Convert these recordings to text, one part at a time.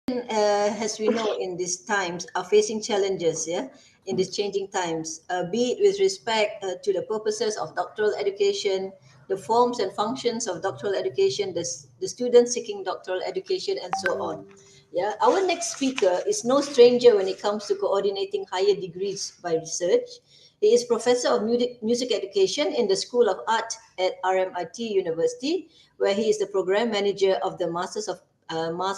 As we know, in these times, are facing challenges, in these changing times, be it with respect to the purposes of doctoral education, the forms and functions of doctoral education, the students seeking doctoral education, and so on. Yeah, our next speaker is no stranger when it comes to coordinating higher degrees by research. He is Professor of Music Education in the School of Art at RMIT University, where he is the Program Manager of the Masters of MA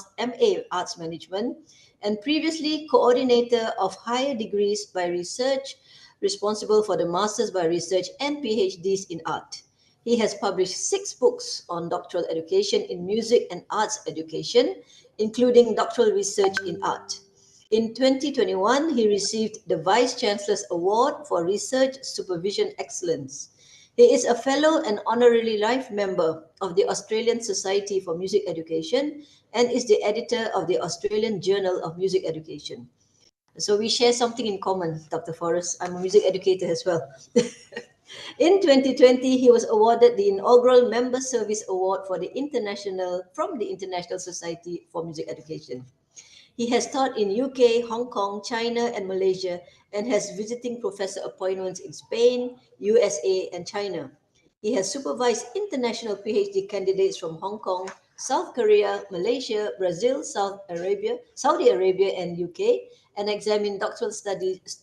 Arts Management, and previously coordinator of higher degrees by research, responsible for the Masters by Research and PhDs in Art. He has published 6 books on doctoral education in music and arts education, including doctoral research in art. In 2021, he received the Vice Chancellor's Award for Research Supervision Excellence. He is a fellow and honorary life member of the Australian Society for Music Education and is the editor of the Australian Journal of Music Education. So we share something in common, Dr. Forrest. I'm a music educator as well. In 2020, he was awarded the inaugural Member Service Award from the International Society for Music Education. He has taught in UK, Hong Kong, China, and Malaysia, and has visiting professor appointments in Spain, USA, and China. He has supervised international PhD candidates from Hong Kong, South Korea, Malaysia, Brazil, Saudi Arabia, and UK, and examined doctoral studies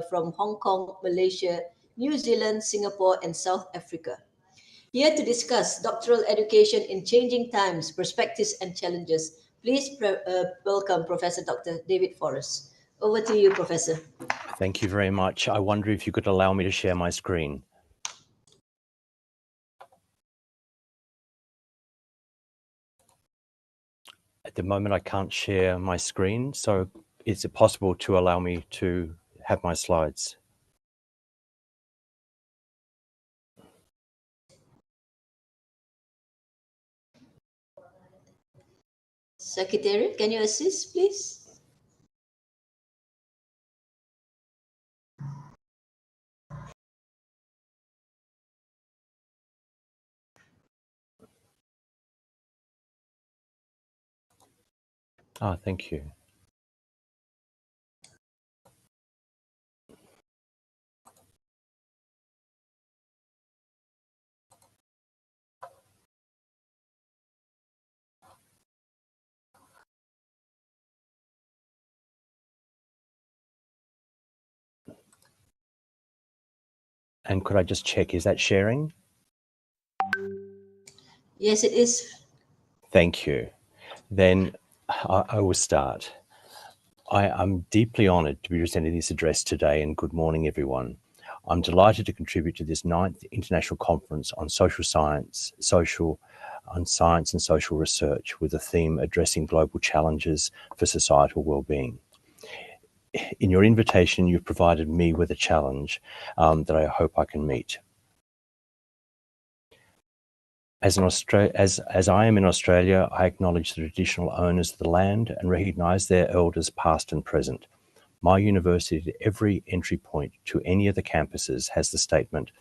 from Hong Kong, Malaysia, New Zealand, Singapore, and South Africa. Here to discuss doctoral education in changing times, perspectives, and challenges, please welcome Professor Dr. David Forrest. Over to you, Professor. Thank you very much. I wonder if you could allow me to share my screen. At the moment, I can't share my screen, so is it possible to allow me to have my slides? Secretary, can you assist, please? Thank you. And could I just check, is that sharing? Yes, it is. Thank you. Then I will start. I'm deeply honoured to be presenting this address today, and good morning, everyone. I'm delighted to contribute to this 9th International Conference on Science and Social Research with the theme Addressing Global Challenges for Societal Wellbeing. In your invitation, you've provided me with a challenge that I hope I can meet. As I am in Australia, I acknowledge the traditional owners of the land and recognise their elders past and present. My university, at every entry point to any of the campuses, has the statement,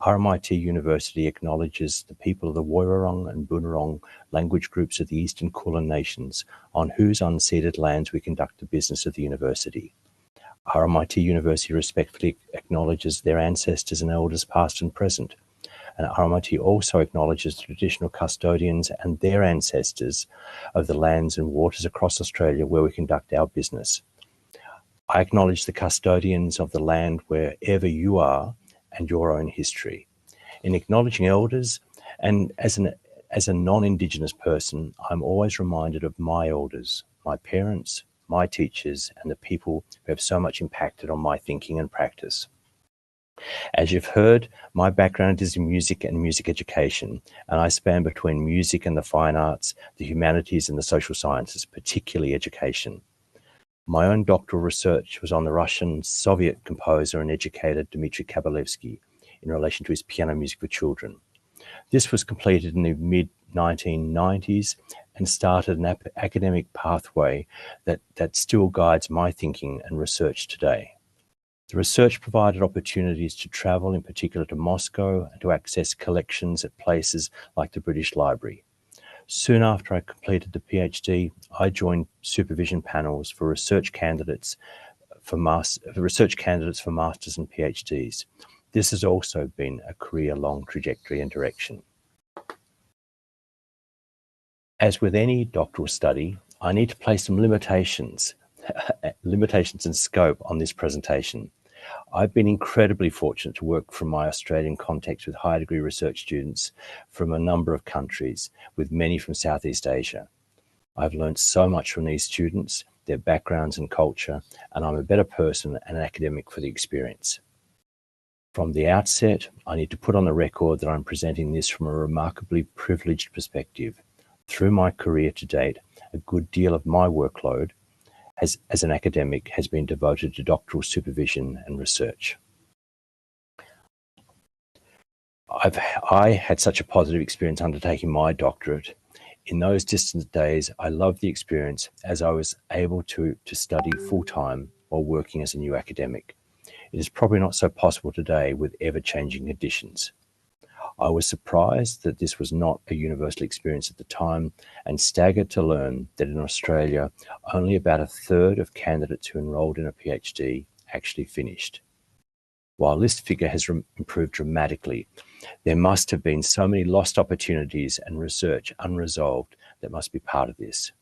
RMIT University acknowledges the people of the Woiwurrung and Boonwurrung language groups of the Eastern Kulin Nations, on whose unceded lands we conduct the business of the university. RMIT University respectfully acknowledges their ancestors and elders past and present. And RMIT also acknowledges the traditional custodians and their ancestors of the lands and waters across Australia where we conduct our business. I acknowledge the custodians of the land wherever you are and your own history. In acknowledging elders, and as a non-Indigenous person, I'm always reminded of my elders, my parents, my teachers, and the people who have so much impacted on my thinking and practice. As you've heard, my background is in music and music education, and I span between music and the fine arts, the humanities and the social sciences, particularly education. My own doctoral research was on the Russian Soviet composer and educator Dmitry Kabalevsky in relation to his piano music for children. This was completed in the mid-1990s and started an academic pathway that still guides my thinking and research today. The research provided opportunities to travel, in particular to Moscow, and to access collections at places like the British Library. Soon after I completed the PhD, I joined supervision panels for research candidates for masters and PhDs. This has also been a career-long trajectory and direction. As with any doctoral study, I need to place some limitations in scope on this presentation. I've been incredibly fortunate to work from my Australian context with high degree research students from a number of countries, with many from Southeast Asia. I've learned so much from these students, their backgrounds and culture, and I'm a better person and an academic for the experience. From the outset, I need to put on the record that I'm presenting this from a remarkably privileged perspective. Through my career to date, a good deal of my workload as an academic has been devoted to doctoral supervision and research. I had such a positive experience undertaking my doctorate. In those distant days, I loved the experience as I was able to study full-time while working as a new academic. It is probably not so possible today with ever-changing conditions. I was surprised that this was not a universal experience at the time, and staggered to learn that in Australia, only about a third of candidates who enrolled in a PhD actually finished. While this figure has improved dramatically, there must have been so many lost opportunities and research unresolved that must be part of this.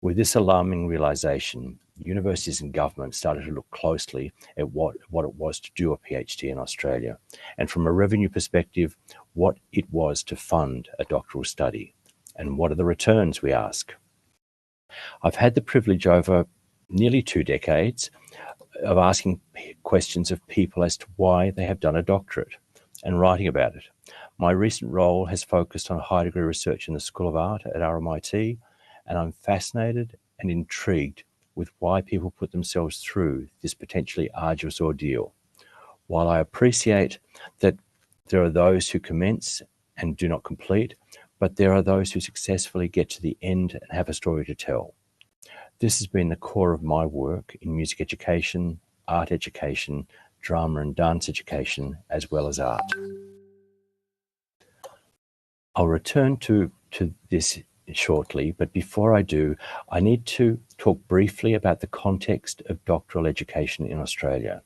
With this alarming realization, universities and government started to look closely at what it was to do a PhD in Australia, and from a revenue perspective, what it was to fund a doctoral study. And what are the returns, we ask? I've had the privilege over nearly 2 decades of asking questions of people as to why they have done a doctorate and writing about it. My recent role has focused on high degree research in the School of Art at RMIT, and I'm fascinated and intrigued with why people put themselves through this potentially arduous ordeal. While I appreciate that there are those who commence and do not complete, but there are those who successfully get to the end and have a story to tell. This has been the core of my work in music education, art education, drama and dance education, as well as art. I'll return to this shortly, but before I do, I need to talk briefly about the context of doctoral education in Australia.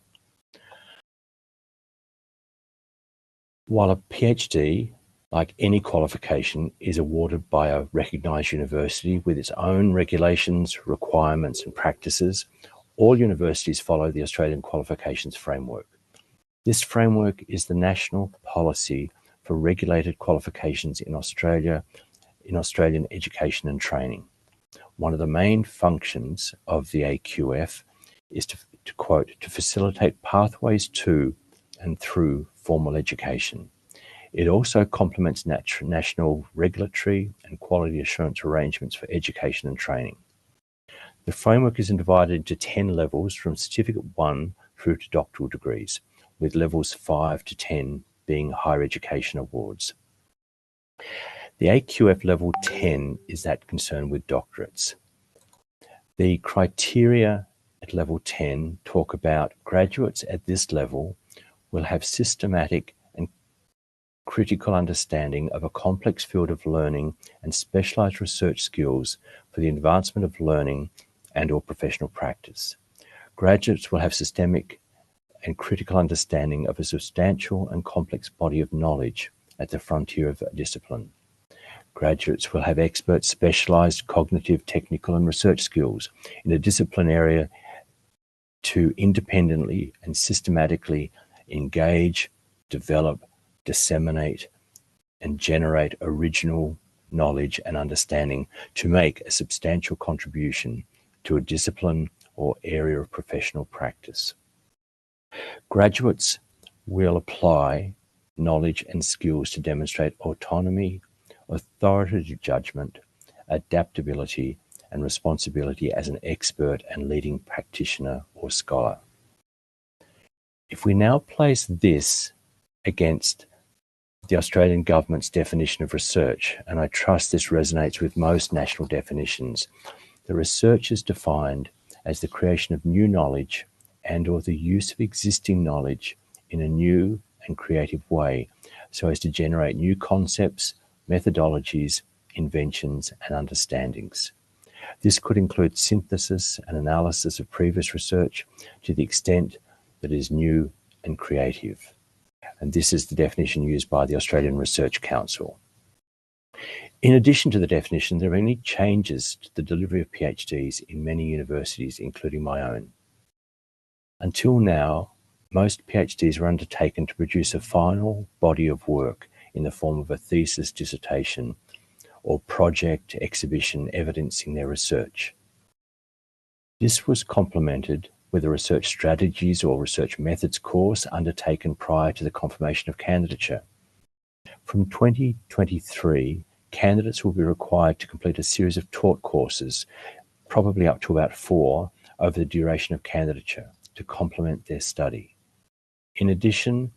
While a PhD, like any qualification, is awarded by a recognised university with its own regulations, requirements and practices, all universities follow the Australian Qualifications Framework. This framework is the national policy for regulated qualifications in Australia, in Australian education and training. One of the main functions of the AQF is to quote, to facilitate pathways to and through formal education. It also complements national regulatory and quality assurance arrangements for education and training. The framework is divided into 10 levels from Certificate 1 through to doctoral degrees, with levels 5 to 10 being higher education awards. The AQF level 10 is that concerned with doctorates. The criteria at level 10 talk about graduates at this level will have systematic and critical understanding of a complex field of learning and specialized research skills for the advancement of learning and or professional practice. Graduates will have systemic and critical understanding of a substantial and complex body of knowledge at the frontier of a discipline. Graduates will have expert specialized cognitive, technical and research skills in a discipline area to independently and systematically engage, develop, disseminate and generate original knowledge and understanding to make a substantial contribution to a discipline or area of professional practice. Graduates will apply knowledge and skills to demonstrate autonomy, authoritative judgment, adaptability, and responsibility as an expert and leading practitioner or scholar. If we now place this against the Australian government's definition of research, and I trust this resonates with most national definitions, the research is defined as the creation of new knowledge and or the use of existing knowledge in a new and creative way so as to generate new concepts, methodologies, inventions, and understandings. This could include synthesis and analysis of previous research to the extent that it is new and creative. And this is the definition used by the Australian Research Council. In addition to the definition, there are many changes to the delivery of PhDs in many universities, including my own. Until now, most PhDs were undertaken to produce a final body of work in the form of a thesis, dissertation, or project exhibition evidencing their research. This was complemented with a research strategies or research methods course undertaken prior to the confirmation of candidature. From 2023, candidates will be required to complete a series of taught courses, probably up to about 4, over the duration of candidature to complement their study. In addition,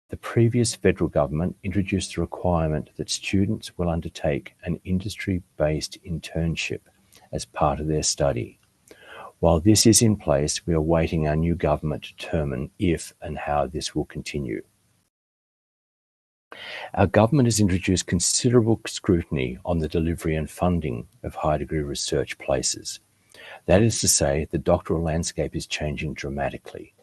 the previous federal government introduced the requirement that students will undertake an industry-based internship as part of their study. While this is in place, we are waiting our new government to determine if and how this will continue. Our government has introduced considerable scrutiny on the delivery and funding of high degree research places. That is to say, the doctoral landscape is changing dramatically.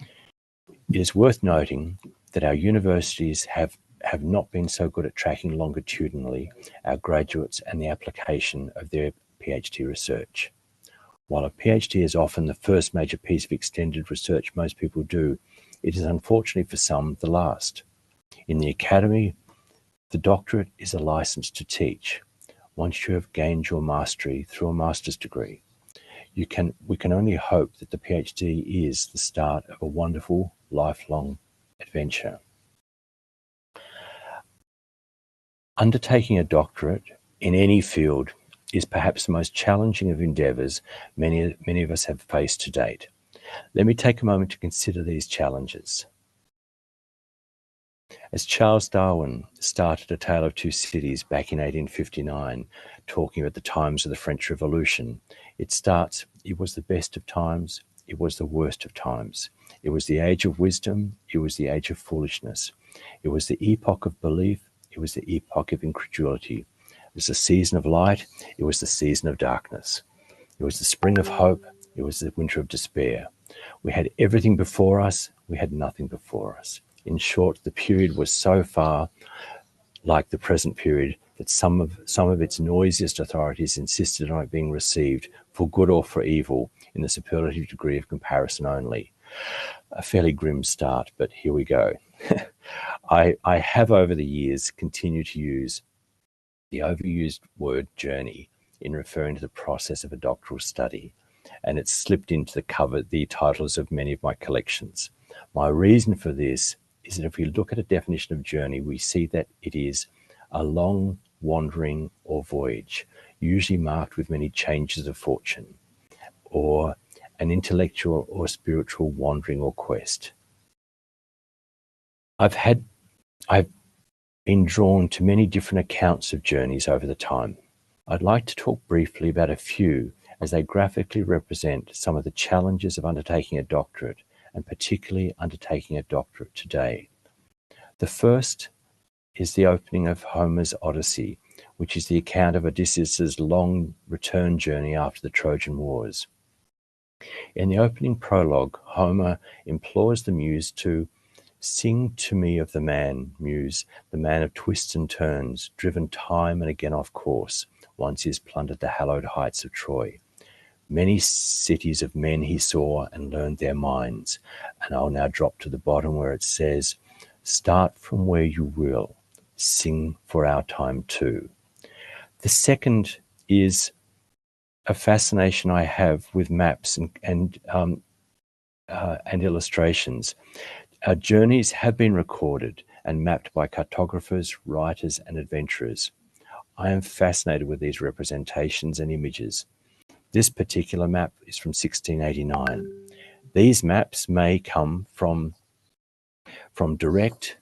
It is worth noting that our universities have not been so good at tracking longitudinally our graduates and the application of their PhD research. While a PhD is often the first major piece of extended research most people do, it is unfortunately for some the last. In the academy, the doctorate is a license to teach. Once you have gained your mastery through a master's degree, we can only hope that the PhD is the start of a wonderful, lifelong adventure. Undertaking a doctorate in any field is perhaps the most challenging of endeavours many of us have faced to date. Let me take a moment to consider these challenges. As Charles Darwin started A Tale of Two Cities back in 1859, talking about the times of the French Revolution, it starts, "It was the best of times, it was the worst of times. It was the age of wisdom, it was the age of foolishness. It was the epoch of belief, it was the epoch of incredulity. It was the season of light, it was the season of darkness. It was the spring of hope, it was the winter of despair. We had everything before us, we had nothing before us." In short, the period was so far like the present period that some of its noisiest authorities insisted on it being received for good or for evil in the superlative degree of comparison only. A fairly grim start, but here we go. I have over the years continued to use the overused word journey in referring to the process of a doctoral study, and it's slipped into the titles of many of my collections. My reason for this is that if we look at a definition of journey, we see that it is a long wandering or voyage, usually marked with many changes of fortune, or an intellectual or spiritual wandering or quest. I've been drawn to many different accounts of journeys over the time. I'd like to talk briefly about a few as they graphically represent some of the challenges of undertaking a doctorate, and particularly undertaking a doctorate today. The first is the opening of Homer's Odyssey, which is the account of Odysseus' long return journey after the Trojan Wars. In the opening prologue, Homer implores the muse to "Sing to me of the man, muse, the man of twists and turns, driven time and again off course, once he has plundered the hallowed heights of Troy. Many cities of men he saw and learned their minds." And I'll now drop to the bottom where it says, "Start from where you will, sing for our time too." The second is a fascination I have with maps and illustrations. Our journeys have been recorded and mapped by cartographers, writers, and adventurers. I am fascinated with these representations and images. This particular map is from 1689. These maps may come from direct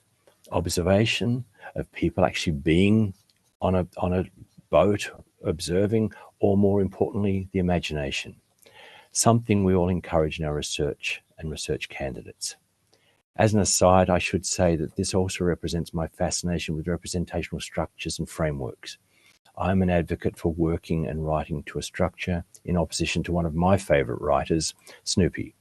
observation of people actually being on a boat observing, or more importantly, the imagination. Something we all encourage in our research and research candidates. As an aside, I should say that this also represents my fascination with representational structures and frameworks. I'm an advocate for working and writing to a structure in opposition to one of my favourite writers, Snoopy,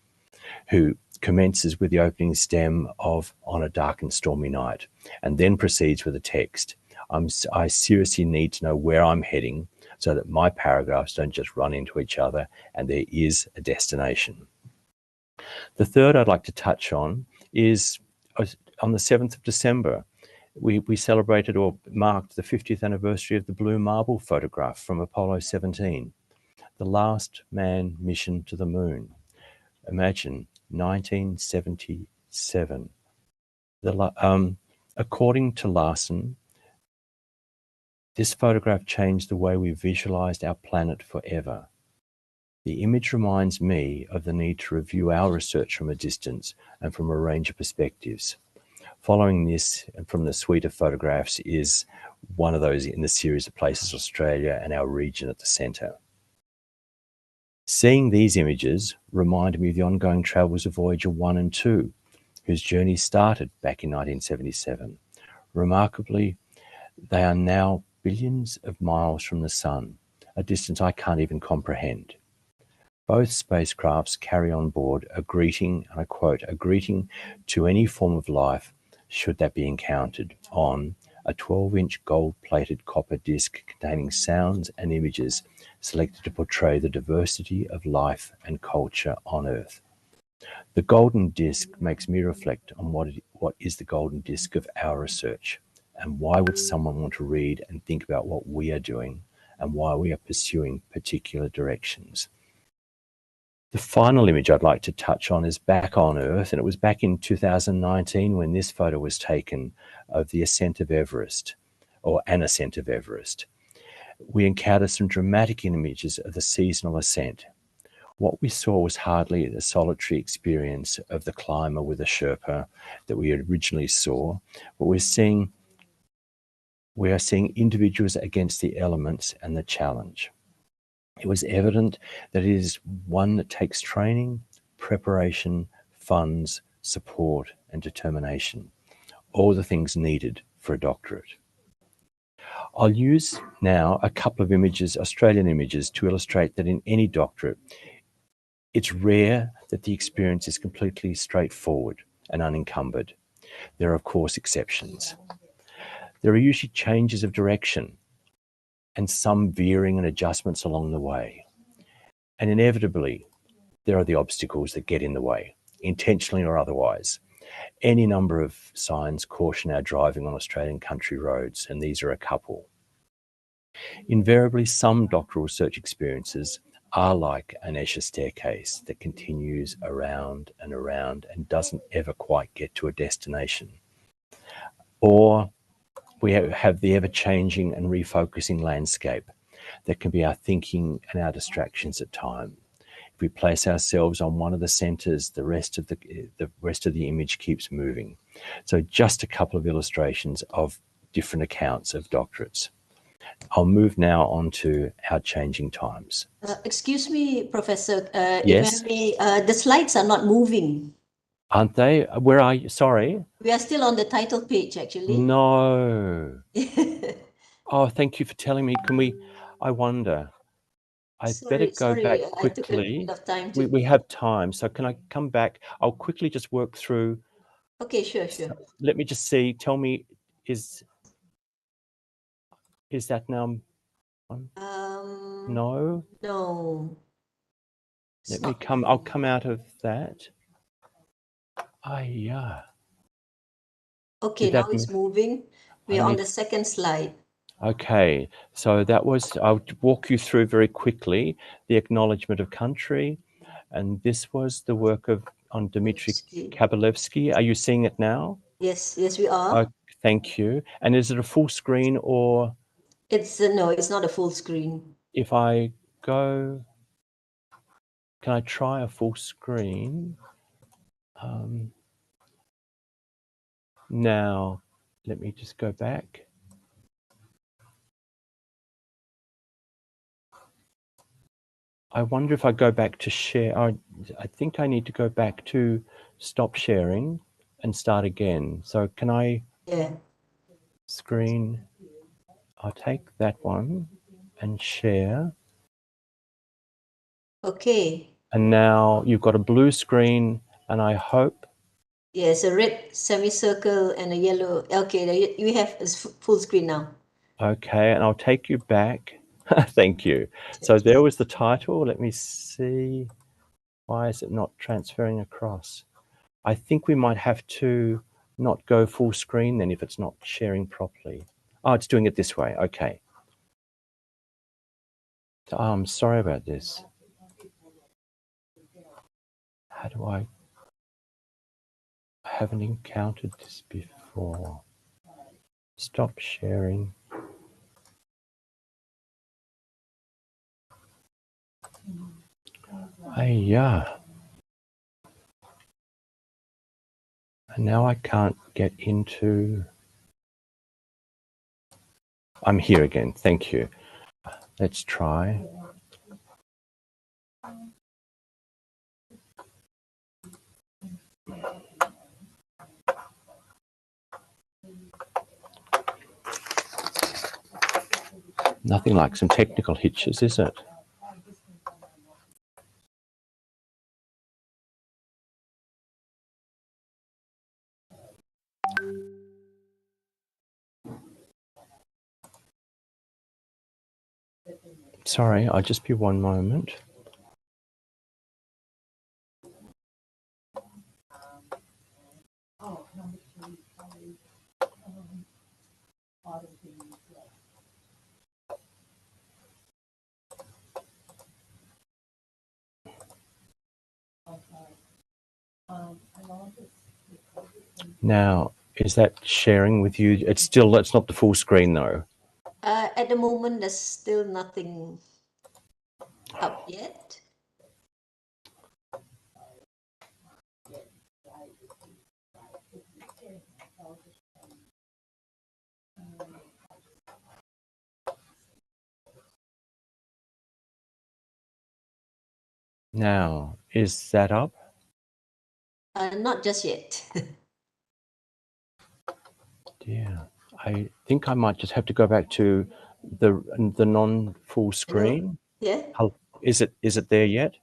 who commences with the opening stem of On a Dark and Stormy Night and then proceeds with a text. I seriously need to know where I'm heading so that my paragraphs don't just run into each other and there is a destination. The third I'd like to touch on is on the 7th of December, we celebrated or marked the 50th anniversary of the blue marble photograph from Apollo 17, the last manned mission to the moon. Imagine, 1977. According to Larson, this photograph changed the way we visualized our planet forever. The image reminds me of the need to review our research from a distance and from a range of perspectives. Following this, from the suite of photographs, is one of those in the series that places Australia and our region at the centre. Seeing these images reminded me of the ongoing travels of Voyager 1 and 2, whose journey started back in 1977. Remarkably, they are now billions of miles from the sun, a distance I can't even comprehend. Both spacecrafts carry on board a greeting, and I quote, a greeting to any form of life should that be encountered, on a 12-inch gold-plated copper disc containing sounds and images selected to portray the diversity of life and culture on Earth. The golden disc makes me reflect on what is the golden disc of our research, and why would someone want to read and think about what we are doing and why we are pursuing particular directions. The final image I'd like to touch on is back on Earth, and it was back in 2019 when this photo was taken of the ascent of Everest, or an ascent of Everest. We encountered some dramatic images of the seasonal ascent. What we saw was hardly the solitary experience of the climber with a Sherpa that we originally saw, but we are seeing individuals against the elements and the challenge. It was evident that it is one that takes training, preparation, funds, support, and determination, all the things needed for a doctorate. I'll use now a couple of images, Australian images, to illustrate that in any doctorate, it's rare that the experience is completely straightforward and unencumbered. There are, of course, exceptions. There are usually changes of direction and some veering and adjustments along the way. And inevitably, there are the obstacles that get in the way, intentionally or otherwise. Any number of signs caution our driving on Australian country roads, and these are a couple. Invariably, some doctoral research experiences are like an Escher staircase that continues around and doesn't ever quite get to a destination. Or we have the ever-changing and refocusing landscape that can be our thinking and our distractions at times. If we place ourselves on one of the centers, the rest of the image keeps moving. So just a couple of illustrations of different accounts of doctorates. I'll move now on to our changing times. Excuse me, Professor. Yes? If I may, the slides are not moving. Aren't they? Where are you? Sorry. We are still on the title page, actually. No. Oh, thank you for telling me. Can we, I wonder, I'd better go back I took a quickly. bit of time to... We have time, so can I come back? I'll quickly just work through. Okay, sure. Let me just see. Tell me, is that now on? No? No. Let me come, I'll come out of that. Yeah. Okay, now it's moving. We're on the second slide. Okay, so that was, I'll walk you through very quickly the acknowledgement of country, and this was the work on Dmitry Kabalevsky. Are you seeing it now? Yes, we are. Thank you. And is it a full screen or? No, it's not a full screen. If I go, can I try a full screen? Now, let me just go back. I wonder if I go back to share, I think I need to go back to stop sharing and start again. So can I? Yeah. Screen. I'll take that one and share. Okay. And now you've got a blue screen, and I hope. Yes, a red semicircle and a yellow. Okay, you have a full screen now. Okay, and I'll take you back. Thank you. So there was the title. Let me see. Why is it not transferring across? I think we might have to not go full screen then if it's not sharing properly. Oh, it's doing it this way. Okay. I'm sorry about this. How do I haven't encountered this before. Stop sharing. Yeah. And now I can't get into. I'm here again. Thank you. Let's try. Nothing like some technical hitches, is it? Sorry, I'll just be one moment. Now, is that sharing with you? It's not the full screen though. At the moment, there's still nothing up yet. Now, is that up? Not just yet. Yeah, I think I might just have to go back to the non-full screen. Yeah. Is it there yet?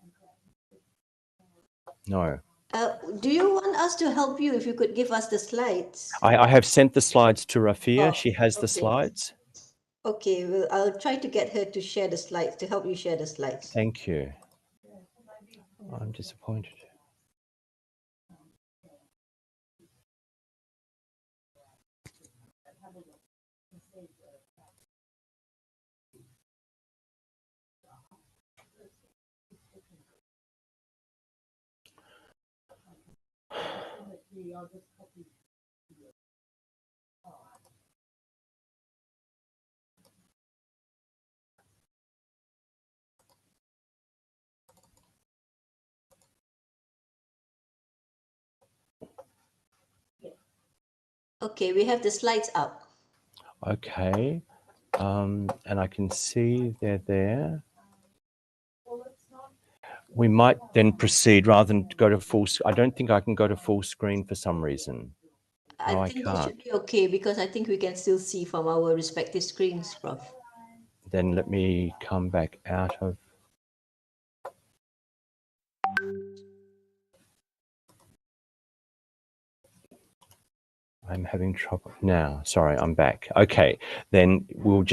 No. Do you want us to help you if you could give us the slides? I have sent the slides to Rafia. Oh, She has the okay. slides. Okay, well, I'll try to get her to share the slides, to help you share the slides. Thank you. I'm disappointed. Okay, we have the slides up. Okay, and I can see they're there. We might then proceed rather than go to full. I don't think I can go to full screen for some reason. No, I think that should be okay because I think we can still see from our respective screens, Prof. Then let me come back out of. I'm having trouble now. Sorry, I'm back. Okay, then we'll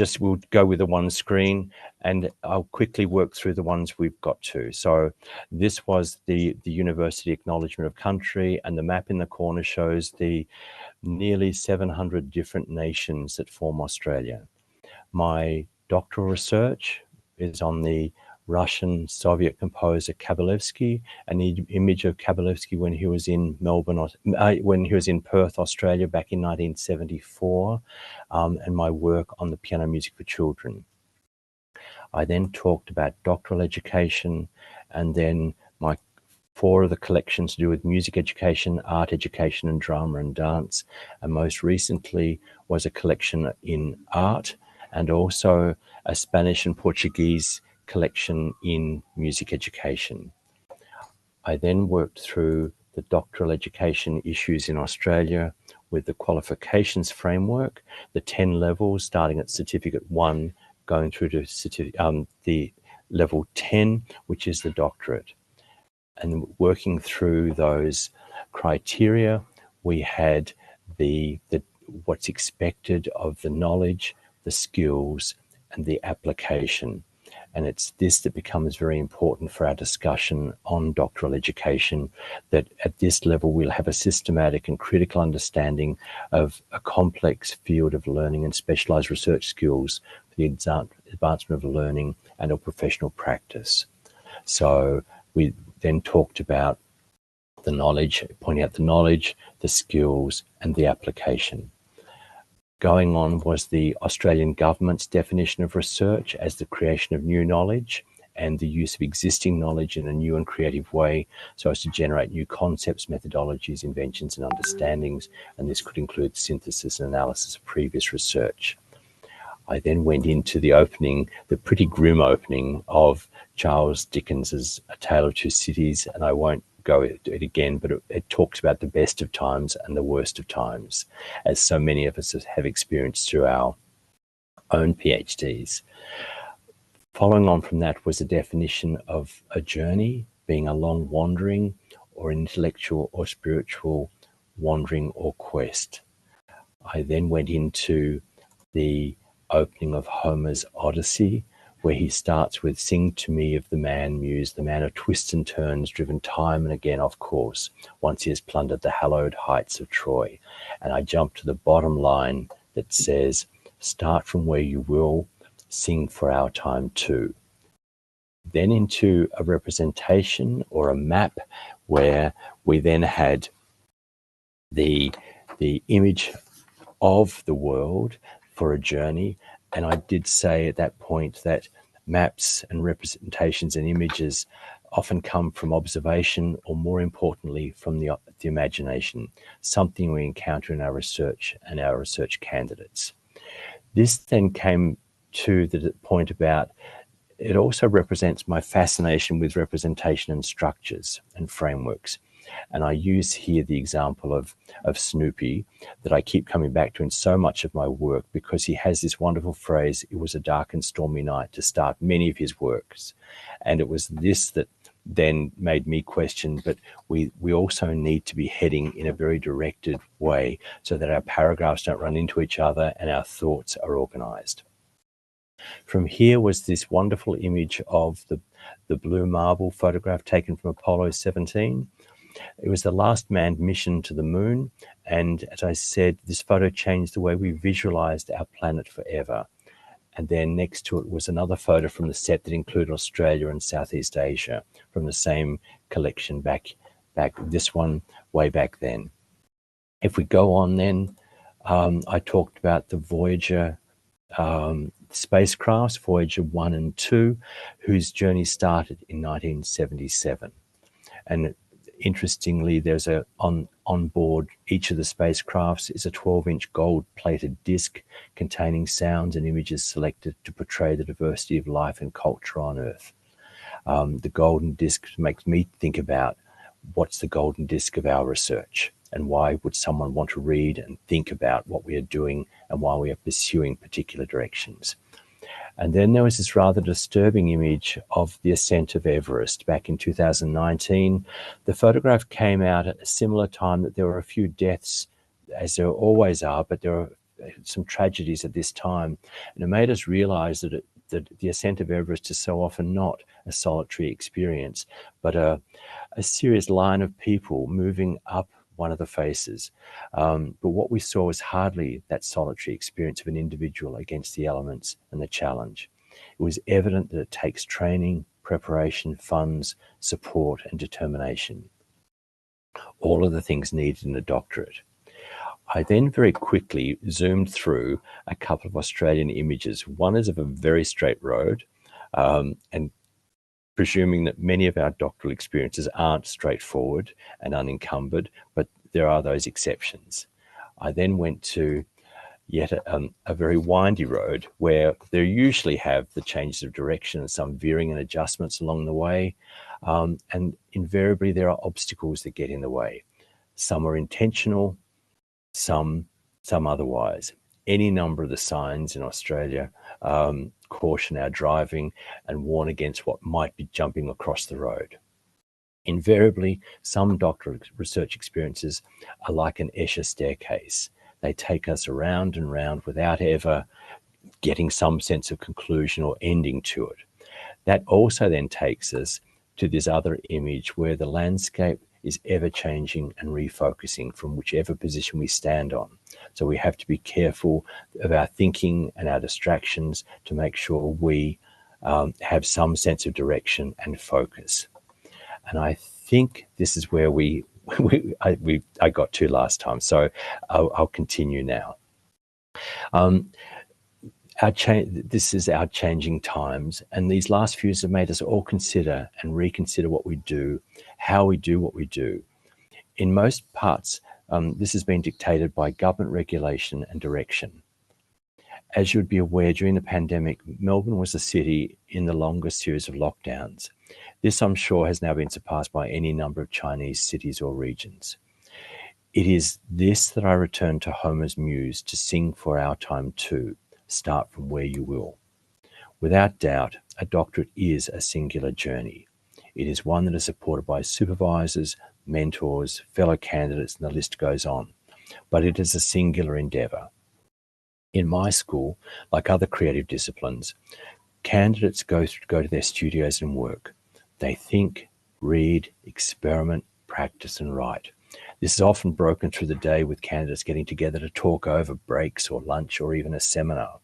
go with the one screen, and I'll quickly work through the ones we've got to. So this was the university acknowledgement of country, and the map in the corner shows the nearly 700 different nations that form Australia. My doctoral research is on the Russian Soviet composer Kabalevsky, an image of Kabalevsky when he was in Melbourne, when he was in Perth, Australia back in 1974, and my work on the piano music for children. I then talked about doctoral education, and then my 4 of the collections to do with music education, art education, and drama and dance. And most recently was a collection in art, and also a Spanish and Portuguese collection in music education. I then worked through the doctoral education issues in Australia, with the qualifications framework, the 10 levels starting at Certificate 1, going through to the level 10, which is the doctorate. And working through those criteria, we had the what's expected of the knowledge, the skills, and the application. And it's this that becomes very important for our discussion on doctoral education, that at this level we'll have a systematic and critical understanding of a complex field of learning and specialized research skills for the advancement of learning and of professional practice. So we then talked about the knowledge, pointing out the knowledge, the skills, and the application. Going on was the Australian government's definition of research as the creation of new knowledge and the use of existing knowledge in a new and creative way so as to generate new concepts, methodologies, inventions, and understandings. And this could include synthesis and analysis of previous research. I then went into the opening, the pretty grim opening of Charles Dickens's A Tale of Two Cities, and I won't go into it again, but it talks about the best of times and the worst of times, as so many of us have experienced through our own PhDs. Following on from that was a definition of a journey being a long wandering or intellectual or spiritual wandering or quest. I then went into the opening of Homer's Odyssey, where he starts with, "Sing to me of the man muse, the man of twists and turns, driven time and again off course, once he has plundered the hallowed heights of Troy." And I jump to the bottom line that says, "Start from where you will, sing for our time too." Then into a representation or a map where we then had the image of the world for a journey. And I did say at that point that maps and representations and images often come from observation, or more importantly, from the imagination, something we encounter in our research and our research candidates. This then came to the point about, it also represents my fascination with representation and structures and frameworks. And I use here the example of Snoopy that I keep coming back to in so much of my work, because he has this wonderful phrase, "It was a dark and stormy night," to start many of his works. And it was this that then made me question, but we also need to be heading in a very directed way so that our paragraphs don't run into each other and our thoughts are organized. From here was this wonderful image of the blue marble photograph taken from Apollo 17. It was the last manned mission to the moon. And as I said, this photo changed the way we visualized our planet forever. And then next to it was another photo from the set that included Australia and Southeast Asia from the same collection back this one way back then. If we go on then, I talked about the Voyager spacecrafts, Voyager 1 and 2, whose journey started in 1977. And interestingly, there's on board each of the spacecrafts is a 12-inch gold-plated disc containing sounds and images selected to portray the diversity of life and culture on Earth. The golden disc makes me think about what's the golden disc of our research, and why would someone want to read and think about what we are doing and why we are pursuing particular directions. And then there was this rather disturbing image of the ascent of Everest back in 2019. The photograph came out at a similar time that there were a few deaths, as there always are, but there are some tragedies at this time. And it made us realize that the ascent of Everest is so often not a solitary experience, but a serious line of people moving up one of the faces. But what we saw was hardly that solitary experience of an individual against the elements and the challenge. It was evident that it takes training, preparation, funds, support, and determination. All of the things needed in a doctorate. I then very quickly zoomed through a couple of Australian images. One is of a very straight road, and presuming that many of our doctoral experiences aren't straightforward and unencumbered, but there are those exceptions. I then went to yet a very windy road where they usually have the changes of direction and some veering and adjustments along the way. And invariably there are obstacles that get in the way. Some are intentional, some otherwise. Any number of the signs in Australia caution our driving and warn against what might be jumping across the road. Invariably, some doctoral research experiences are like an Escher staircase. They take us around and round without ever getting some sense of conclusion or ending to it. That also then takes us to this other image where the landscape is ever changing and refocusing from whichever position we stand on. So we have to be careful of our thinking and our distractions to make sure we have some sense of direction and focus. And I think this is where I got to last time. So I'll continue now. This is our changing times, and these last few years have made us all consider and reconsider what we do, how we do what we do. In most parts, this has been dictated by government regulation and direction. As you'd be aware, during the pandemic, Melbourne was the city in the longest series of lockdowns. This, I'm sure, has now been surpassed by any number of Chinese cities or regions. It is this that I return to Homer's muse to sing for our time too. Start from where you will. Without doubt, a doctorate is a singular journey. It is one that is supported by supervisors, mentors, fellow candidates, and the list goes on. But it is a singular endeavour. In my school, like other creative disciplines, candidates go to their studios and work. They think, read, experiment, practice, and write. This is often broken through the day with candidates getting together to talk over breaks or lunch or even a seminar.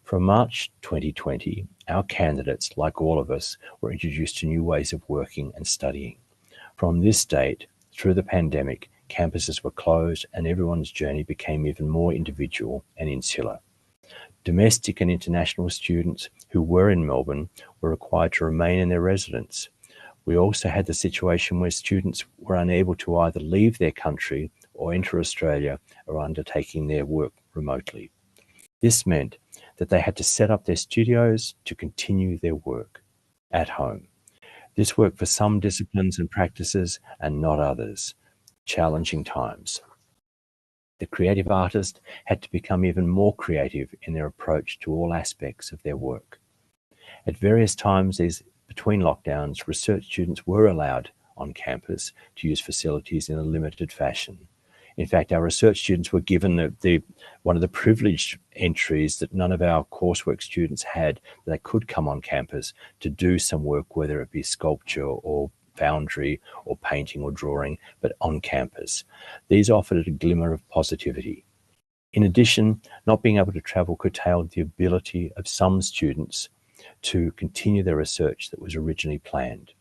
From March 2020, our candidates, like all of us, were introduced to new ways of working and studying. From this date, through the pandemic, campuses were closed and everyone's journey became even more individual and insular. Domestic and international students who were in Melbourne were required to remain in their residence. We also had the situation where students were unable to either leave their country or enter Australia or undertaking their work remotely. This meant that they had to set up their studios to continue their work at home. This worked for some disciplines and practices and not others. Challenging times. The creative artist had to become even more creative in their approach to all aspects of their work. At various times between lockdowns, research students were allowed on campus to use facilities in a limited fashion. In fact, our research students were given one of the privileged entries that none of our coursework students had, that they could come on campus to do some work, whether it be sculpture or foundry or painting or drawing, but on campus. These offered a glimmer of positivity. In addition, not being able to travel curtailed the ability of some students to continue their research that was originally planned.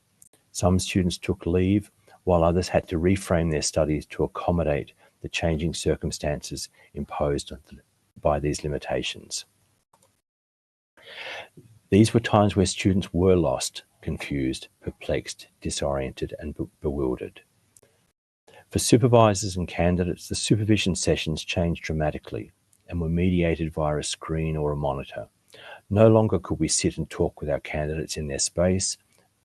Some students took leave, while others had to reframe their studies to accommodate the changing circumstances imposed by these limitations. These were times where students were lost, confused, perplexed, disoriented, and bewildered. For supervisors and candidates, the supervision sessions changed dramatically and were mediated via a screen or a monitor. No longer could we sit and talk with our candidates in their space,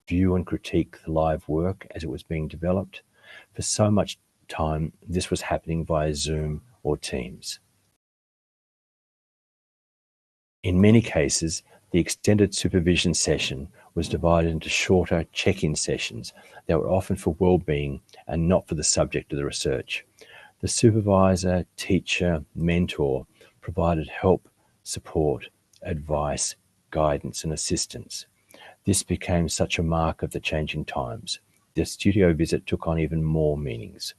view and critique the live work as it was being developed. For so much time, this was happening via Zoom or Teams. In many cases, the extended supervision session was divided into shorter check-in sessions that were often for well-being and not for the subject of the research. The supervisor, teacher, mentor provided help, support, advice, guidance, and assistance. This became such a mark of the changing times. The studio visit took on even more meanings.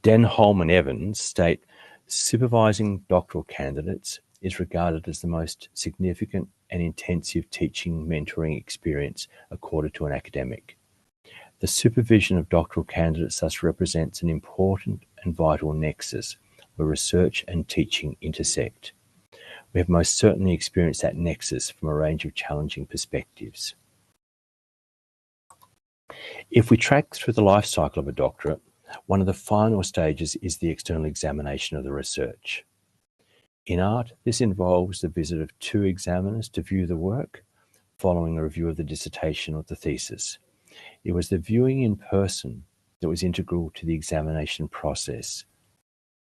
Denholm and Evans state, supervising doctoral candidates is regarded as the most significant and intensive teaching mentoring experience accorded to an academic. The supervision of doctoral candidates thus represents an important and vital nexus where research and teaching intersect. We have most certainly experienced that nexus from a range of challenging perspectives. If we track through the life cycle of a doctorate, one of the final stages is the external examination of the research. In art, this involves the visit of 2 examiners to view the work, following a review of the dissertation or the thesis. It was the viewing in person that was integral to the examination process.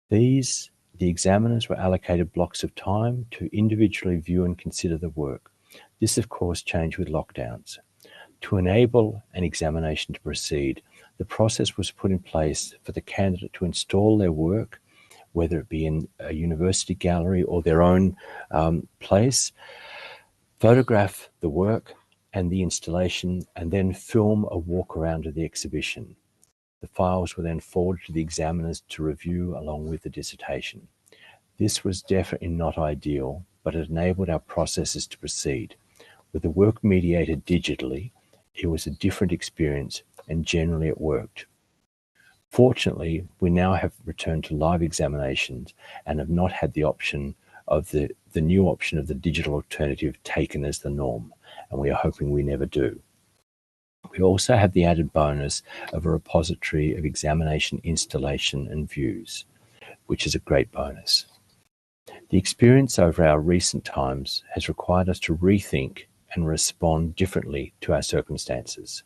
The examiners were allocated blocks of time to individually view and consider the work. This, of course, changed with lockdowns. To enable an examination to proceed, the process was put in place for the candidate to install their work, whether it be in a university gallery or their own place, photograph the work and the installation, and then film a walk around of the exhibition. The files were then forwarded to the examiners to review along with the dissertation. This was definitely not ideal, but it enabled our processes to proceed. With the work mediated digitally, it was a different experience, and generally it worked. Fortunately, we now have returned to live examinations and have not had the option of the new option of the digital alternative taken as the norm, and we are hoping we never do. We also have the added bonus of a repository of examination installation and views, which is a great bonus. The experience over our recent times has required us to rethink and respond differently to our circumstances.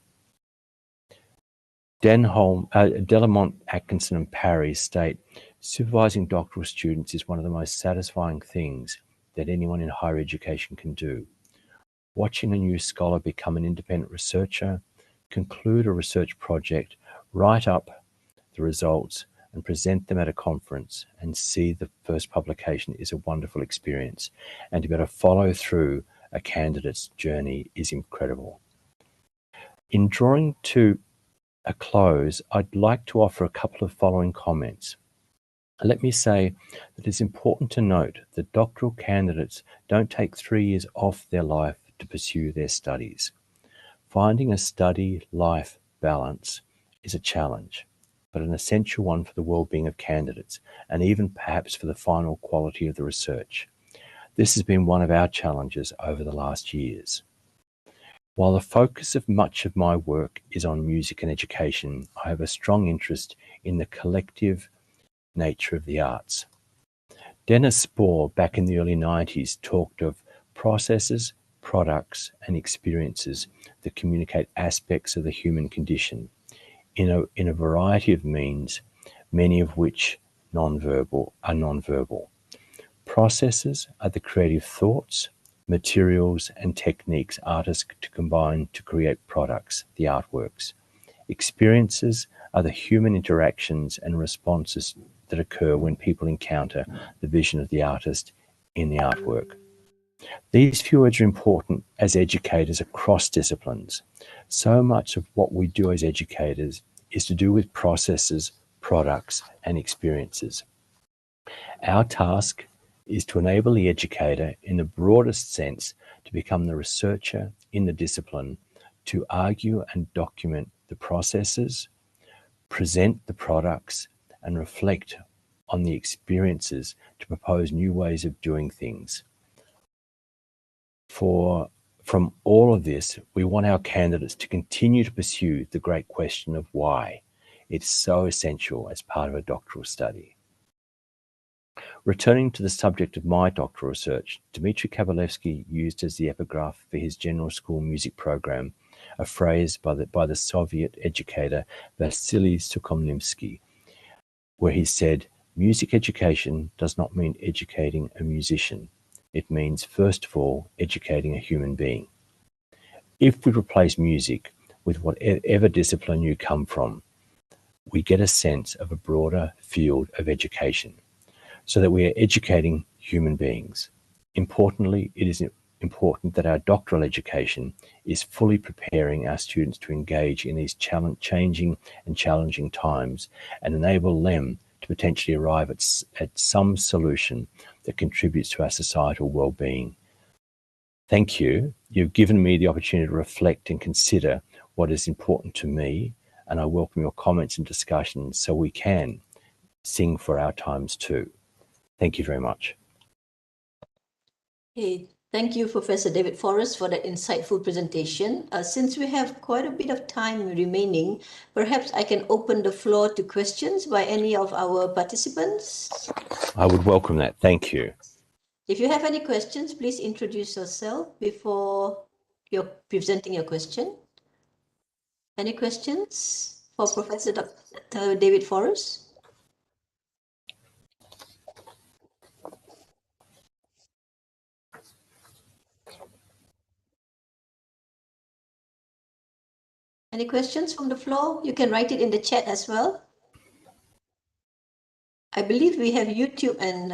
Delamont, Atkinson and Parry state, supervising doctoral students is one of the most satisfying things that anyone in higher education can do. Watching a new scholar become an independent researcher, conclude a research project, write up the results and present them at a conference and see the first publication is a wonderful experience. And to be able to follow through a candidate's journey is incredible. In drawing to a close, I'd like to offer a couple of following comments. Let me say that it's important to note that doctoral candidates don't take 3 years off their life to pursue their studies. Finding a study-life balance is a challenge, but an essential one for the well-being of candidates, and even perhaps for the final quality of the research. This has been one of our challenges over the last years. While the focus of much of my work is on music and education, I have a strong interest in the collective nature of the arts. Dennis Spohr, back in the early 90s, talked of processes, products, and experiences that communicate aspects of the human condition in a variety of means, many of which are nonverbal. Processes are the creative thoughts, materials, and techniques artists to combine to create products, the artworks. Experiences are the human interactions and responses that occur when people encounter the vision of the artist in the artwork. These few words are important as educators across disciplines. So much of what we do as educators is to do with processes, products, and experiences. Our task is to enable the educator, in the broadest sense, to become the researcher in the discipline, to argue and document the processes, present the products, and reflect on the experiences to propose new ways of doing things. From all of this, we want our candidates to continue to pursue the great question of why. It's so essential as part of a doctoral study. Returning to the subject of my doctoral research, Dmitry Kabalevsky used as the epigraph for his general school music program a phrase by the Soviet educator Vasily Sukhomlinsky, where he said, "Music education does not mean educating a musician. It means, first of all, educating a human being." If we replace music with whatever discipline you come from, we get a sense of a broader field of education, so that we are educating human beings. Importantly, it is important that our doctoral education is fully preparing our students to engage in these changing and challenging times and enable them to potentially arrive at some solution that contributes to our societal well-being. Thank you. You've given me the opportunity to reflect and consider what is important to me, and I welcome your comments and discussions so we can sing for our times too. Thank you very much. Hey, thank you, Professor David Forrest, for that insightful presentation. Since we have quite a bit of time remaining, perhaps I can open the floor to questions by any of our participants. I would welcome that. Thank you. If you have any questions, please introduce yourself before you're presenting your question. Any questions for Professor Dr. David Forrest? Any questions from the floor? You can write it in the chat as well. I believe we have YouTube and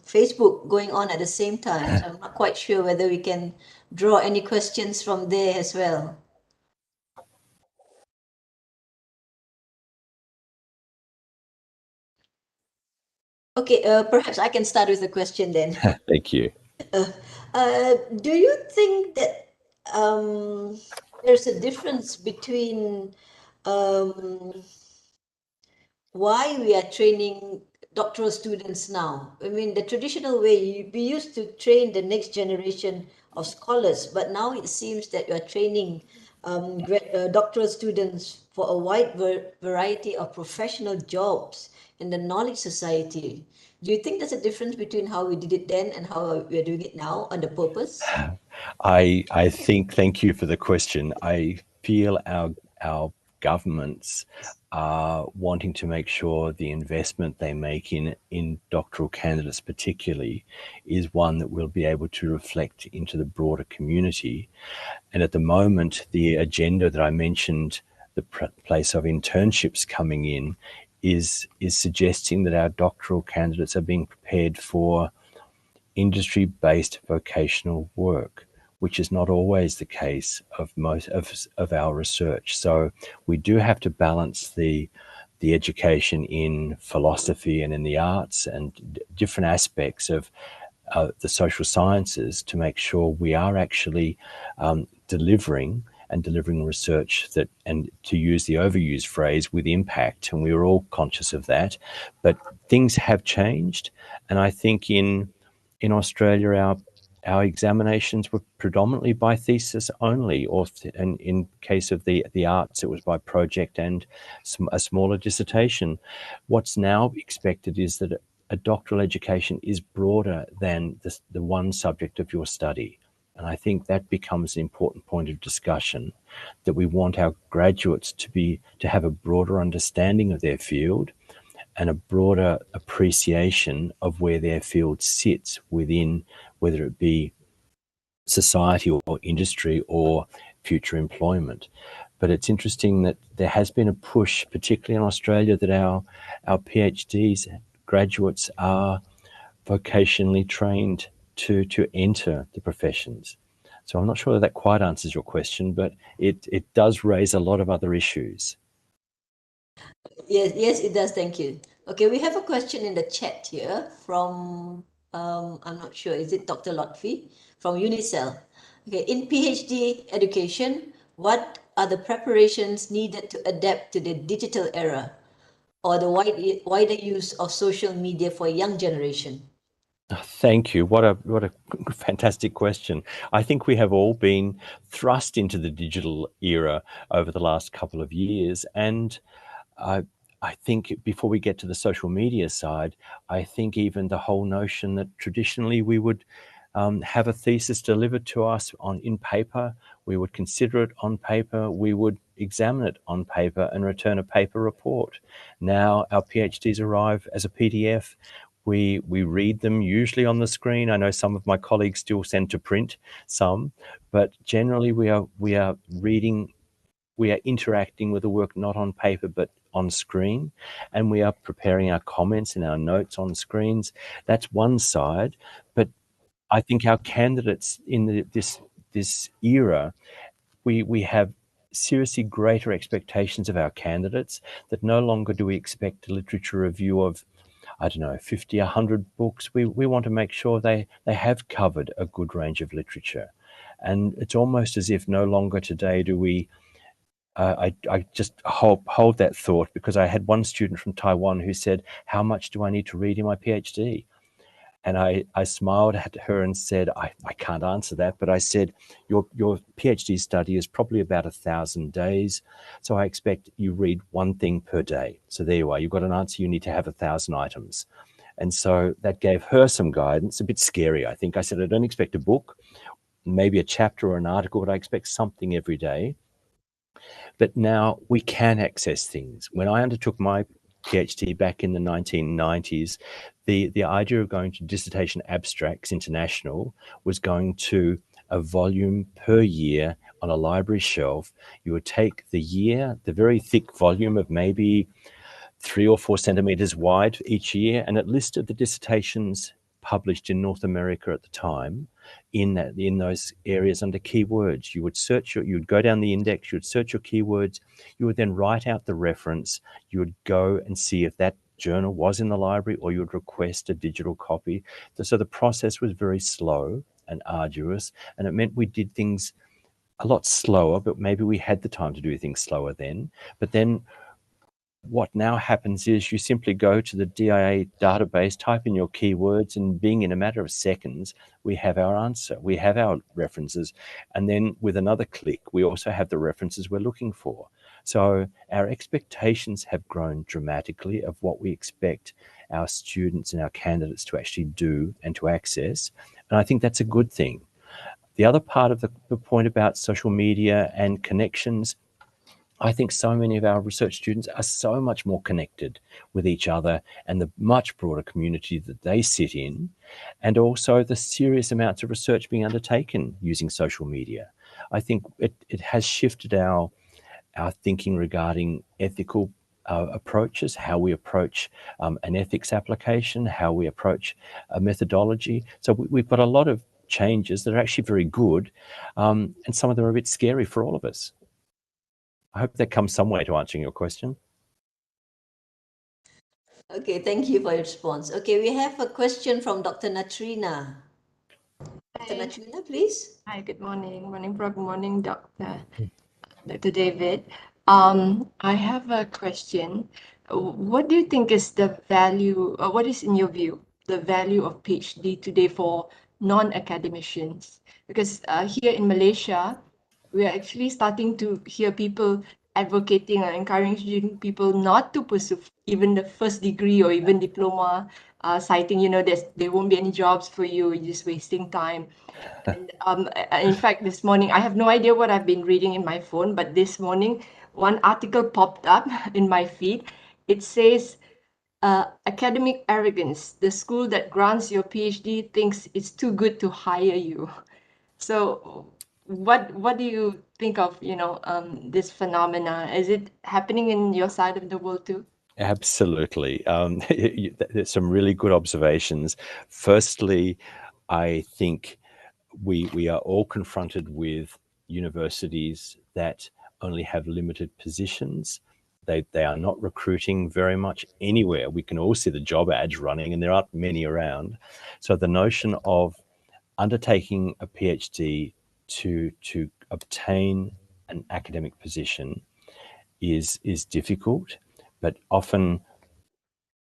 Facebook going on at the same time, so I'm not quite sure whether we can draw any questions from there as well. Okay, perhaps I can start with the question then. Thank you. Do you think that there's a difference between why we are training doctoral students now? I mean, the traditional way, we used to train the next generation of scholars, but now it seems that you are training doctoral students for a wide variety of professional jobs in the knowledge society. Do you think there's a difference between how we did it then and how we are doing it now on the purpose? I think, thank you for the question. I feel our governments are wanting to make sure the investment they make in doctoral candidates particularly is one that will be able to reflect into the broader community. And at the moment, the agenda that I mentioned, the place of internships coming in, is suggesting that our doctoral candidates are being prepared for industry-based vocational work, which is not always the case of most of our research. So we do have to balance the education in philosophy and in the arts and different aspects of the social sciences to make sure we are actually delivering research that, and to use the overused phrase, with impact. And we are all conscious of that. But things have changed. And I think in Australia, our examinations were predominantly by thesis only, or in case of the arts, it was by project and a smaller dissertation. What's now expected is that a doctoral education is broader than the one subject of your study. And I think that becomes an important point of discussion, that we want our graduates to have a broader understanding of their field and a broader appreciation of where their field sits within, whether it be society or industry or future employment. But it's interesting that there has been a push, particularly in Australia, that our PhDs, graduates, are vocationally trained to enter the professions. So I'm not sure that quite answers your question, but it does raise a lot of other issues. Yes, it does. Thank you. Okay, we have a question in the chat here from, I'm not sure, is it Dr. Lotfi from Unicell? Okay, in PhD education, what are the preparations needed to adapt to the digital era or the wider use of social media for a young generation? Thank you. What a fantastic question. I think we have all been thrust into the digital era over the last couple of years, and I think before we get to the social media side, I think even the whole notion that traditionally we would have a thesis delivered to us in paper, we would consider it on paper, we would examine it on paper and return a paper report. Now our PhDs arrive as a PDF. We read them usually on the screen. I know some of my colleagues still send to print some, but generally we are reading, we are interacting with the work not on paper but on screen, and we are preparing our comments and our notes on screens. That's one side, but I think our candidates in this era, we have seriously greater expectations of our candidates, that no longer do we expect a literature review of, I don't know, 50, 100 books. We want to make sure they have covered a good range of literature. And it's almost as if no longer today do we, I just hold that thought, because I had one student from Taiwan who said, how much do I need to read in my PhD? And I smiled at her and said, I can't answer that, but I said, your PhD study is probably about 1,000 days. So I expect you read one thing per day. So there you are, you've got an answer, you need to have 1,000 items. And so that gave her some guidance, a bit scary, I think. I said, I don't expect a book, maybe a chapter or an article, but I expect something every day. But now we can access things. When I undertook my PhD back in the 1990s, the idea of going to Dissertation Abstracts International was going to a volume per year on a library shelf. You would take the year, the very thick volume of maybe 3 or 4 centimeters wide each year, and it listed the dissertations published in North America at the time in those areas under keywords. You would search you would go down the index, you would search your keywords, you would then write out the reference, you would go and see if that journal was in the library, or you would request a digital copy. So the process was very slow and arduous, and it meant we did things a lot slower, but maybe we had the time to do things slower then. But then what now happens is you simply go to the DIA database, type in your keywords, and being in a matter of seconds, we have our answer. We have our references. And then with another click, we also have the references we're looking for. So our expectations have grown dramatically of what we expect our students and our candidates to actually do and to access. And I think that's a good thing. The other part of the point about social media and connections, I think so many of our research students are so much more connected with each other and the much broader community that they sit in, and also the serious amounts of research being undertaken using social media. I think it has shifted our thinking regarding ethical approaches, how we approach an ethics application, how we approach a methodology. So we've got a lot of changes that are actually very good, and some of them are a bit scary for all of us. I hope that comes some way to answering your question. Okay, thank you for your response. Okay, we have a question from Dr. Natrina. Dr. Natrina, please. Hi, good morning. Morning, Prof. Good morning, Dr. David. I have a question. What do you think is the value, what is in your view, the value of PhD today for non-academicians? Because here in Malaysia, we are actually starting to hear people advocating or encouraging people not to pursue even the first degree or even diploma, citing, there won't be any jobs for you, you're just wasting time. And in fact, this morning, I have no idea what I've been reading in my phone, but this morning, one article popped up in my feed. It says, academic arrogance, the school that grants your PhD thinks it's too good to hire you. So what do you think of, this phenomena? Is it happening in your side of the world too? Absolutely. There's some really good observations. Firstly, I think we are all confronted with universities that only have limited positions. They are not recruiting very much anywhere. We can all see the job ads running, and there aren't many around. So the notion of undertaking a PhD to obtain an academic position is difficult, but often,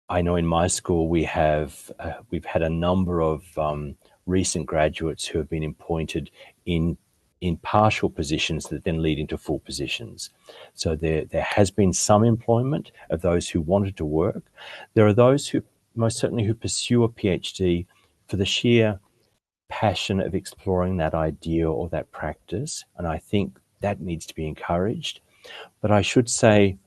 I know in my school we've had a number of recent graduates who have been appointed in partial positions that then lead into full positions. So there has been some employment of those who wanted to work. There are those who most certainly who pursue a PhD for the sheer passion of exploring that idea or that practice, and I think that needs to be encouraged. But I should say,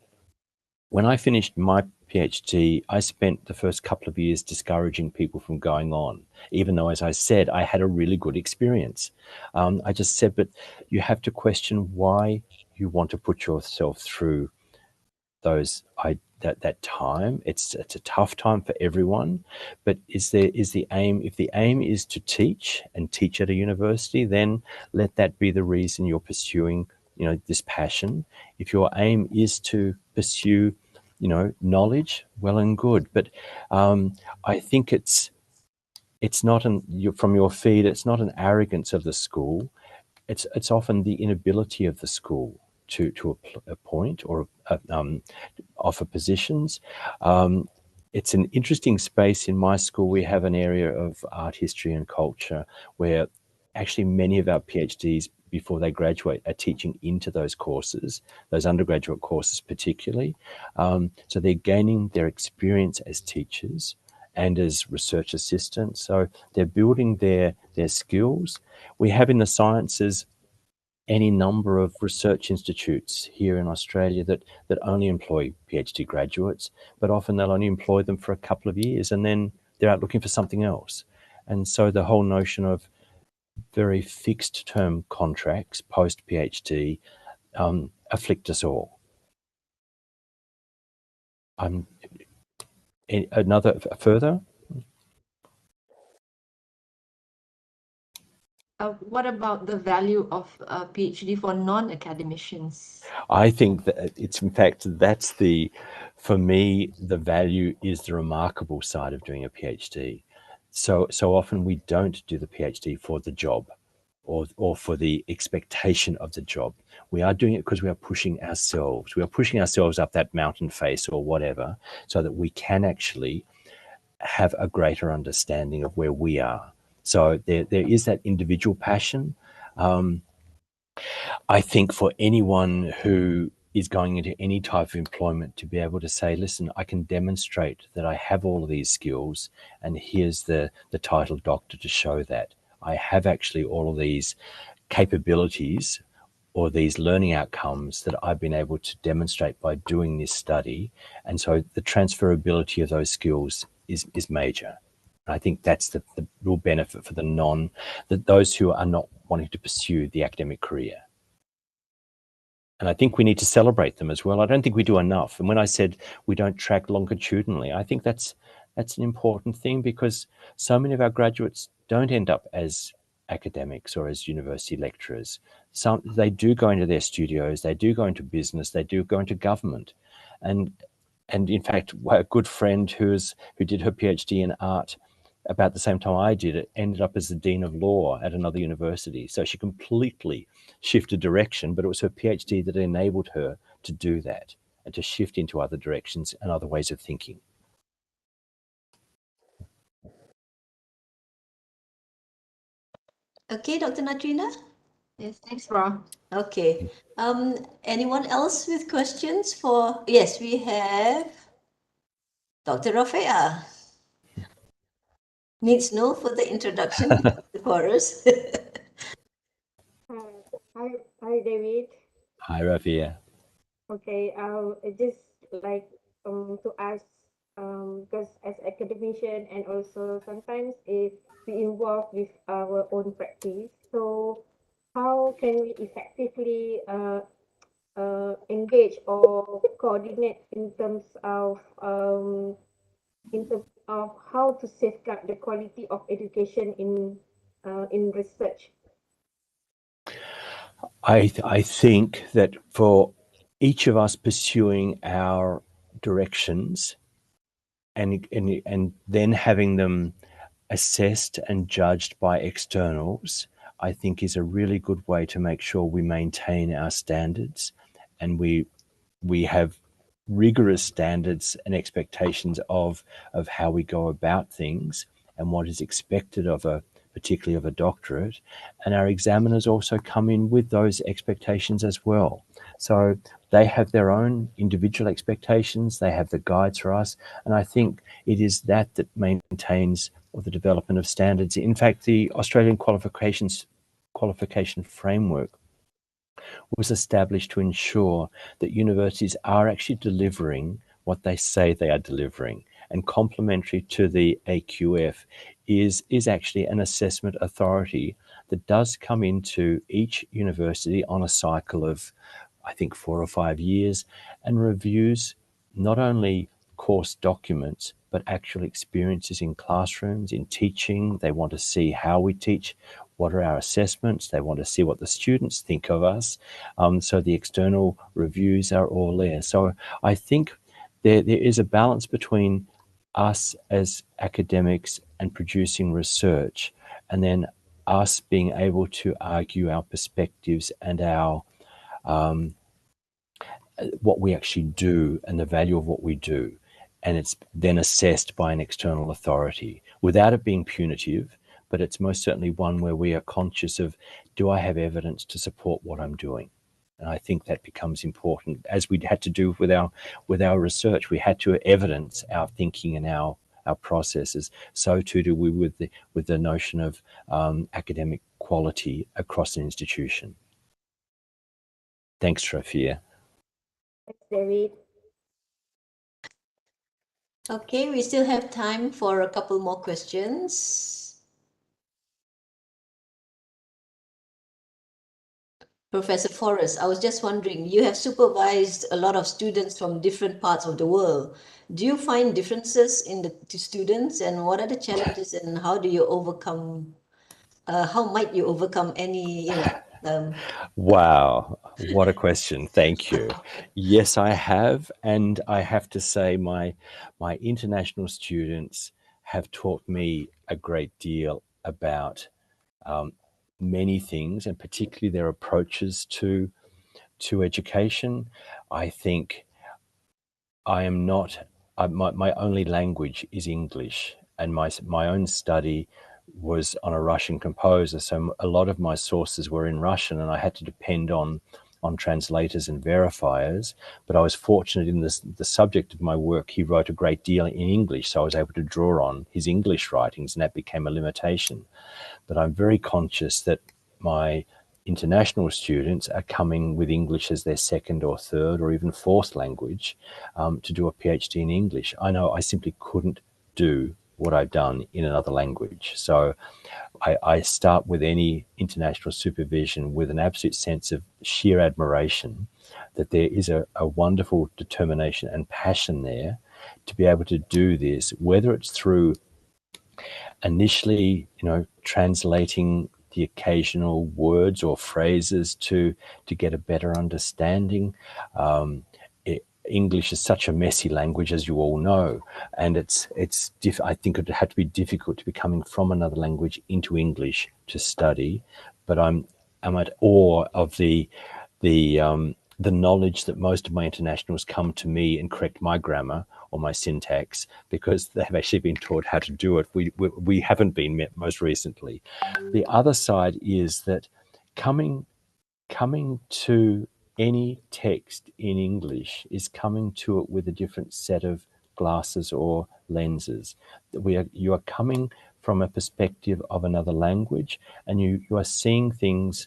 when I finished my PhD, I spent the first couple of years discouraging people from going on, even though, as I said, I had a really good experience. I just said, but you have to question why you want to put yourself through that time. It's a tough time for everyone, but is the aim? If the aim is to teach and teach at a university, then let that be the reason you're pursuing, this passion. If your aim is to pursue, knowledge, well and good. But I think it's not from your feed. It's not an arrogance of the school. It's often the inability of the school to appoint or offer positions. It's an interesting space. In my school, we have an area of art history and culture where actually many of our PhDs, before they graduate, are teaching into those courses, those undergraduate courses particularly. So they're gaining their experience as teachers and as research assistants. So they're building their skills. We have in the sciences any number of research institutes here in Australia that only employ PhD graduates, but often they'll only employ them for a couple of years and then they're out looking for something else. And so the whole notion of very fixed term contracts post PhD afflict us all. Another further? What about the value of a PhD for non-academicians? I think that it's, in fact, that's for me, the value is the remarkable side of doing a PhD. So often we don't do the PhD for the job or for the expectation of the job. We are doing it because we are pushing ourselves. We are pushing ourselves up that mountain face or whatever so that we can actually have a greater understanding of where we are. So there is that individual passion. I think for anyone who is going into any type of employment to be able to say, listen, I can demonstrate that I have all of these skills, and here's the title doctor to show that. I have actually all of these capabilities or these learning outcomes that I've been able to demonstrate by doing this study. And so the transferability of those skills is major. I think that's the real benefit for those who are not wanting to pursue the academic career. And I think we need to celebrate them as well. I don't think we do enough. And when I said we don't track longitudinally, I think that's an important thing, because so many of our graduates don't end up as academics or as university lecturers. They do go into their studios, they do go into business, they do go into government. And in fact, a good friend who did her PhD in art about the same time I did it, ended up as the Dean of Law at another university. So she completely shifted direction, but it was her PhD that enabled her to do that and to shift into other directions and other ways of thinking. Okay, Dr. Natrina? Yes, thanks, Prof. Okay. Anyone else with questions for? Yes, we have Dr. Rafea. Needs no further introduction for us. Hi, David. Hi, Ravia. Okay, I just like to ask because as academician and also sometimes if we involve with our own practice, so how can we effectively engage or coordinate in terms of how to safeguard the quality of education in research? I think that for each of us pursuing our directions and then having them assessed and judged by externals, I think is a really good way to make sure we maintain our standards and we have rigorous standards and expectations of how we go about things and what is expected of particularly of a doctorate. And our examiners also come in with those expectations as well. So they have their own individual expectations, they have the guides for us, and I think it is that maintains the development of standards. In fact, the Australian qualification framework was established to ensure that universities are actually delivering what they say they are delivering. And complementary to the AQF is actually an assessment authority that does come into each university on a cycle of, I think, 4 or 5 years, and reviews not only course documents, but actual experiences in classrooms, in teaching. They want to see how we teach, what are our assessments, they want to see what the students think of us. So the external reviews are all there. So I think there is a balance between us as academics and producing research, and then us being able to argue our perspectives and our what we actually do and the value of what we do. And it's then assessed by an external authority without it being punitive, but it's most certainly one where we are conscious of, do I have evidence to support what I'm doing? And I think that becomes important, as we had to do with our research. We had to evidence our thinking and our processes. So too do we with the notion of academic quality across an institution. Thanks, Rafia. Thanks, David. Okay, we still have time for a couple more questions. Professor Forrest, I was just wondering, you have supervised a lot of students from different parts of the world. Do you find differences in the students, and what are the challenges, and how do you overcome, how might you overcome any, Wow, what a question. Thank you. Yes, I have. And I have to say my international students have taught me a great deal about many things, and particularly their approaches to education. I think I am not, my only language is English, and my own study was on a Russian composer. So a lot of my sources were in Russian, and I had to depend on translators and verifiers. But I was fortunate in the subject of my work, he wrote a great deal in English, so I was able to draw on his English writings, and that became a limitation. But I'm very conscious that my international students are coming with English as their second or third or even fourth language to do a PhD in English. I know I simply couldn't do what I've done in another language. So I start with any international supervision with an absolute sense of sheer admiration that there is a wonderful determination and passion there to be able to do this, whether it's through initially, translating the occasional words or phrases to get a better understanding. English is such a messy language, as you all know, and I think it had to be difficult to be coming from another language into English to study. But I'm at awe of the knowledge that most of my internationals come to me and correct my grammar or my syntax because they've actually been taught how to do it. We haven't been most recently. The other side is that coming to any text in English is coming to it with a different set of glasses or lenses. You are coming from a perspective of another language, and you are seeing things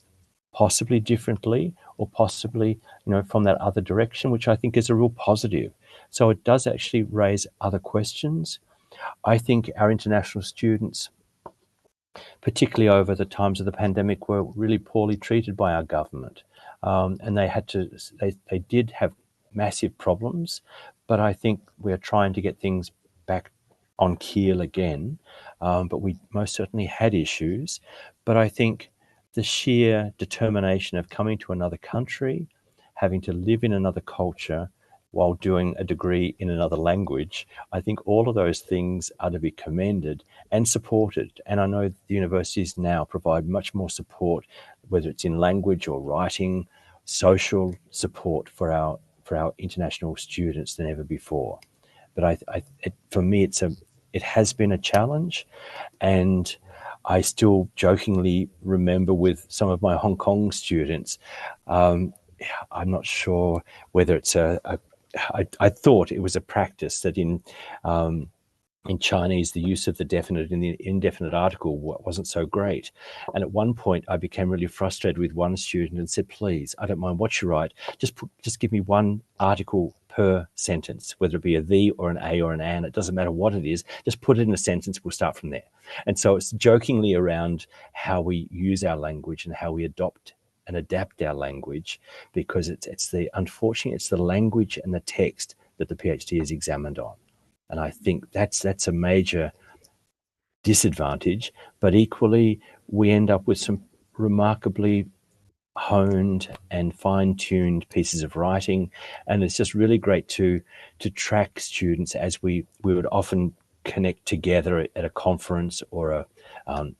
possibly differently or possibly, from that other direction, which I think is a real positive. So it does actually raise other questions. I think our international students, particularly over the times of the pandemic, were really poorly treated by our government. And they did have massive problems, but I think we're trying to get things back on keel again. But we most certainly had issues. But I think the sheer determination of coming to another country, having to live in another culture while doing a degree in another language, I think all of those things are to be commended and supported. And I know the universities now provide much more support, whether it's in language or writing, social support for our international students than ever before. But for me, it has been a challenge, and I still jokingly remember with some of my Hong Kong students, I'm not sure whether it's I thought it was a practice that in Chinese, the use of the definite in the indefinite article wasn't so great. And at one point, I became really frustrated with one student and said, please, I don't mind what you write, just give me one article per sentence, whether it be a the or an a or an it doesn't matter what it is, just put it in a sentence, we'll start from there. And so it's jokingly around how we use our language and how we adopt and adapt our language, because unfortunately, it's the language and the text that the PhD is examined on. And I think that's a major disadvantage, but equally we end up with some remarkably honed and fine-tuned pieces of writing, and it's just really great to track students as we would often connect together at a conference or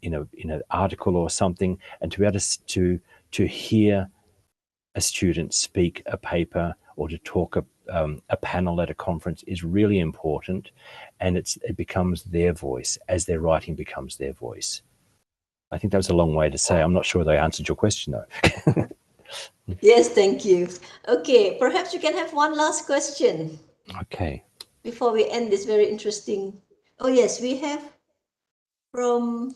in an article or something, and to be able to hear a student speak a paper or to talk a panel at a conference is really important, and it becomes their voice as their writing becomes their voice. I think that was a long way to say. I'm not sure they answered your question though. Yes, thank you. Okay, perhaps we can have one last question. Okay. Before we end this very interesting. Oh yes, we have from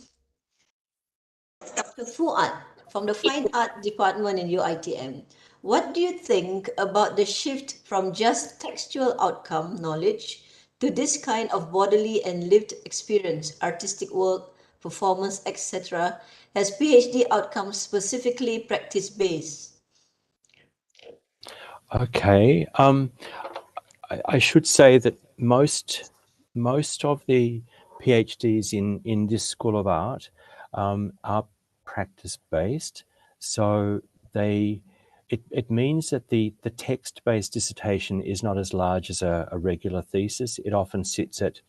Dr. Fuad from the Fine Art Department in UiTM. What do you think about the shift from just textual outcome knowledge to this kind of bodily and lived experience, artistic work, performance, etc., as PhD outcomes specifically practice-based? Okay. I should say that most of the PhDs in this School of Art are practice-based. So it means that the text-based dissertation is not as large as a regular thesis. It often sits at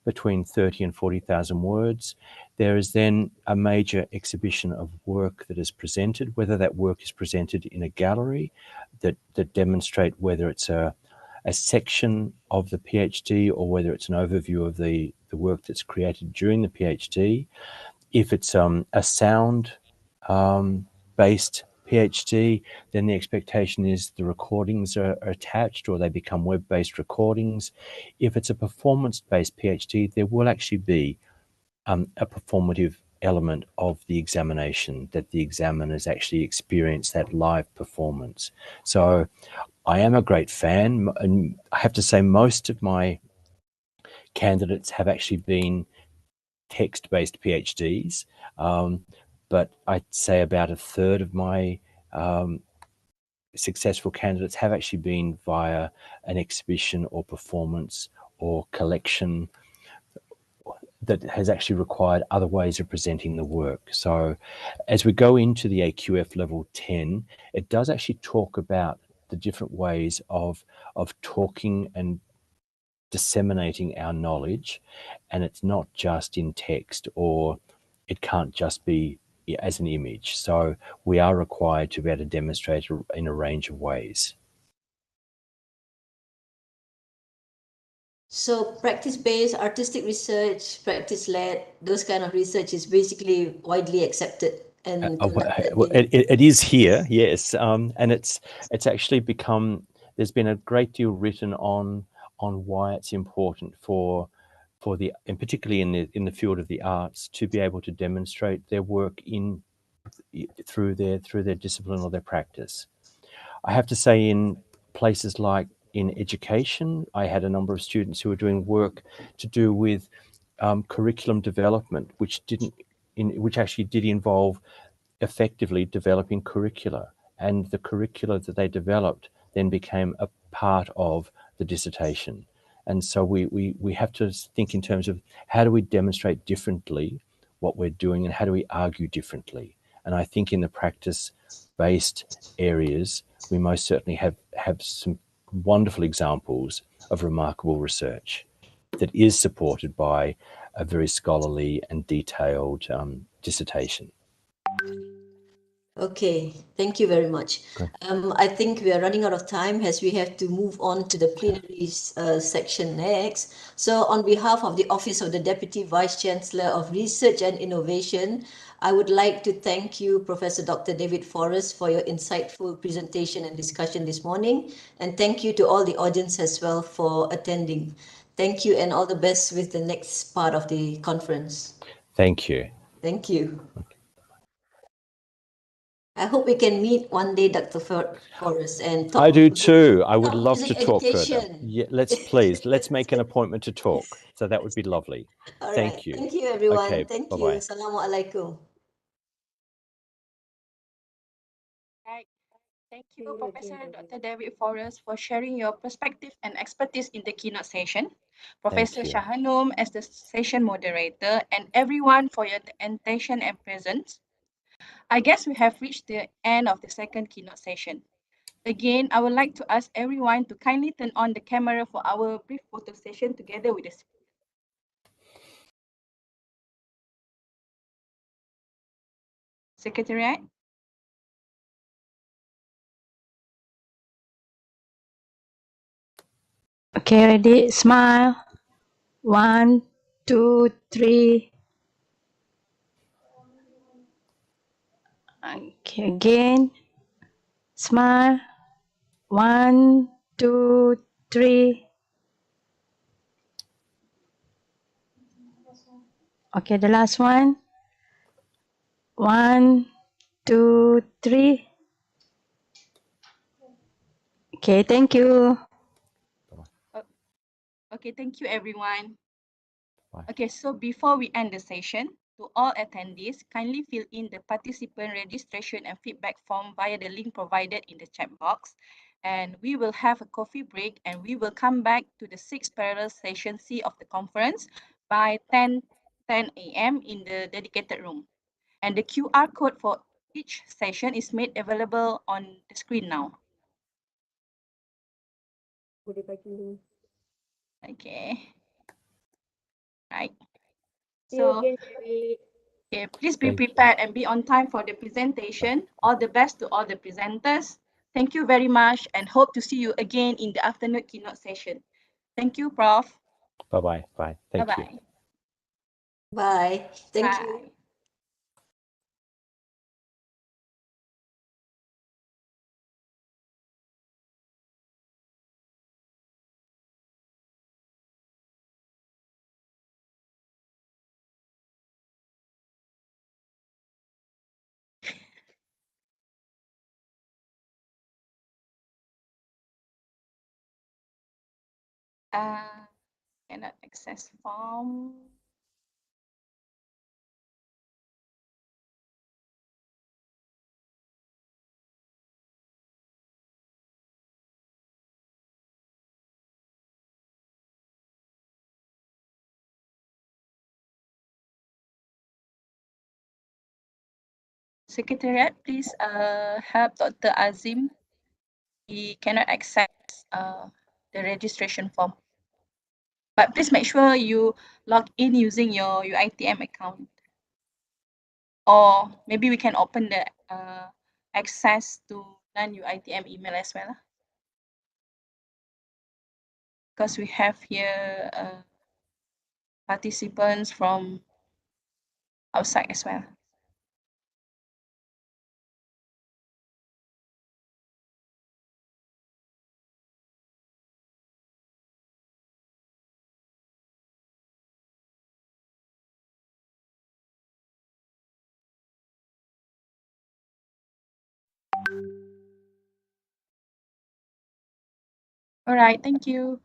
between 30 and 40,000 words. There is then a major exhibition of work that is presented, whether that work is presented in a gallery that demonstrate whether it's a section of the PhD or whether it's an overview of the work that's created during the PhD. If it's a sound based PhD, then the expectation is the recordings are attached or they become web-based recordings. If it's a performance-based PhD, there will actually be a performative element of the examination, that the examiners actually experience that live performance. So I am a great fan, and I have to say most of my candidates have actually been text-based PhDs, but I'd say about a third of my successful candidates have actually been via an exhibition or performance or collection that has actually required other ways of presenting the work. So as we go into the AQF level 10, it does actually talk about the different ways of talking and disseminating our knowledge, and it's not just in text, or it can't just be as an image. So we are required to be able to demonstrate in a range of ways. So practice-based artistic research, practice-led, those kind of research is basically widely accepted and conducted. It is here, yes, and it's actually become. There's been a great deal written on why it's important for the, and particularly in the field of the arts, to be able to demonstrate their work through their discipline or their practice. I have to say, in places like in education, I had a number of students who were doing work to do with curriculum development, which actually did involve effectively developing curricula, and the curricula that they developed then became a part of the dissertation. And so we have to think in terms of how do we demonstrate differently what we're doing and how do we argue differently. And I think in the practice-based areas, we most certainly have some wonderful examples of remarkable research that is supported by a very scholarly and detailed dissertation. Okay, thank you very much. I think we are running out of time as we have to move on to the plenary section next. So on behalf of the Office of the Deputy Vice Chancellor of Research and Innovation, I would like to thank you, Professor Dr. David Forrest, for your insightful presentation and discussion this morning. And thank you to all the audience as well for attending. Thank you and all the best with the next part of the conference. Thank you. Thank you. I hope we can meet one day, Dr. Forrest, and talk. I do too. I would love to talk education. further. Yeah, let's make an appointment to talk. So that would be lovely. All Thank right. you. Thank you, everyone. Okay, Thank bye-bye. you. Assalamualaikum. Right. Thank you, See you Professor again, Dr. David Forrest, for sharing your perspective and expertise in the keynote session. Thank Professor you. Shahanum as the session moderator, and everyone for your attention and presence. I guess we have reached the end of the second keynote session. Again, I would like to ask everyone to kindly turn on the camera for our brief photo session together with the Secretariat. Okay, ready? Smile. 1, 2, 3. Okay, again. Smile. 1, 2, 3. Okay, the last one. 1, 2, 3. Okay, thank you. Okay, thank you, everyone. Bye. Okay, so before we end the session, to all attendees, kindly fill in the participant registration and feedback form via the link provided in the chat box. and we will have a coffee break, and we will come back to the 6th parallel session C of the conference by 10 a.m. in the dedicated room. And the QR code for each session is made available on the screen now. Boleh bagi. Okay. Right. See you So, again, David. okay, please be Thank you. prepared and be on time for the presentation. All the best to all the presenters. Thank you very much and hope to see you again in the afternoon keynote session. Thank you, Prof. Bye-bye. Bye. Thank you. Bye-bye. Bye. Thank you. Bye. Cannot access form. Secretariat, please help Dr. Azim. He cannot access the registration form. But please make sure you log in using your UITM account. Or maybe we can open the access to non-UITM email as well. Because we have here participants from outside as well. All right, thank you.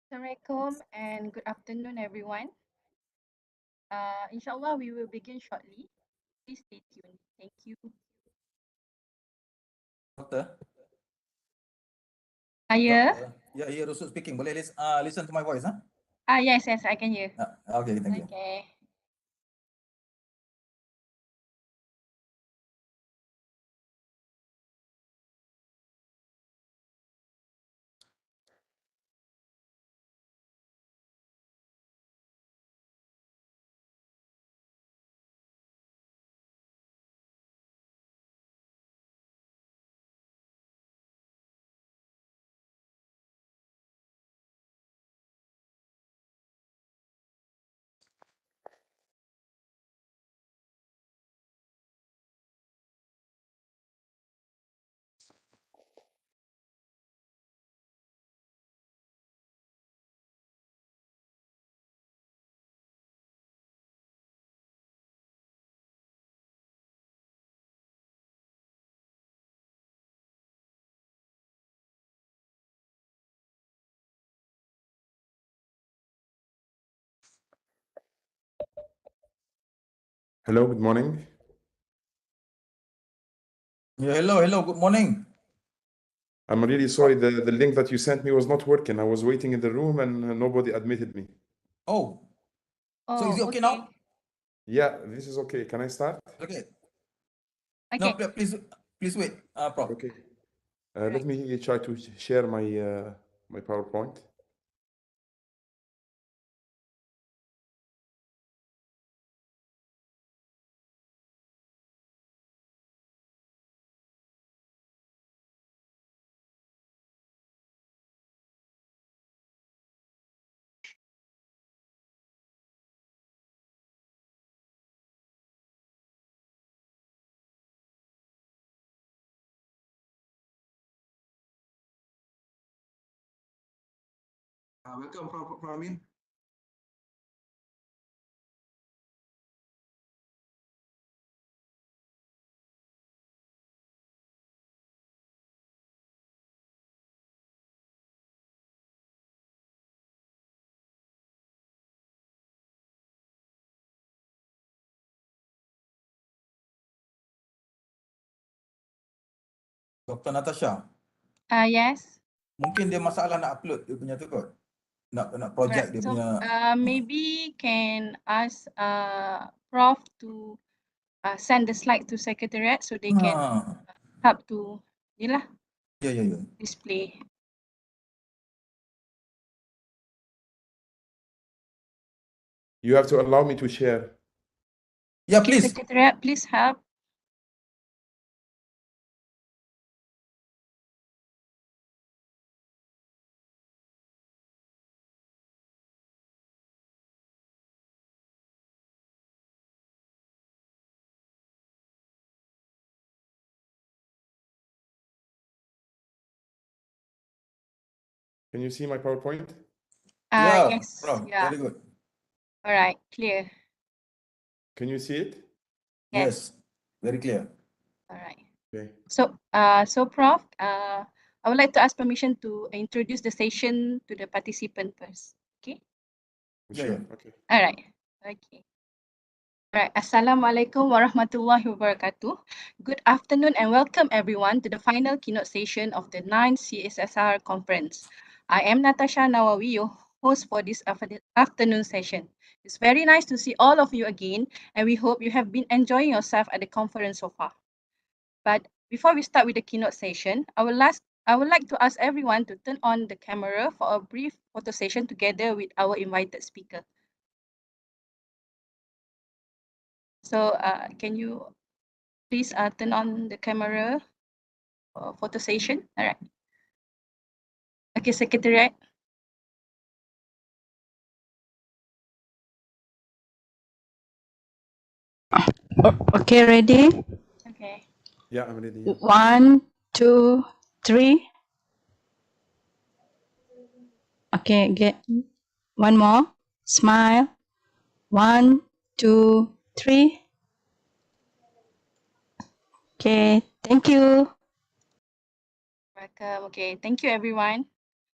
Assalamualaikum and good afternoon, everyone. Inshallah, we will begin shortly. Please stay tuned. Thank you. Doctor? Yeah. Yeah, here also speaking. Boleh listen to my voice, huh? Yes, I can hear. Okay, thank you. Okay. Hello, good morning. Yeah, hello, good morning. I'm really sorry, the link that you sent me was not working. I was waiting in the room and nobody admitted me. Oh, so is it okay now? Yeah, this is okay. Can I start? Okay. Okay. No, please wait, Prof. Okay. Let me try to share my my PowerPoint. Welcome, Prof. Amine. Dr. Natasha. Yes. Mungkin dia masalah nak upload dia punya tu kot. Nak project dia punya. Maybe can ask Prof to send the slide to Secretariat so they can help to Yeah. display. You have to allow me to share. Yeah, please. Secretariat, please help. Can you see my PowerPoint? Yes. Prof, Yeah. very good. All right, clear. Can you see it? Yes, very clear. All right. Okay. So Prof, I would like to ask permission to introduce the session to the participant first. Okay? Sure. Okay. All right. Okay. All right. Assalamualaikum warahmatullahi wabarakatuh. Good afternoon and welcome everyone to the final keynote session of the 9th Cssr conference. I am Natasha Nawawi, your host for this afternoon session. It's very nice to see all of you again, and we hope you have been enjoying yourself at the conference so far. But before we start with the keynote session, I would like to ask everyone to turn on the camera for a brief photo session together with our invited speaker. So can you please turn on the camera for photo session? All right. Okay, Secretariat. Okay, ready? Okay. Yeah, I'm ready. 1, 2, 3. Okay, get one more. Smile. 1, 2, 3. Okay, thank you. Welcome. Okay, thank you everyone.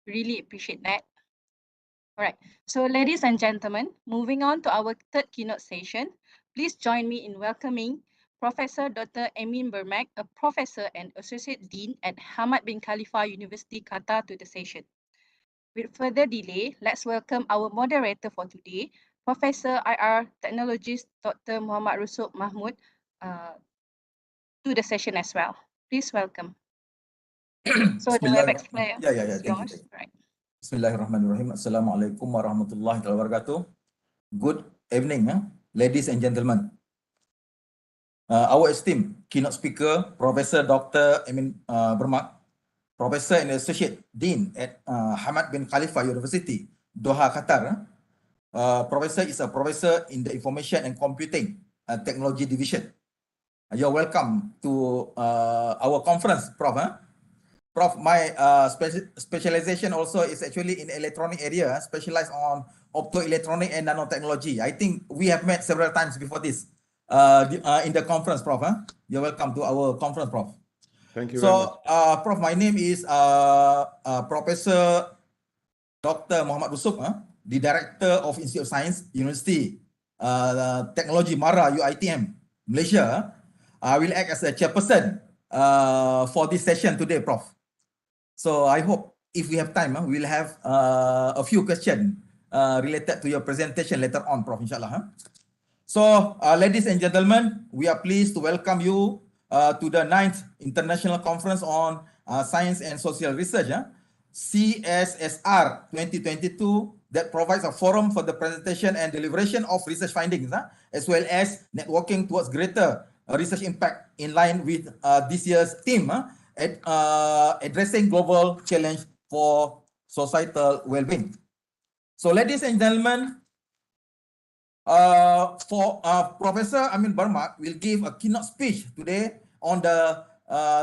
Really appreciate that. All right. So, ladies and gentlemen, moving on to our third keynote session, please join me in welcoming Professor Dr. Amine Bermak, a professor and associate dean at Hamad bin Khalifa University, Qatar, to the session. With further delay, let's welcome our moderator for today, Professor IR Technologist Dr. Muhammad Rusuk Mahmud, to the session as well. Please welcome. So the WebEx player is yours. Thank you. Right. Bismillahirrahmanirrahim. Assalamualaikum warahmatullahi wabarakatuh. Good evening, ladies and gentlemen. Our esteemed keynote speaker, Professor Dr. Amine Bermak, Professor and Associate Dean at Hamad bin Khalifa University, Doha, Qatar. Professor is a professor in the Information and Computing Technology Division. You're welcome to our conference, Prof. Prof, my specialization also is actually in electronic area, specialized on optoelectronic and nanotechnology. I think we have met several times before this in the conference, Prof. You're welcome to our conference, Prof. Thank you very much. Prof, my name is Professor Dr. Muhammad Rusuk, the Director of Institute of Science, University Technology, MARA, UiTM, Malaysia. I will act as a chairperson for this session today, Prof. So I hope if we have time, we will have a few questions related to your presentation later on, Prof, inshallah. So, ladies and gentlemen, we are pleased to welcome you to the 9th International Conference on Science and Social Research, Cssr 2022, that provides a forum for the presentation and deliberation of research findings, as well as networking towards greater research impact in line with this year's theme, addressing global challenge for societal well-being. So, ladies and gentlemen, Professor Amine Bermak will give a keynote speech today on the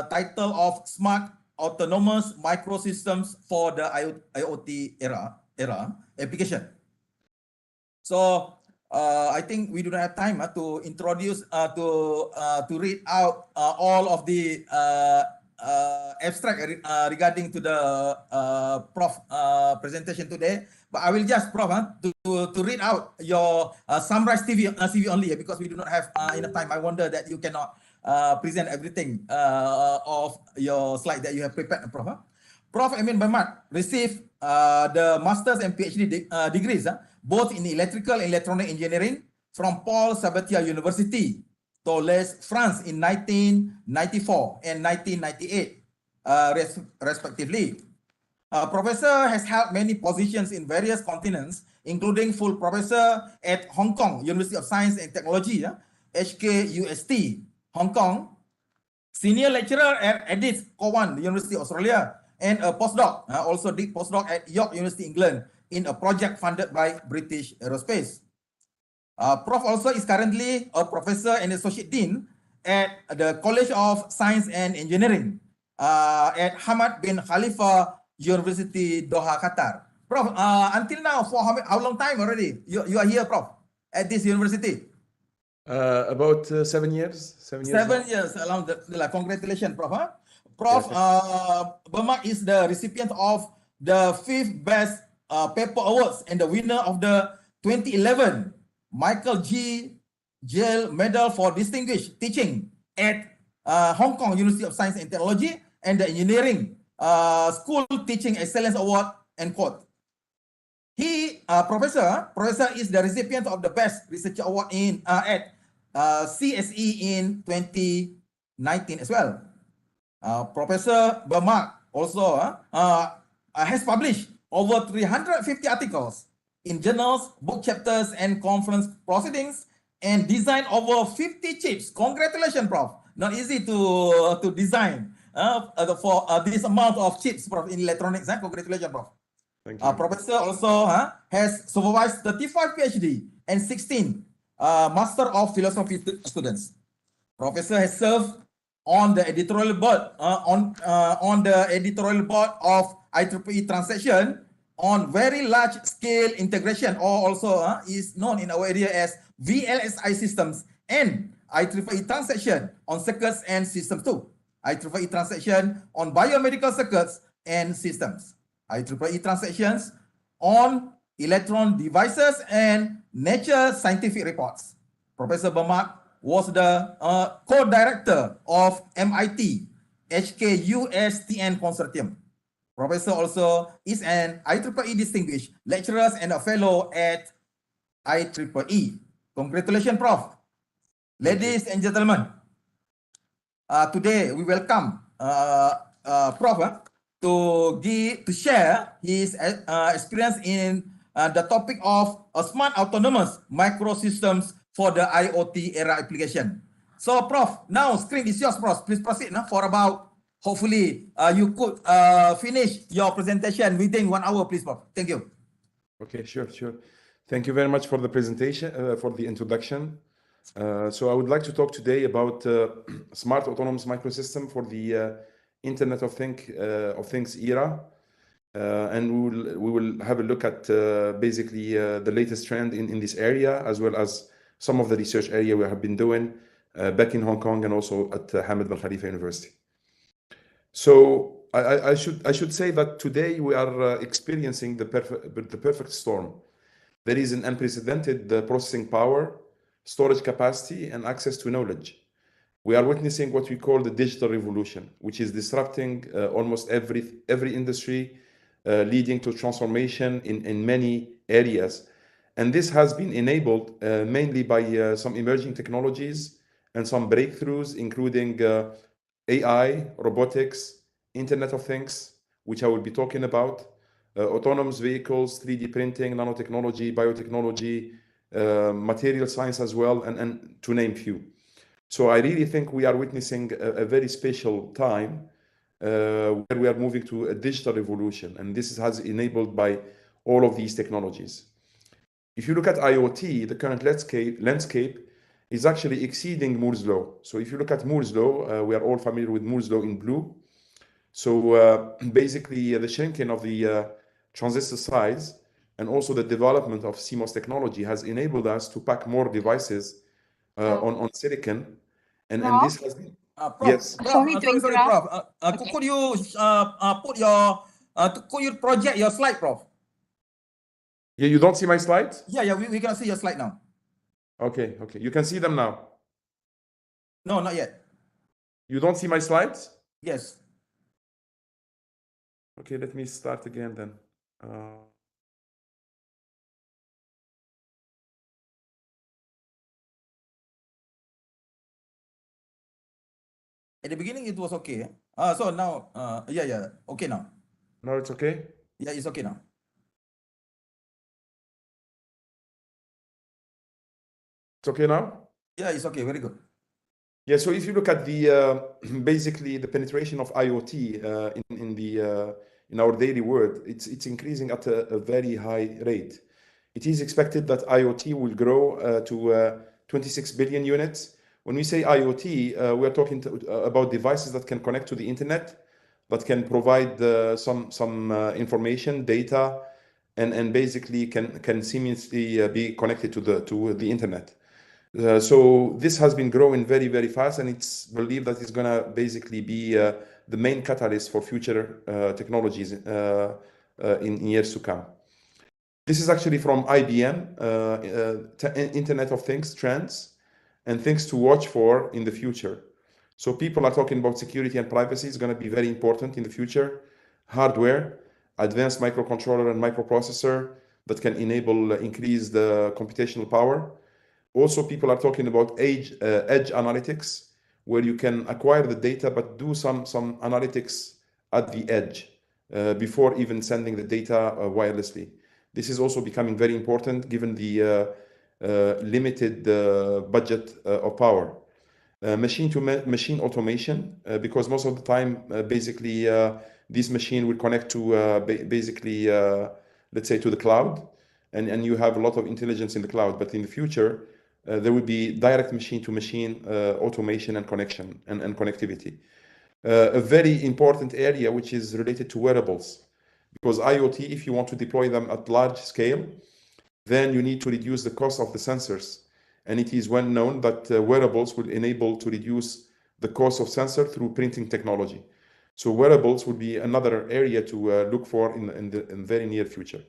title of Smart Autonomous Microsystems for the IoT era application. So I think we do not have time to introduce to read out all of the abstract regarding to the Prof presentation today, but I will just, Prof, to read out your summarized CV only, because we do not have enough time. I wonder that you cannot present everything of your slide that you have prepared, Prof. Prof. Amine Bermak received the master's and PhD degrees, both in electrical and electronic engineering from Paul Sabatier University, Toulouse, France in 1994 and 1998, respectively. Professor has held many positions in various continents, including full professor at Hong Kong University of Science and Technology, HKUST, Hong Kong, senior lecturer at Edith Cowan University, Australia, and a postdoc, also did postdoc at York University, England, in a project funded by British Aerospace. Prof also is currently a professor and associate dean at the College of Science and Engineering at Hamad bin Khalifa University, Doha, Qatar. Prof, until now, for how long time already you are here, Prof, at this university? About 7 years. 7 years. 7 years. Congratulations, Prof. Prof, Bermak is the recipient of the 5th Best Paper Awards and the winner of the 2011 Michael G. Gale Medal for Distinguished Teaching at Hong Kong University of Science and Technology and the Engineering School Teaching Excellence Award, end quote. He, Professor is the recipient of the Best Researcher Award at CSE in 2019 as well. Professor Bermak also has published over 350 articles in journals, book chapters, and conference proceedings, and designed over 50 chips. Congratulations, Prof. Not easy to design for this amount of chips, Prof, in electronics. Congratulations, Prof. Thank you. Professor also has supervised 35 PhD and 16 Master of Philosophy students. Professor has served on the editorial board on the editorial board of IEEE Transaction on very large scale integration, or also is known in our area as VLSI systems, and IEEE Transaction on circuits and systems too. IEEE Transaction on biomedical circuits and systems. IEEE transactions on electron devices, and nature scientific reports. Professor Bermak was the co-director of MIT HKUSTN Consortium. Professor also is an IEEE distinguished lecturer and a fellow at IEEE. Congratulations, Prof. Ladies and gentlemen, today we welcome Prof to share his experience in the topic of smart autonomous microsystems for the IoT era application. So, Prof, now screen is yours, Prof. Please proceed now for about, hopefully, you could finish your presentation within 1 hour, please, Prof. Thank you. Okay, sure. Thank you very much for the presentation, for the introduction. So I would like to talk today about smart autonomous microsystem for the Internet of Things era. And we will have a look at basically the latest trend in this area, as well as some of the research area we have been doing back in Hong Kong and also at Hamad bin Khalifa University. So I should say that today we are experiencing the perfect storm. There is an unprecedented processing power, storage capacity, and access to knowledge. We are witnessing what we call the digital revolution, which is disrupting almost every industry, leading to transformation in many areas. And this has been enabled mainly by some emerging technologies and some breakthroughs, including AI, robotics, Internet of Things, which I will be talking about, autonomous vehicles, 3D printing, nanotechnology, biotechnology, material science as well, and to name few. So I really think we are witnessing a very special time where we are moving to a digital revolution, and this has enabled by all of these technologies. If you look at IoT, the current landscape is actually exceeding Moore's law. So if you look at Moore's law, we are all familiar with Moore's law in blue. So basically the shrinking of the transistor size and also the development of CMOS technology has enabled us to pack more devices on silicon, and this has been yes. Prof, sorry, Prof. Could you put your could you project your slide, Prof? Yeah, you don't see my slides? Yeah, we can see your slide now. Okay, you can see them now. No, not yet. You don't see my slides? Yes. Okay, let me start again then. At the beginning, it was okay. So now, yeah, okay now. Now it's okay? Yeah, it's okay now. It's okay now? Yeah, it's okay. Very good. Yeah, so if you look at the basically the penetration of IoT in our daily world, it's increasing at a very high rate. It is expected that IoT will grow to 26 billion units. When we say IoT, we are talking about devices that can connect to the internet, that can provide some information, data, and basically can seamlessly be connected to the internet. So this has been growing very, very fast, and it's believed that it's going to basically be the main catalyst for future technologies in years to come. This is actually from IBM, Internet of Things trends and things to watch for in the future. So people are talking about security and privacy is going to be very important in the future. Hardware, advanced microcontroller and microprocessor that can enable increased computational power. Also, people are talking about edge analytics, where you can acquire the data but do some analytics at the edge before even sending the data wirelessly. This is also becoming very important given the limited budget of power. Machine-to-machine automation, because most of the time, basically, this machine will connect to basically, let's say, to the cloud, and you have a lot of intelligence in the cloud. But in the future, there will be direct machine-to-machine automation and connection and connectivity. A very important area which is related to wearables, because IoT, if you want to deploy them at large scale, then you need to reduce the cost of the sensors. And it is well known that wearables will enable to reduce the cost of sensor through printing technology. So wearables would be another area to look for in the very near future.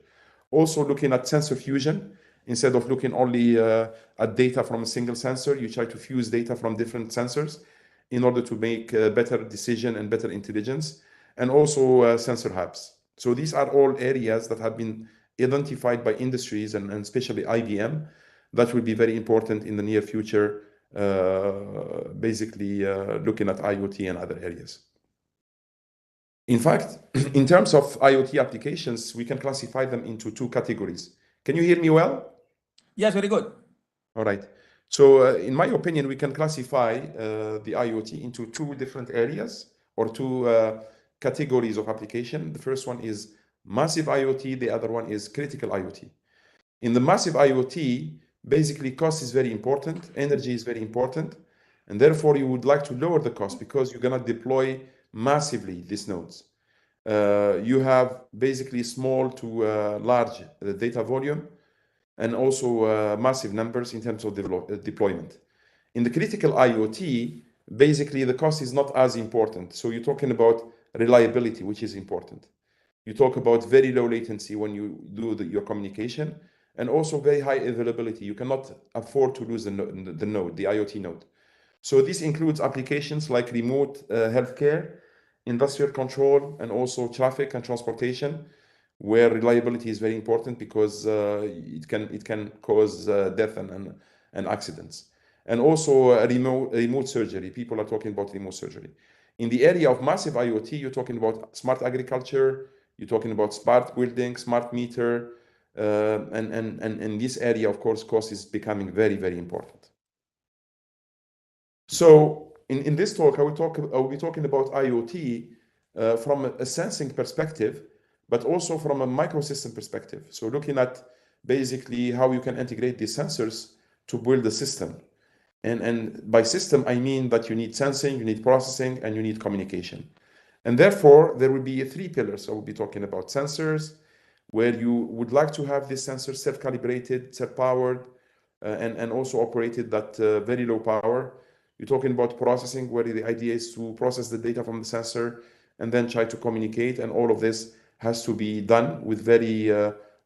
Also looking at sensor fusion. Instead of looking only at data from a single sensor, you try to fuse data from different sensors in order to make better decision and better intelligence, and also sensor hubs. So these are all areas that have been identified by industries and especially IBM that will be very important in the near future, basically looking at IoT and other areas. In fact, in terms of IoT applications, we can classify them into two categories. Can you hear me well? Yes, very good. All right. So in my opinion, we can classify the IoT into two different areas or two categories of application. The first one is massive IoT. The other one is critical IoT. In the massive IoT, basically cost is very important, energy is very important, and therefore you would like to lower the cost because you're going to deploy massively these nodes. You have basically small to large data volume, and also massive numbers in terms of deployment. In the critical IoT, basically the cost is not as important. So you're talking about reliability, which is important. You talk about very low latency when you do your communication, and also very high availability. You cannot afford to lose the node, the IoT node. So this includes applications like remote healthcare, industrial control, and also traffic and transportation, where reliability is very important because it can cause death and accidents. And also remote surgery. People are talking about remote surgery. In the area of massive IoT, you're talking about smart agriculture, you're talking about smart building, smart meter, and in this area, of course, cost is becoming very, very important. So in this talk, I will be talking about IoT from a sensing perspective, but also from a microsystem perspective. So looking at basically how you can integrate these sensors to build a system. And by system, I mean that you need sensing, you need processing, and you need communication. And therefore, there will be three pillars. I will be talking about sensors, where you would like to have this sensor self-calibrated, self-powered, and also operated at very low power. You're talking about processing, where the idea is to process the data from the sensor and then try to communicate. And all of this has to be done with very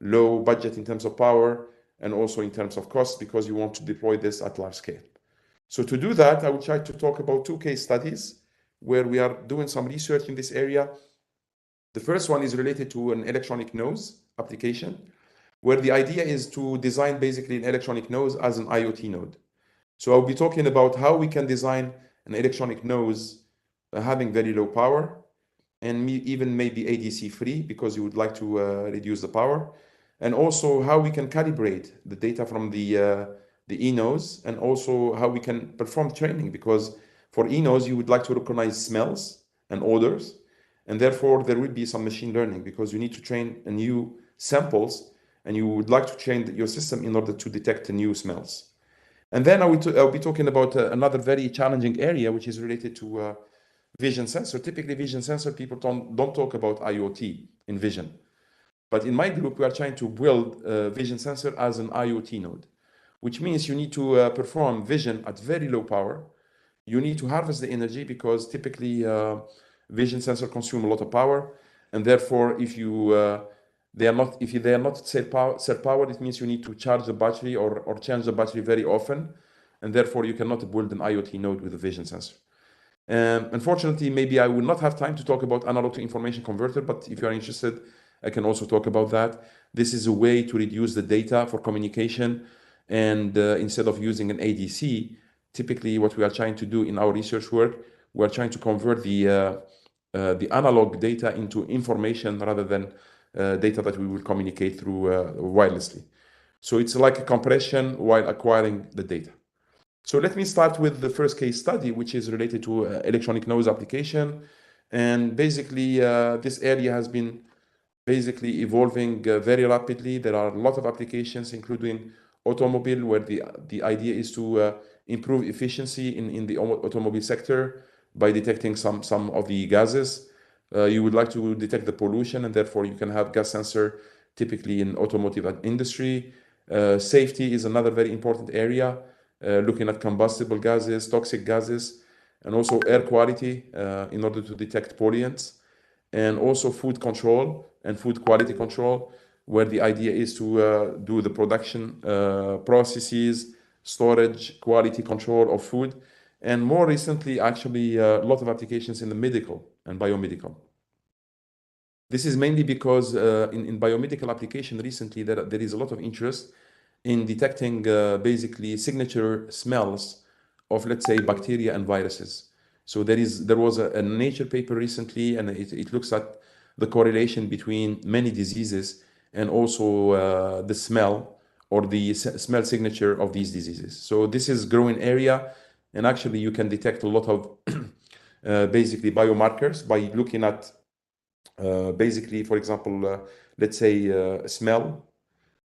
low budget in terms of power and also in terms of cost, because you want to deploy this at large scale. So to do that, I will try to talk about two case studies where we are doing some research in this area. The first one is related to an electronic nose application, where the idea is to design basically an electronic nose as an IoT node. So I'll be talking about how we can design an electronic nose having very low power, and even maybe ADC free, because you would like to reduce the power, and also how we can calibrate the data from the eNose, and also how we can perform training, because for eNose you would like to recognize smells and odors, and therefore there will be some machine learning because you need to train new samples, and you would like to train your system in order to detect new smells. And then I'll be talking about another very challenging area, which is related to vision sensor. Typically, vision sensor, people don't talk about IoT in vision. But in my group, we are trying to build a vision sensor as an IoT node, which means you need to perform vision at very low power. You need to harvest the energy because typically vision sensor consume a lot of power. And therefore, if they are not self-powered, it means you need to charge the battery or change the battery very often. And therefore, you cannot build an IoT node with a vision sensor. Unfortunately, maybe I will not have time to talk about analog to information converter, but if you are interested, I can also talk about that. This is a way to reduce the data for communication, and instead of using an ADC, typically what we are trying to do in our research work, we are trying to convert the analog data into information rather than data that we will communicate through wirelessly. So it's like a compression while acquiring the data. So let me start with the first case study, which is related to electronic nose application. And basically, this area has been basically evolving very rapidly. There are a lot of applications, including automobile, where the idea is to improve efficiency in the automobile sector by detecting some of the gases. You would like to detect the pollution, and therefore you can have gas sensor typically in automotive industry. Safety is another very important area. Looking at combustible gases, toxic gases, and also air quality in order to detect pollutants, and also food control and food quality control. where the idea is to do the production processes, storage, quality control of food, and more recently, actually, a lot of applications in the medical and biomedical. This is mainly because in biomedical application recently, there is a lot of interest in detecting basically signature smells of, let's say, bacteria and viruses. So there was a Nature paper recently, and it looks at the correlation between many diseases and also the smell or the smell signature of these diseases. So this is growing area, and actually you can detect a lot of basically biomarkers by looking at basically, for example, let's say smell.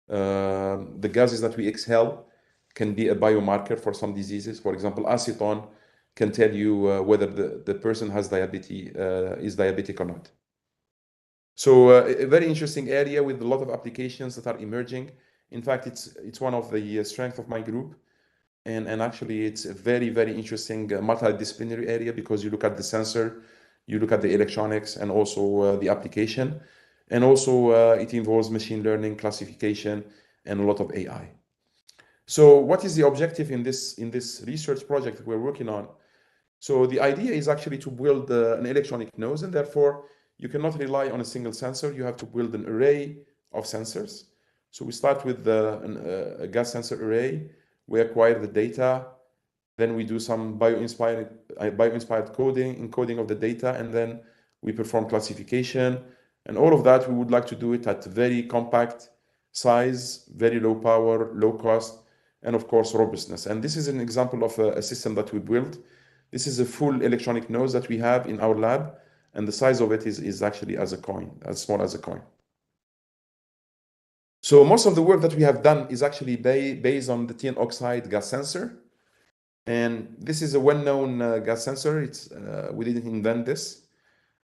The gases that we exhale can be a biomarker for some diseases. For example, acetone can tell you whether the person has diabetes, is diabetic or not. So a very interesting area with a lot of applications that are emerging. In fact, it's one of the strengths of my group. And actually, it's a very, very interesting multidisciplinary area because you look at the sensor, you look at the electronics, and also the application. And also, it involves machine learning, classification, and a lot of AI. So what is the objective in this research project that we're working on? So the idea is actually to build an electronic nose, and therefore, you cannot rely on a single sensor. You have to build an array of sensors. So we start with a gas sensor array. We acquire the data, then we do some bio-inspired encoding of the data, and then we perform classification. And all of that, we would like to do it at very compact size, very low power, low cost, and of course, robustness. And this is an example of a system that we built. This is a full electronic nose that we have in our lab, and the size of it is actually as a coin, as small as a coin. So most of the work that we have done is actually based on the tin oxide gas sensor. And this is a well-known gas sensor. We didn't invent this.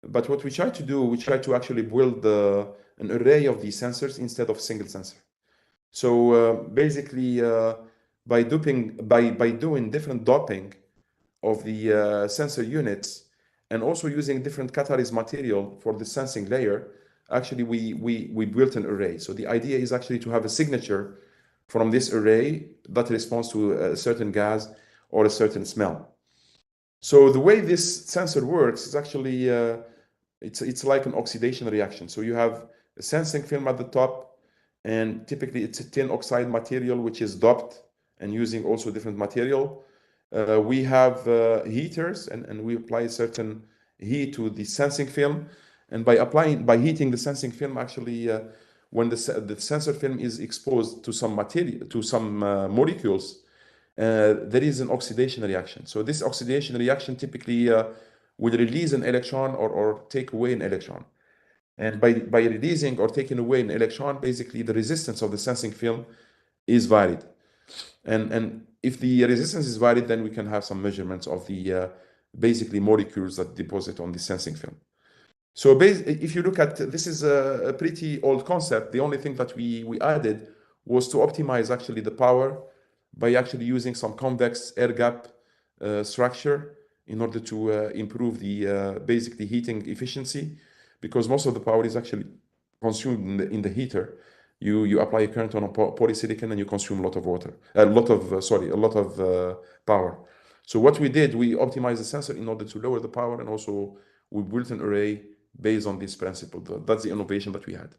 But what we try to do, we try to actually build an array of these sensors instead of single sensor. So basically, by doing different doping of the sensor units and also using different catalyst material for the sensing layer, actually we built an array. So the idea is actually to have a signature from this array that responds to a certain gas or a certain smell. So the way this sensor works is actually it's like an oxidation reaction. So you have a sensing film at the top, and typically it's a tin oxide material which is doped and using also different material. We have heaters, and we apply certain heat to the sensing film. And by heating the sensing film, actually, when the sensor film is exposed to some material, to some molecules, there is an oxidation reaction. So this oxidation reaction typically will release an electron or take away an electron. And by releasing or taking away an electron, basically the resistance of the sensing film is varied. And if the resistance is varied, then we can have some measurements of the basically molecules that deposit on the sensing film. So if you look at, this is a pretty old concept. The only thing that we added was to optimize actually the power by actually using some convex air gap structure in order to improve the basically heating efficiency, because most of the power is actually consumed in the heater. You apply a current on a polysilicon and you consume a lot of water, a lot of power. So what we did, we optimized the sensor in order to lower the power, and also we built an array based on this principle. That's the innovation that we had.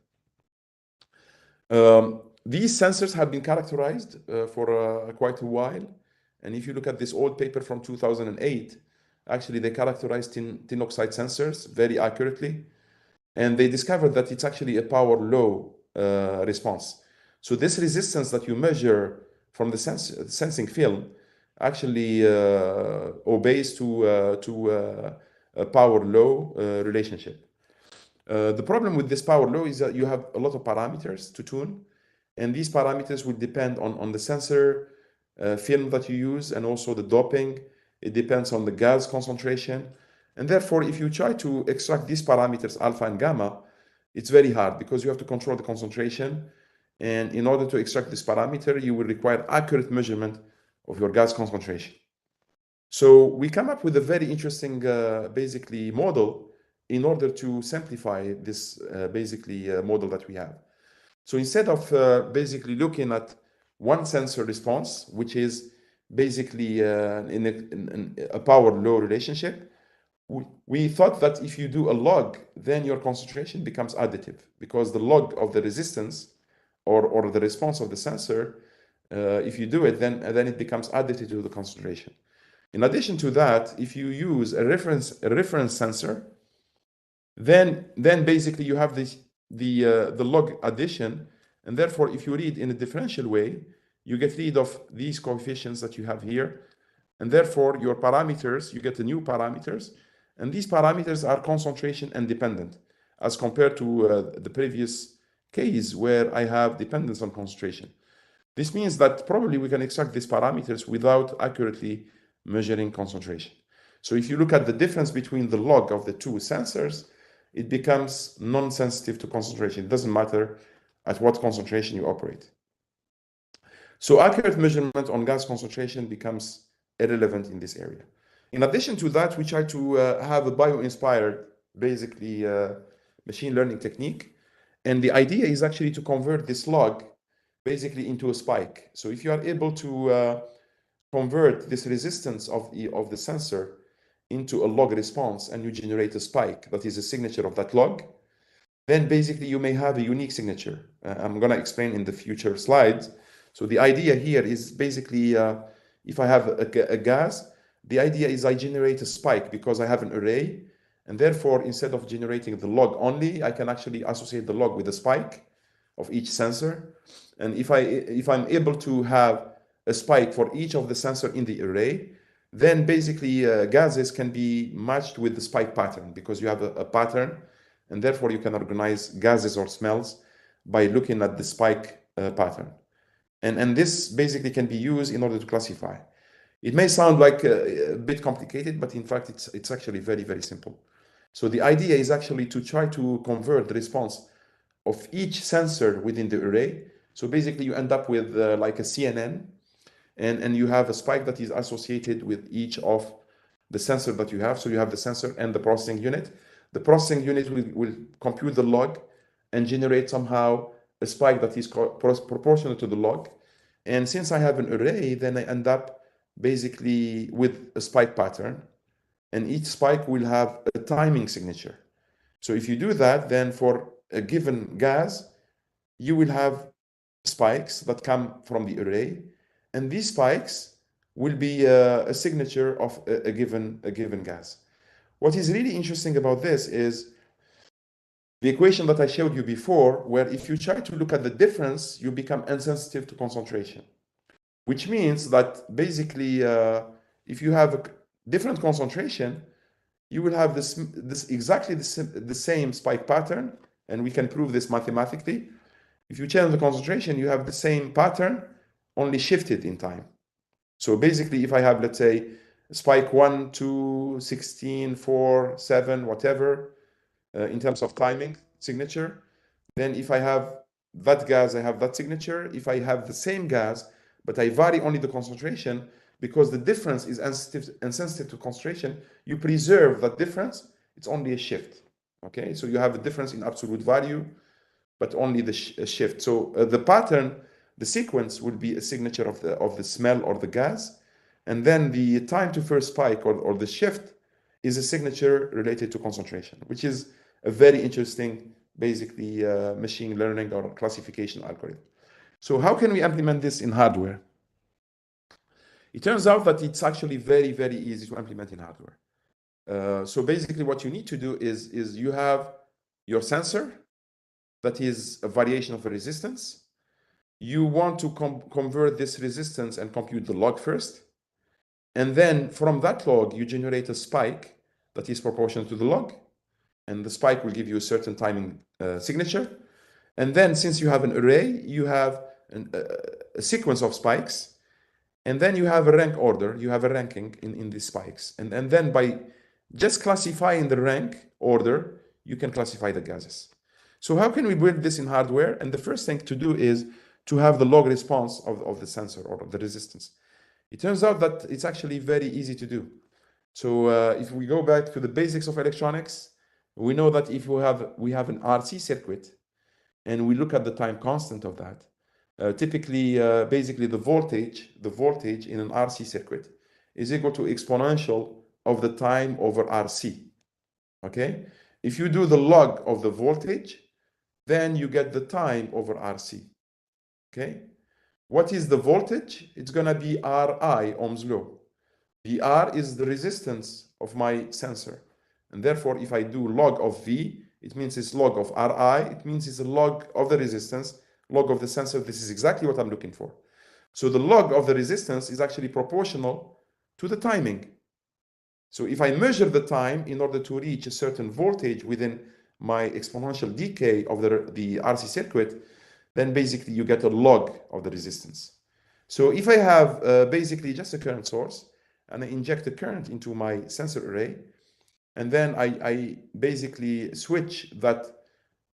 These sensors have been characterized for quite a while. And if you look at this old paper from 2008, actually they characterized tin oxide sensors very accurately. And they discovered that it's actually a power low response. So this resistance that you measure from the sensing film actually obeys to a power low relationship. The problem with this power low is that you have a lot of parameters to tune, and these parameters will depend on the sensor film that you use, and also the doping. It depends on the gas concentration. And therefore, if you try to extract these parameters, alpha and gamma, it's very hard because you have to control the concentration. And in order to extract this parameter, you will require accurate measurement of your gas concentration. So we come up with a very interesting, basically, model in order to simplify this, basically, model that we have. So instead of basically looking at one sensor response, which is basically in a power-law relationship, we thought that if you do a log, then your concentration becomes additive, because the log of the resistance or the response of the sensor, if you do it, then it becomes additive to the concentration. In addition to that, if you use a reference sensor, then basically you have the log addition, and therefore if you read in a differential way, you get rid of these coefficients that you have here, and therefore your parameters, you get the new parameters, and these parameters are concentration independent as compared to the previous case where I have dependence on concentration. This means that probably we can extract these parameters without accurately measuring concentration. So if you look at the difference between the log of the two sensors, it becomes non-sensitive to concentration. It doesn't matter at what concentration you operate. So accurate measurement on gas concentration becomes irrelevant in this area. In addition to that, we try to have a bio-inspired, basically machine learning technique. And the idea is actually to convert this log basically into a spike. So if you are able to convert this resistance of the sensor into a log response, and you generate a spike that is a signature of that log, then basically you may have a unique signature. I'm going to explain in the future slides. So the idea here is basically if I have a gas, the idea is I generate a spike because I have an array, and therefore instead of generating the log only, I can actually associate the log with the spike of each sensor. And if I'm able to have a spike for each of the sensor in the array, then basically gases can be matched with the spike pattern, because you have a pattern, and therefore you can organize gases or smells by looking at the spike pattern. And this basically can be used in order to classify. It may sound like a bit complicated, but in fact it's actually very, very simple. So the idea is actually to try to convert the response of each sensor within the array. So basically you end up with like a CNN, and you have a spike that is associated with each of the sensor that you have. So you have the sensor and the processing unit. The processing unit will compute the log and generate somehow a spike that is proportional to the log. And since I have an array, then I end up basically with a spike pattern, and each spike will have a timing signature. So if you do that, then for a given gas, you will have spikes that come from the array, and these spikes will be a signature of a given gas. What is really interesting about this is the equation that I showed you before, where if you try to look at the difference, you become insensitive to concentration, which means that basically if you have a different concentration, you will have this exactly the same spike pattern, and we can prove this mathematically. If you change the concentration, you have the same pattern, only shifted in time. So basically, if I have, let's say, spike 1, 2, 16, 4, 7, whatever, in terms of timing signature, then if I have that gas, I have that signature. If I have the same gas, but I vary only the concentration, because the difference is insensitive to concentration, you preserve that difference. It's only a shift. Okay, so you have a difference in absolute value, but only the shift. So the pattern, the sequence will be a signature of the smell or the gas, and then the time to first spike or the shift is a signature related to concentration, which is a very interesting, basically machine learning or classification algorithm. So how can we implement this in hardware? It turns out that it's actually very, very easy to implement in hardware. So basically what you need to do is you have your sensor that is a variation of a resistance. You want to convert this resistance and compute the log first. And then from that log, you generate a spike that is proportional to the log. And the spike will give you a certain timing signature. And then since you have an array, you have a sequence of spikes. And then you have a rank order. You have a ranking in these spikes. And then by just classifying the rank order, you can classify the gases. So how can we build this in hardware? And the first thing to do is to have the log response of the sensor or of the resistance. It turns out that it's actually very easy to do. So if we go back to the basics of electronics, we know that if we have an RC circuit, and we look at the time constant of that, typically, basically the voltage in an RC circuit is equal to exponential of the time over RC. Okay? If you do the log of the voltage, then you get the time over RC. Okay? What is the voltage? It's going to be Ri, Ohm's law. VR is the resistance of my sensor. And therefore, if I do log of V, it means it's log of Ri. It means it's a log of the resistance, log of the sensor. This is exactly what I'm looking for. So the log of the resistance is actually proportional to the timing. So if I measure the time in order to reach a certain voltage within my exponential decay of the RC circuit, then basically you get a log of the resistance. So if I have basically just a current source, and I inject a current into my sensor array, and then I basically switch that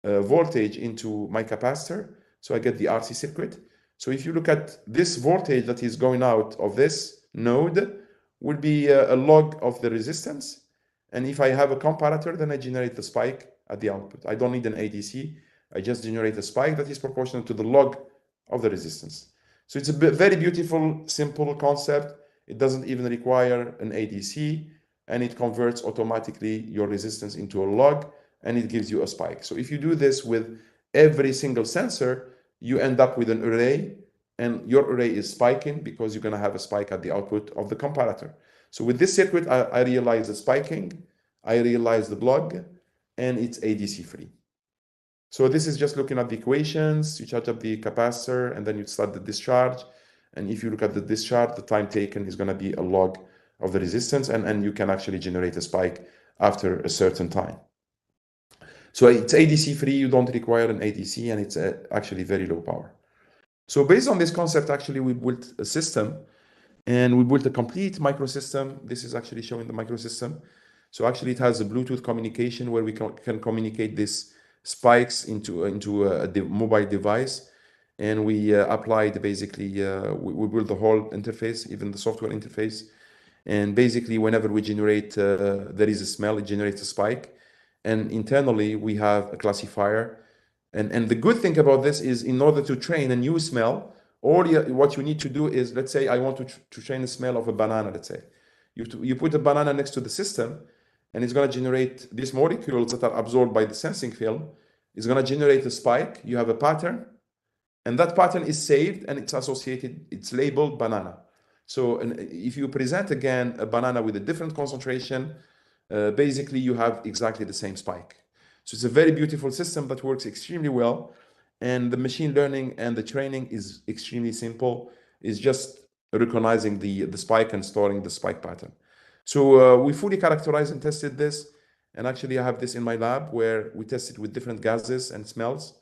voltage into my capacitor, so I get the RC circuit. So if you look at this voltage that is going out of this node, would be a log of the resistance. And if I have a comparator, then I generate the spike at the output. I don't need an ADC. I just generate a spike that is proportional to the log of the resistance. So it's a very beautiful, simple concept. It doesn't even require an ADC, and it converts automatically your resistance into a log, and it gives you a spike. So if you do this with every single sensor, you end up with an array, and your array is spiking because you're going to have a spike at the output of the comparator. So with this circuit, I realize the spiking, I realize the log, and it's ADC free. So this is just looking at the equations. You charge up the capacitor, and then you start the discharge. And if you look at the discharge, the time taken is going to be a log of the resistance, and you can actually generate a spike after a certain time. So it's ADC free, you don't require an ADC, and it's actually very low power. So based on this concept, actually, we built a system, and we built a complete microsystem. This is actually showing the microsystem. So actually, it has a Bluetooth communication where we can communicate these spikes into a mobile device. And we applied basically, we built the whole interface, even the software interface. And basically, whenever we generate, there is a smell, it generates a spike. And internally, we have a classifier. And the good thing about this is, in order to train a new smell, what you need to do is, let's say I want to train a smell of a banana, let's say. You put a banana next to the system, and it's going to generate these molecules that are absorbed by the sensing film. It's going to generate a spike. You have a pattern, and that pattern is saved, and it's associated, it's labeled banana. So if you present again a banana with a different concentration, basically you have exactly the same spike. So it's a very beautiful system that works extremely well. And the machine learning and the training is extremely simple. It's just recognizing the spike and storing the spike pattern. So we fully characterized and tested this. And actually I have this in my lab where we tested with different gases and smells.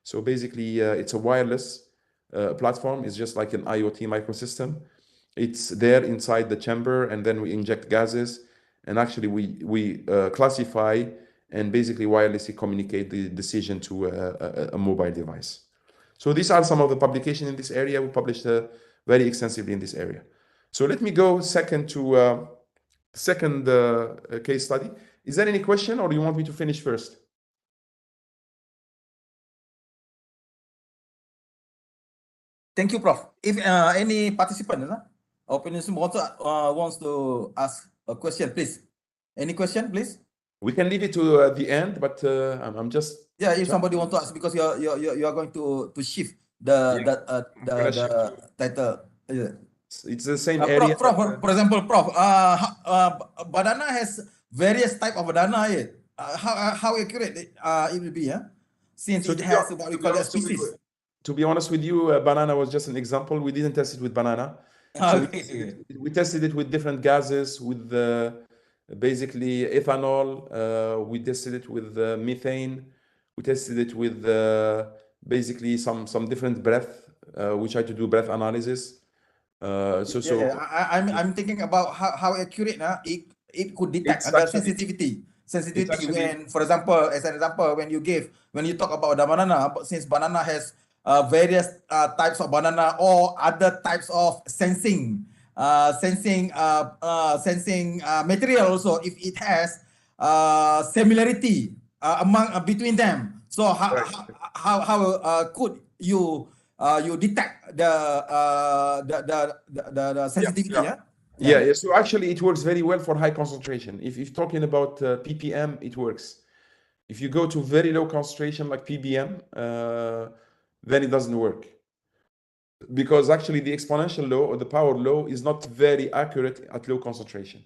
So basically it's a wireless platform. It's just like an IoT microsystem. It's there inside the chamber, and then we inject gases. And actually we classify and basically wirelessly communicate the decision to a mobile device. So these are some of the publications in this area. We published very extensively in this area. So let me go second to second case study. Is there any question, or do you want me to finish first? Thank you, Prof. If any participant or participant wants to ask a question, please. Any question, please? We can leave it to the end, but I'm just if somebody wants to ask, because you are going to shift the title. It's the same area. Prof, for example, Prof, banana has various type of banana. How accurate it will be? Since it has what we call a species. To be honest with you, banana was just an example. We didn't test it with banana. So we tested it with different gases, with basically ethanol. We tested it with methane. We tested it with basically some different breath. We tried to do breath analysis. I'm thinking about how accurate it could detect the sensitivity. When, for example, as an example, when you talk about the banana, since banana has various types of banana or other types of sensing material also, if it has similarity between them. So how could you detect the sensitivity? Yeah. So actually, it works very well for high concentration. If you're talking about ppm, it works. If you go to very low concentration like ppm, then it doesn't work, because actually the exponential law or the power law is not very accurate at low concentration.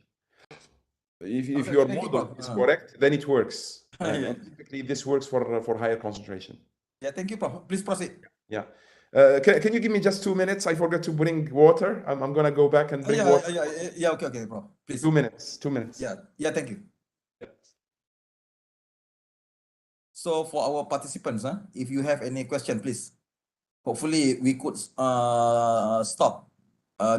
If your model is correct, then it works. And typically this works for higher concentration. Yeah, thank you, Prof. Please proceed. Yeah. Can you give me just 2 minutes? I forgot to bring water. I'm gonna go back and bring water. Yeah, okay, Prof. Please. 2 minutes. 2 minutes. Yeah, thank you. So for our participants, if you have any question, please. Hopefully we could stop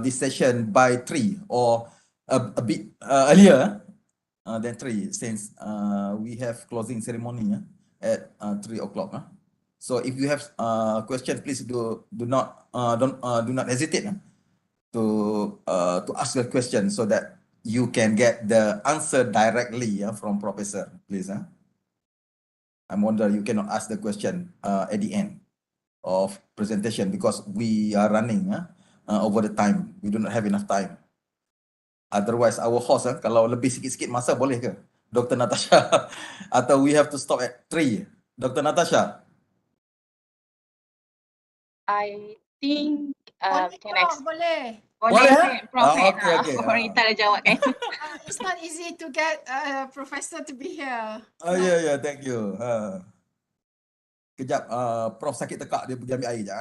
this session by 3 or a bit earlier than 3, since we have closing ceremony at 3 o'clock. So if you have questions, please do not hesitate to ask your question, so that you can get the answer directly from Professor, please. I'm wondering you cannot ask the question at the end of presentation, because we are running over the time. We do not have enough time. Otherwise, our host, kalau lebih sikit-sikit masa boleh ke, Dr. Natasha? Atau we have to stop at 3? Dr. Natasha? I think we can boleh. Boleh, Prof. Okay. Rita dah jawab kan. It's not easy to get a professor to be here. Yeah, thank you. Kejap, Prof sakit tekak, dia pergi ambil air je.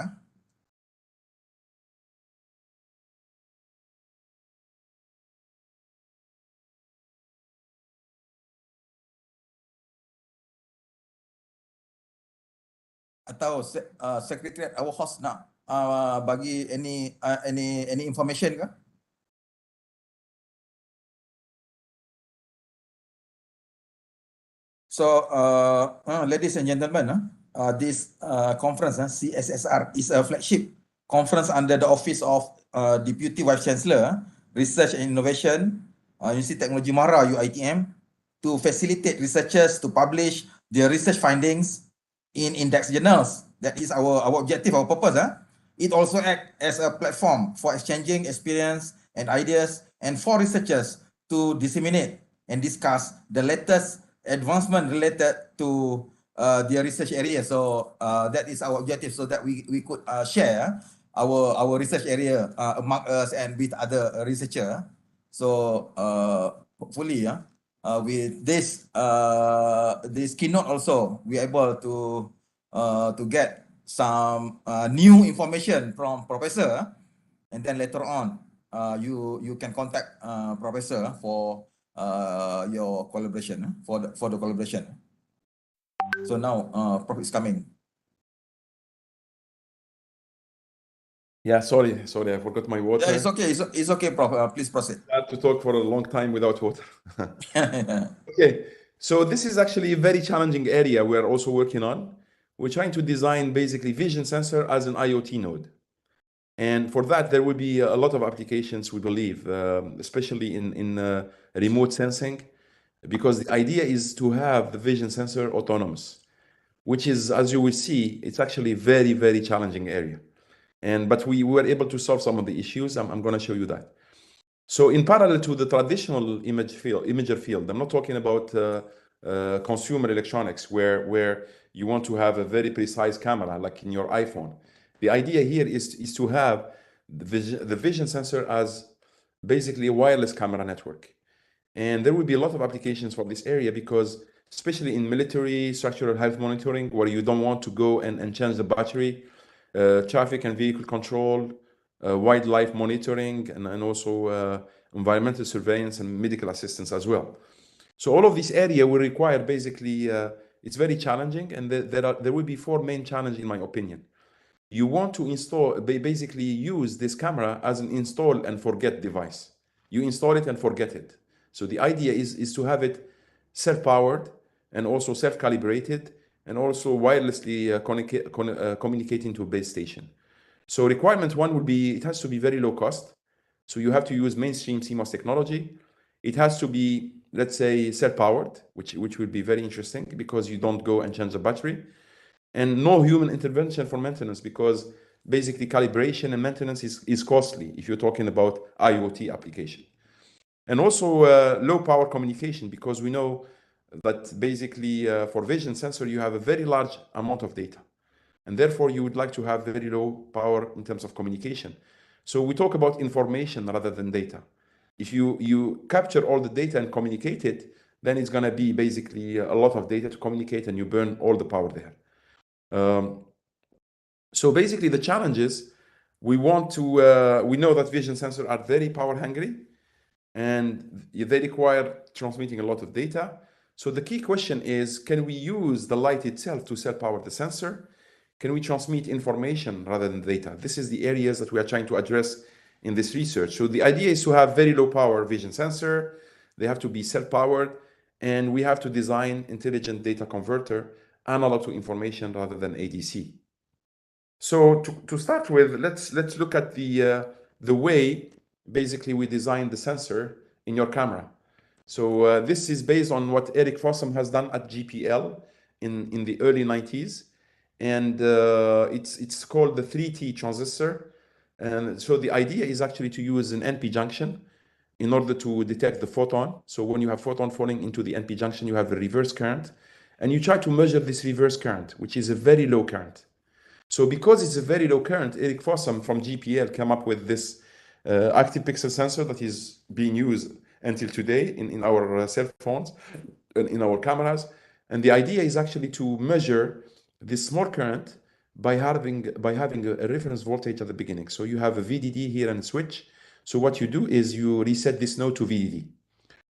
Atau secretariat, our host nak bagi any information ke? So, ladies and gentlemen, this conference, Cssr, is a flagship conference under the Office of Deputy Vice Chancellor, Research and Innovation, University Technology Mara, UITM, to facilitate researchers to publish their research findings in index journals. That is our objective, our purpose. It also acts as a platform for exchanging experience and ideas, and for researchers to disseminate and discuss the latest advancement related to their research area. So that is our objective, so that we could share our research area among us and with other researchers. So hopefully, with this keynote also, we are able to get some new information from Professor, and then later on you can contact Professor for your collaboration, for the collaboration. So now Prof is coming. Yeah, sorry, I forgot my water. Yeah, it's okay, Prof. Please proceed. I had to talk for a long time without water. Okay, so this is actually a very challenging area we're also working on. We're trying to design basically vision sensor as an IoT node. And for that, there will be a lot of applications, we believe, especially in remote sensing, because the idea is to have the vision sensor autonomous, which is, as you will see, it's actually a very, very challenging area. But we were able to solve some of the issues. I'm going to show you that. So in parallel to the traditional imager field, I'm not talking about consumer electronics where you want to have a very precise camera like in your iPhone. The idea here is to have the vision sensor as basically a wireless camera network. And there will be a lot of applications for this area, because especially in military structural health monitoring, where you don't want to go and change the battery, traffic and vehicle control, wildlife monitoring, and also environmental surveillance and medical assistance as well. So all of this area will require basically, it's very challenging, and there will be 4 main challenges in my opinion. You want to install, basically use this camera as an install and forget device. You install it and forget it. So the idea is to have it self-powered and also self-calibrated, and also wirelessly communicating to a base station. So requirement 1 would be, it has to be very low cost. So you have to use mainstream CMOS technology. It has to be, let's say, self-powered, which will be very interesting because you don't go and change the battery. And no human intervention for maintenance, because basically calibration and maintenance is costly if you're talking about IoT application. And also low power communication, because we know that basically for vision sensor, you have a very large amount of data. And therefore, you would like to have very low power in terms of communication. So we talk about information rather than data. If you capture all the data and communicate it, then it's going to be basically a lot of data to communicate, and you burn all the power there. So basically, the challenge is we know that vision sensors are very power hungry, and they require transmitting a lot of data. So the key question is, can we use the light itself to self-power the sensor? Can we transmit information rather than data? This is the areas that we are trying to address in this research. So the idea is to have very low power vision sensor. They have to be self-powered, and we have to design intelligent data converter, analog to information rather than ADC. So to start with, let's look at the way basically we designed the sensor in your camera. So this is based on what Eric Fossum has done at GPL in the early 90s. And it's called the 3T transistor. And so the idea is actually to use an NP junction in order to detect the photon. So when you have photon falling into the NP junction, you have a reverse current. And you try to measure this reverse current, which is a very low current. So because it's a very low current, Eric Fossum from GPL came up with this active pixel sensor that is being used until today in our cell phones and in our cameras. And the idea is actually to measure this small current by having a reference voltage at the beginning. So you have a VDD here and a switch. So what you do is you reset this node to VDD.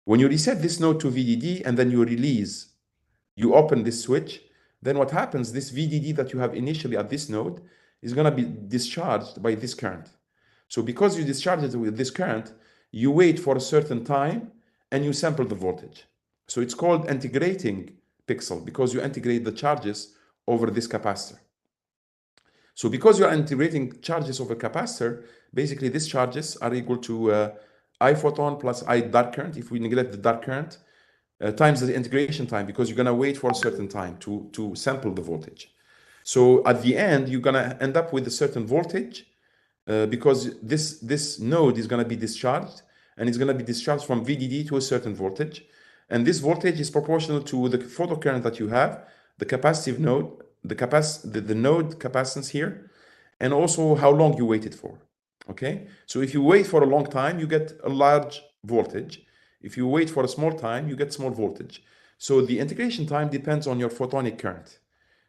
When you reset this node to VDD and then you release, you open this switch, then what happens, this VDD that you have initially at this node is going to be discharged by this current. So because you discharge it with this current, you wait for a certain time and you sample the voltage. So it's called integrating pixel, because you integrate the charges over this capacitor. So because you're integrating charges over capacitor, basically these charges are equal to I photon plus I dark current, if we neglect the dark current, times the integration time, because you're going to wait for a certain time to sample the voltage. So at the end, you're going to end up with a certain voltage because this node is going to be discharged, and it's going to be discharged from VDD to a certain voltage. And this voltage is proportional to the photocurrent that you have, the capacitive node, the node capacitance here, and also how long you waited for. Okay, so if you wait for a long time, you get a large voltage. If you wait for a small time, you get small voltage. So the integration time depends on your photonic current.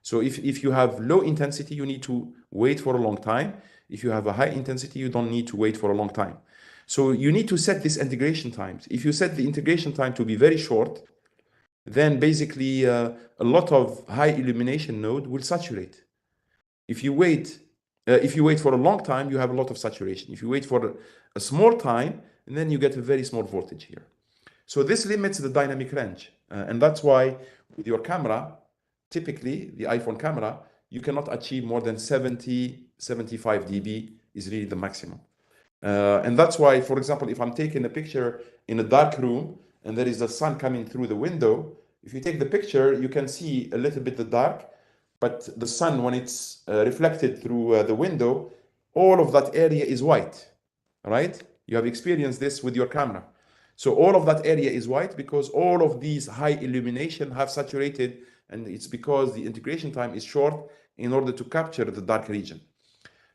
So if you have low intensity, you need to wait for a long time. If you have a high intensity, you don't need to wait for a long time. So you need to set this integration times. If you set the integration time to be very short, then basically a lot of high illumination node will saturate. If you wait for a long time, you have a lot of saturation. If you wait for a small time, and then you get a very small voltage here. So this limits the dynamic range. And that's why with your camera, typically the iPhone camera, you cannot achieve more than 75 dB is really the maximum. And that's why, for example, if I'm taking a picture in a dark room and there is the sun coming through the window, if you take the picture, you can see a little bit the dark, but the sun, when it's reflected through the window, all of that area is white, right? You have experienced this with your camera. So all of that area is white because all of these high illumination have saturated, and it's because the integration time is short in order to capture the dark region.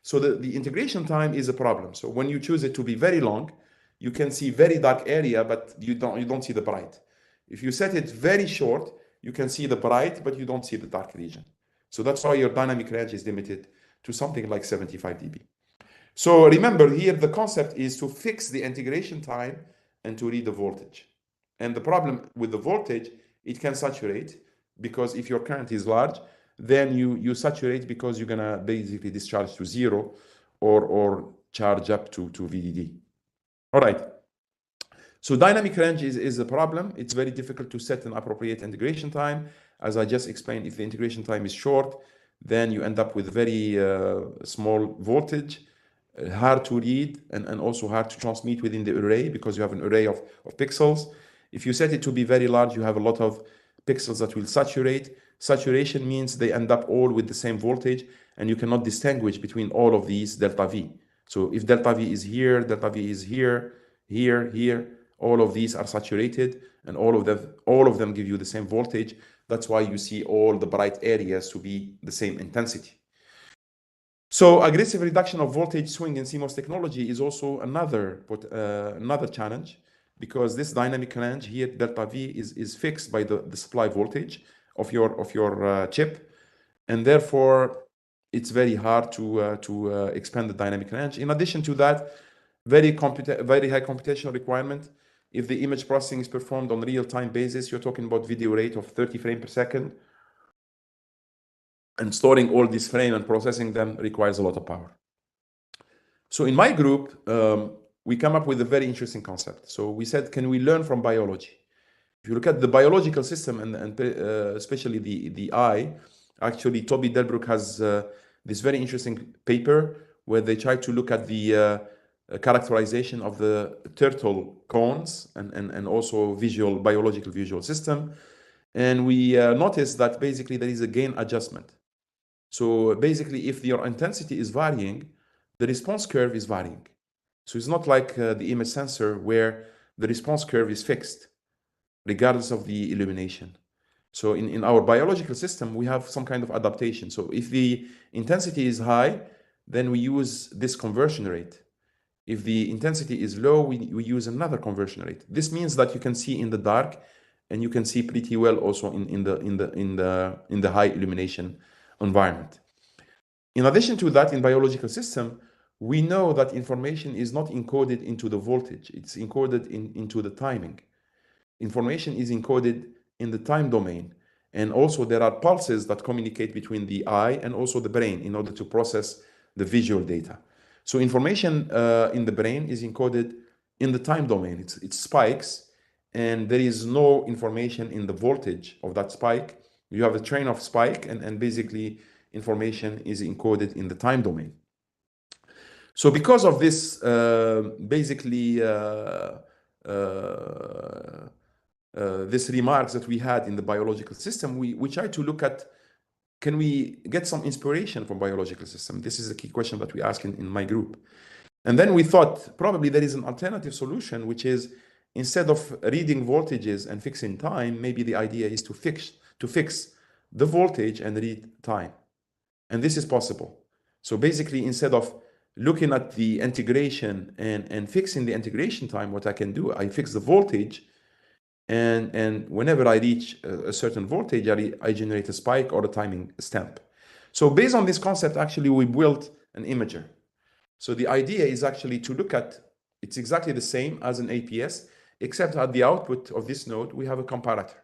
So the integration time is a problem. So when you choose it to be very long, you can see very dark area, but you don't see the bright. If you set it very short, you can see the bright, but you don't see the dark region. So that's why your dynamic range is limited to something like 75 dB. So remember here, the concept is to fix the integration time and to read the voltage. And the problem with the voltage, it can saturate, because if your current is large, then you saturate because you're gonna basically discharge to zero or charge up to VDD. All right. So dynamic range is a problem. It's very difficult to set an appropriate integration time. As I just explained, if the integration time is short, then you end up with very small voltage. hard to read and also hard to transmit within the array because you have an array of pixels. If you set it to be very large, you have a lot of pixels that will saturate. Saturation means they end up all with the same voltage, and you cannot distinguish between all of these delta V. So if delta V is here, delta V is here, here, all of these are saturated, and all of them give you the same voltage. That's why you see all the bright areas to be the same intensity. So aggressive reduction of voltage swing in CMOS technology is also another challenge, because this dynamic range here, delta V, is fixed by the supply voltage of your chip, and therefore it's very hard to expand the dynamic range. In addition to that, very high computational requirement. If the image processing is performed on real-time basis, you're talking about video rate of 30 frames per second. And storing all these frames and processing them requires a lot of power. So in my group, we come up with a very interesting concept. So we said, can we learn from biology? If you look at the biological system and especially the eye, actually Toby Delbruck has this very interesting paper where they try to look at the characterization of the turtle cones and also biological visual system. And we noticed that basically there is a gain adjustment. So basically, if your intensity is varying, the response curve is varying. So it's not like the image sensor where the response curve is fixed, regardless of the illumination. So in our biological system, we have some kind of adaptation. So if the intensity is high, then we use this conversion rate. If the intensity is low, we use another conversion rate. This means that you can see in the dark, and you can see pretty well also in the high illumination environment. In addition to that, in biological system, we know that information is not encoded into the voltage. It's encoded into the timing. Information is encoded in the time domain. And also there are pulses that communicate between the eye and also the brain in order to process the visual data. So information in the brain is encoded in the time domain. It spikes, and there is no information in the voltage of that spike. You have a train of spike, and basically information is encoded in the time domain. So because of this, this remarks that we had in the biological system, we tried to look at, can we get some inspiration from biological system? This is a key question that we ask in my group. And then we thought probably there is an alternative solution, which is instead of reading voltages and fixing time, maybe the idea is to fix the voltage and read time. And this is possible. So basically, instead of looking at the integration and fixing the integration time, what I can do, I fix the voltage, and whenever I reach a certain voltage, I generate a spike or a timing stamp. So based on this concept, actually, we built an imager. So the idea is actually to look at, it's exactly the same as an APS, except at the output of this node, we have a comparator.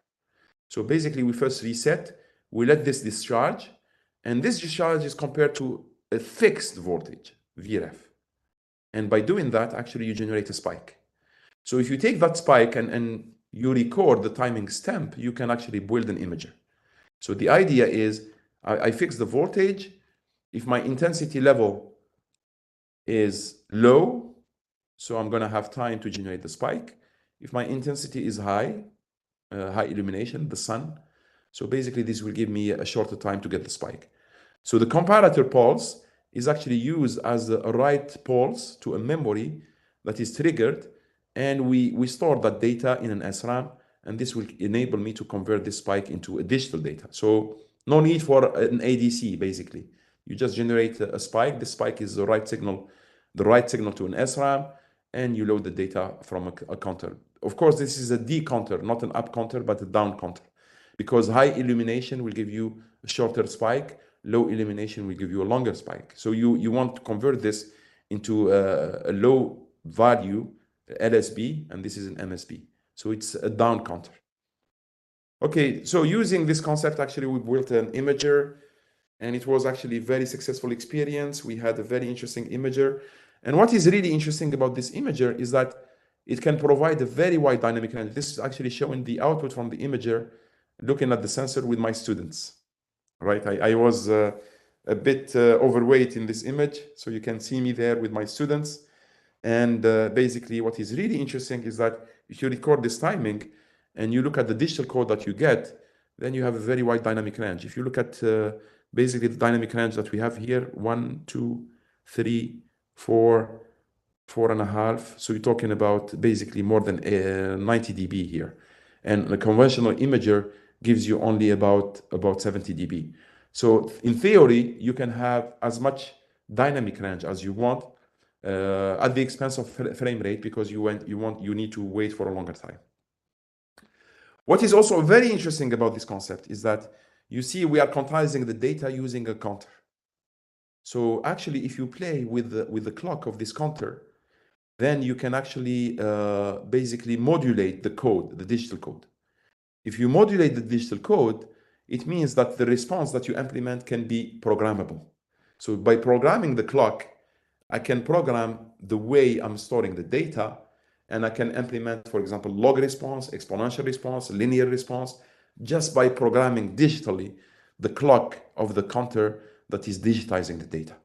So basically, we first reset, we let this discharge, and this discharge is compared to a fixed voltage, VREF. And by doing that, actually, you generate a spike. So if you take that spike and you record the timing stamp, you can actually build an imager. So the idea is, I fix the voltage. If my intensity level is low, so I'm going to have time to generate the spike. If my intensity is high, high illumination, the sun, so basically this will give me a shorter time to get the spike. So the comparator pulse is actually used as a write pulse to a memory that is triggered, and we store that data in an SRAM, and this will enable me to convert this spike into a digital data. So no need for an ADC, basically. You just generate a spike. The spike is the right signal to an SRAM, and you load the data from a counter. Of course, this is a D counter, not an up counter, but a down counter, because high illumination will give you a shorter spike, low illumination will give you a longer spike. So you want to convert this into a low value LSB, and this is an MSB. So it's a down counter. Okay, so using this concept, actually, we built an imager, and it was actually a very successful experience. We had a very interesting imager. And what is really interesting about this imager is that it can provide a very wide dynamic range. This is actually showing the output from the imager, looking at the sensor with my students, right? I was a bit overweight in this image. So you can see me there with my students. And basically what is really interesting is that if you record this timing and you look at the digital code that you get, then you have a very wide dynamic range. If you look at basically the dynamic range that we have here, 1, 2, 3, 4, 4.5. So you're talking about basically more than 90 dB here. And the conventional imager gives you only about 70 dB. So in theory, you can have as much dynamic range as you want at the expense of frame rate, because you need to wait for a longer time. What is also very interesting about this concept is that you see we are quantizing the data using a counter. So actually, if you play with the clock of this counter, then you can actually basically modulate the code, the digital code. If you modulate the digital code, it means that the response that you implement can be programmable. So by programming the clock, I can program the way I'm storing the data, and I can implement, for example, log response, exponential response, linear response, just by programming digitally the clock of the counter that is digitizing the data.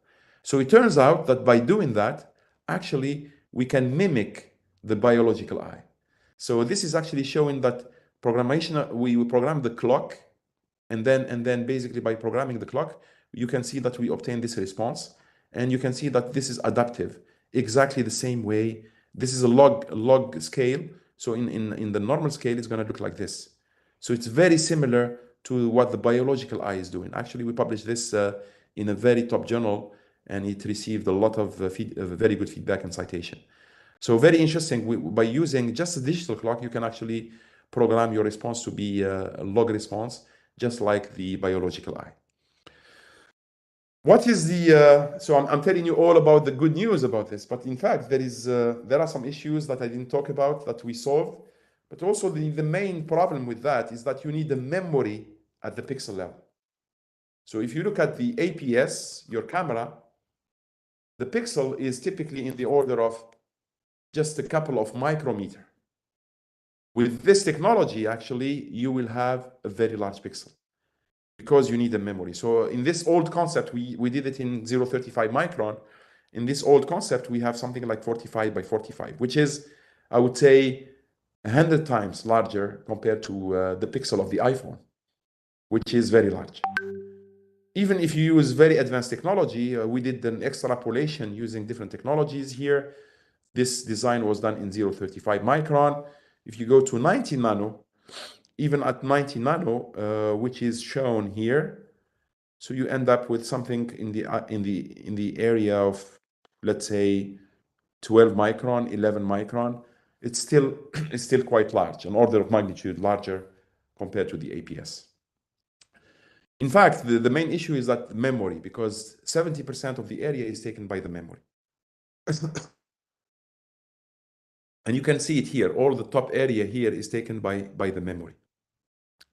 So it turns out that by doing that, actually, we can mimic the biological eye. So this is actually showing that we program the clock, and then basically by programming the clock, you can see that we obtain this response, and you can see that this is adaptive, exactly the same way. This is a log scale. So in the normal scale, it's going to look like this. So it's very similar to what the biological eye is doing. Actually, we published this in a very top journal, and it received a lot of very good feedback and citation. So very interesting. By using just a digital clock, you can actually program your response to be a log response, just like the biological eye. What is the, so I'm telling you all about the good news about this, but in fact, there are some issues that I didn't talk about that we solved, but also the main problem with that is that you need the memory at the pixel level. So if you look at the APS, your camera, the pixel is typically in the order of just a couple of micrometer. With this technology, actually, you will have a very large pixel, because you need the memory. So in this old concept, we did it in 0.35 micron. In this old concept, we have something like 45 by 45, which is, I would say, 100 times larger compared to the pixel of the iPhone, which is very large. Even if you use very advanced technology, we did an extrapolation using different technologies here. This design was done in 0.35 micron. If you go to 90 nano, even at 90 nano, which is shown here, so you end up with something in the area of, let's say, 12 micron, 11 micron. It's still quite large, an order of magnitude larger compared to the APS. In fact, the main issue is that memory, because 70% of the area is taken by the memory. And you can see it here. All the top area here is taken by the memory.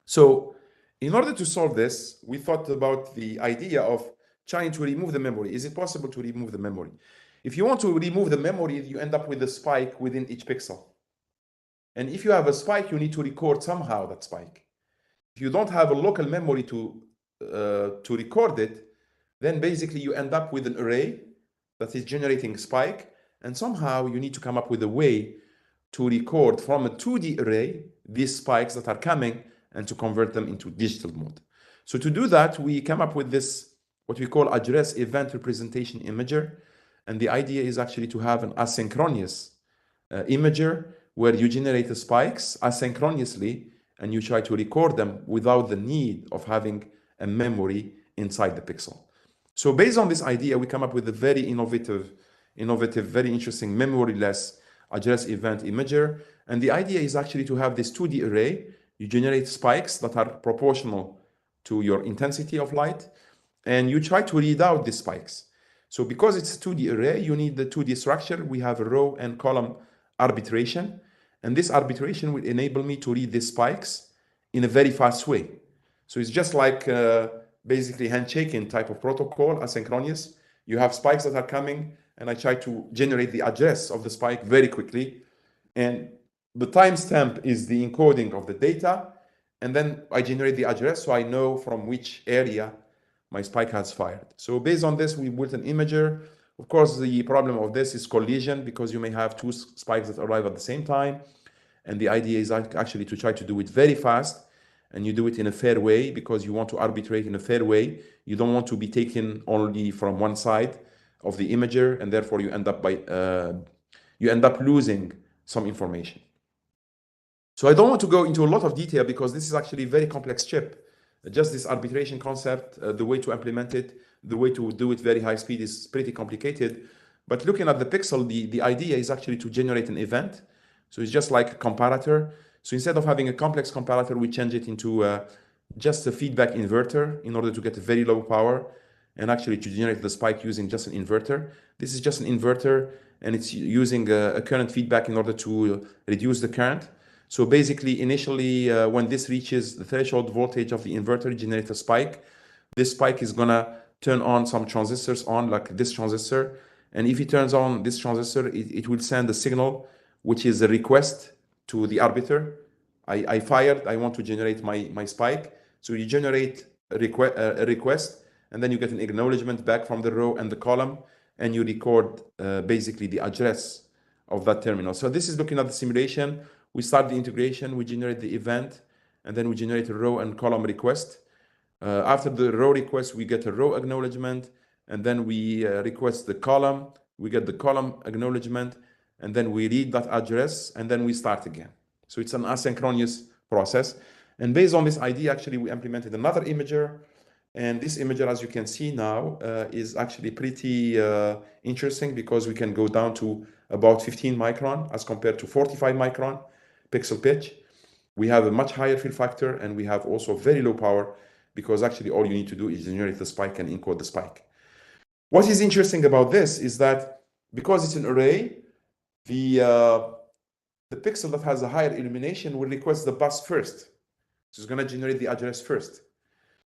So in order to solve this, we thought about the idea of trying to remove the memory. Is it possible to remove the memory? If you want to remove the memory, you end up with a spike within each pixel. And if you have a spike, you need to record somehow that spike. If you don't have a local memory to record it, then basically you end up with an array that is generating spike, and somehow you need to come up with a way to record from a 2D array these spikes that are coming and to convert them into digital mode. So to do that, we come up with this, what we call address event representation imager. And the idea is actually to have an asynchronous imager where you generate the spikes asynchronously and you try to record them without the need of having a memory inside the pixel. So based on this idea, we come up with a very innovative, very interesting memoryless address event imager. And the idea is actually to have this 2D array. You generate spikes that are proportional to your intensity of light, and you try to read out these spikes. So because it's a 2D array, you need the 2D structure. We have a row and column arbitration, and this arbitration will enable me to read these spikes in a very fast way. So it's just like basically handshaking type of protocol, asynchronous. You have spikes that are coming, and I try to generate the address of the spike very quickly. And the timestamp is the encoding of the data. And then I generate the address, so I know from which area my spike has fired. So based on this, we built an imager. Of course, the problem of this is collision, because you may have two spikes that arrive at the same time. And the idea is actually to try to do it very fast, and you do it in a fair way, because you want to arbitrate in a fair way. You don't want to be taken only from one side of the imager, and therefore you end up losing some information. So I don't want to go into a lot of detail, because this is actually a very complex chip. Just this arbitration concept, the way to implement it, the way to do it very high speed is pretty complicated. But looking at the pixel, the idea is actually to generate an event. So it's just like a comparator. So instead of having a complex comparator, we change it into just a feedback inverter in order to get a very low power and actually to generate the spike using just an inverter. This is just an inverter, and it's using a current feedback in order to reduce the current. So basically, initially, when this reaches the threshold voltage of the inverter, it generates a spike. This spike is gonna turn on some transistors on, like this transistor. And if it turns on this transistor, it will send a signal, which is a request to the arbiter. I fired, I want to generate my spike. So you generate a request, and then you get an acknowledgement back from the row and the column, and you record basically the address of that terminal. So this is looking at the simulation. We start the integration, we generate the event, and then we generate a row and column request. After the row request, we get a row acknowledgement, and then we request the column. We get the column acknowledgement, and then we read that address, and then we start again. So it's an asynchronous process. And based on this idea, actually, we implemented another imager. And this imager, as you can see now, is actually pretty interesting, because we can go down to about 15 micron as compared to 45 micron pixel pitch. We have a much higher fill factor, and we have also very low power, because actually all you need to do is generate the spike and encode the spike. What is interesting about this is that because it's an array, the pixel that has a higher illumination will request the bus first. So it's going to generate the address first.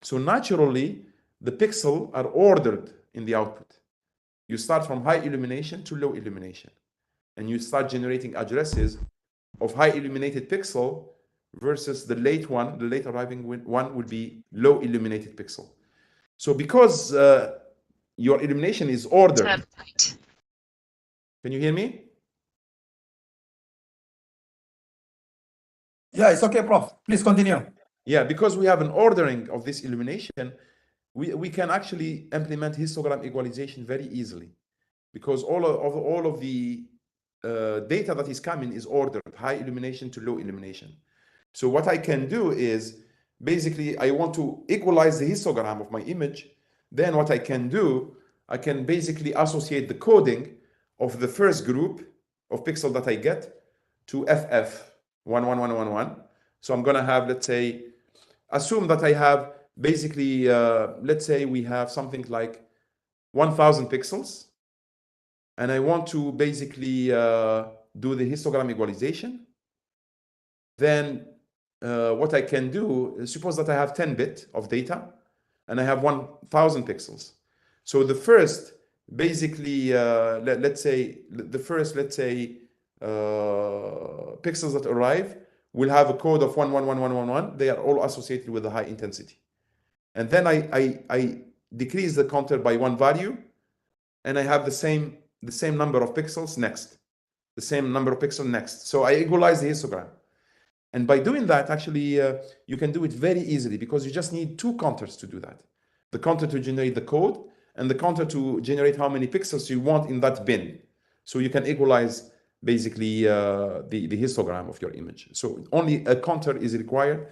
So naturally, the pixels are ordered in the output. You start from high illumination to low illumination, and you start generating addresses of high illuminated pixel versus the late one. The late arriving one would be low illuminated pixel. So because your illumination is ordered. Can you hear me? Yeah, it's okay, Prof. Please continue. Yeah, because we have an ordering of this illumination, we can actually implement histogram equalization very easily, because all of the data that is coming is ordered, high illumination to low illumination. So what I can do is, basically, I want to equalize the histogram of my image. Then what I can do, I can basically associate the coding of the first group of pixels that I get to FF11111. So I'm going to have, let's say, assume that I have basically, let's say we have something like 1,000 pixels, and I want to basically do the histogram equalization. Then what I can do is, suppose that I have 10 bit of data, and I have 1,000 pixels. So the first, basically, let's say, pixels that arrive will have a code of 111111. They are all associated with a high intensity. And then I decrease the counter by one value, and I have the same number of pixels next, the same number of pixels next. So I equalize the histogram. And by doing that, actually, you can do it very easily, because you just need two counters to do that. The counter to generate the code, and the counter to generate how many pixels you want in that bin. So you can equalize basically the histogram of your image. So only a counter is required.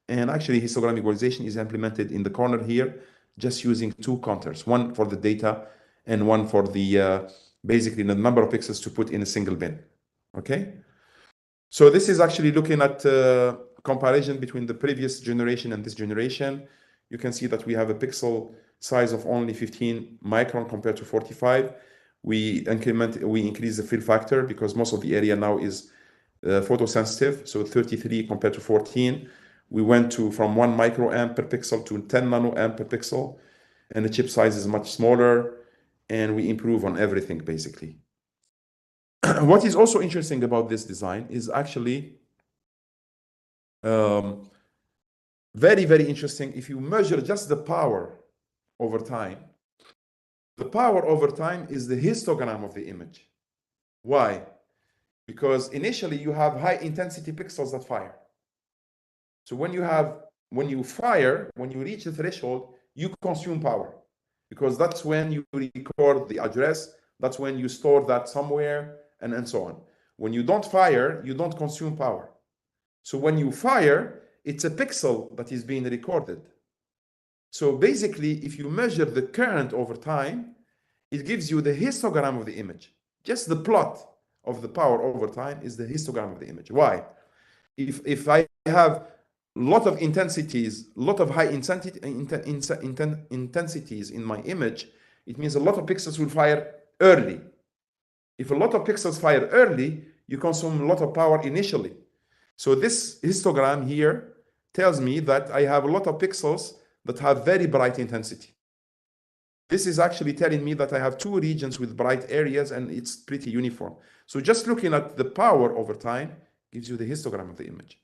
And actually, histogram equalization is implemented in the corner here, just using two counters, one for the data and one for the basically the number of pixels to put in a single bin. Okay. So this is actually looking at comparison between the previous generation and this generation. You can see that we have a pixel size of only 15 micron compared to 45. We increase the fill factor, because most of the area now is photosensitive. So 33 compared to 14. We went from 1 microamp per pixel to 10 nanoamp per pixel, and the chip size is much smaller, and we improve on everything basically. What is also interesting about this design is actually very, very interesting. If you measure just the power over time, the power over time is the histogram of the image. Why? Because initially you have high intensity pixels that fire. So when you fire, when you reach the threshold, you consume power, because that's when you record the address, that's when you store that somewhere, and so on. When you don't fire, you don't consume power. So when you fire, it's a pixel that is being recorded. So basically, if you measure the current over time, it gives you the histogram of the image. Just the plot of the power over time is the histogram of the image. Why? If I have a lot of intensities, a lot of high intensities in my image, it means a lot of pixels will fire early. If a lot of pixels fire early, you consume a lot of power initially. So this histogram here tells me that I have a lot of pixels that have very bright intensity. This is actually telling me that I have two regions with bright areas and it's pretty uniform. So just looking at the power over time gives you the histogram of the image.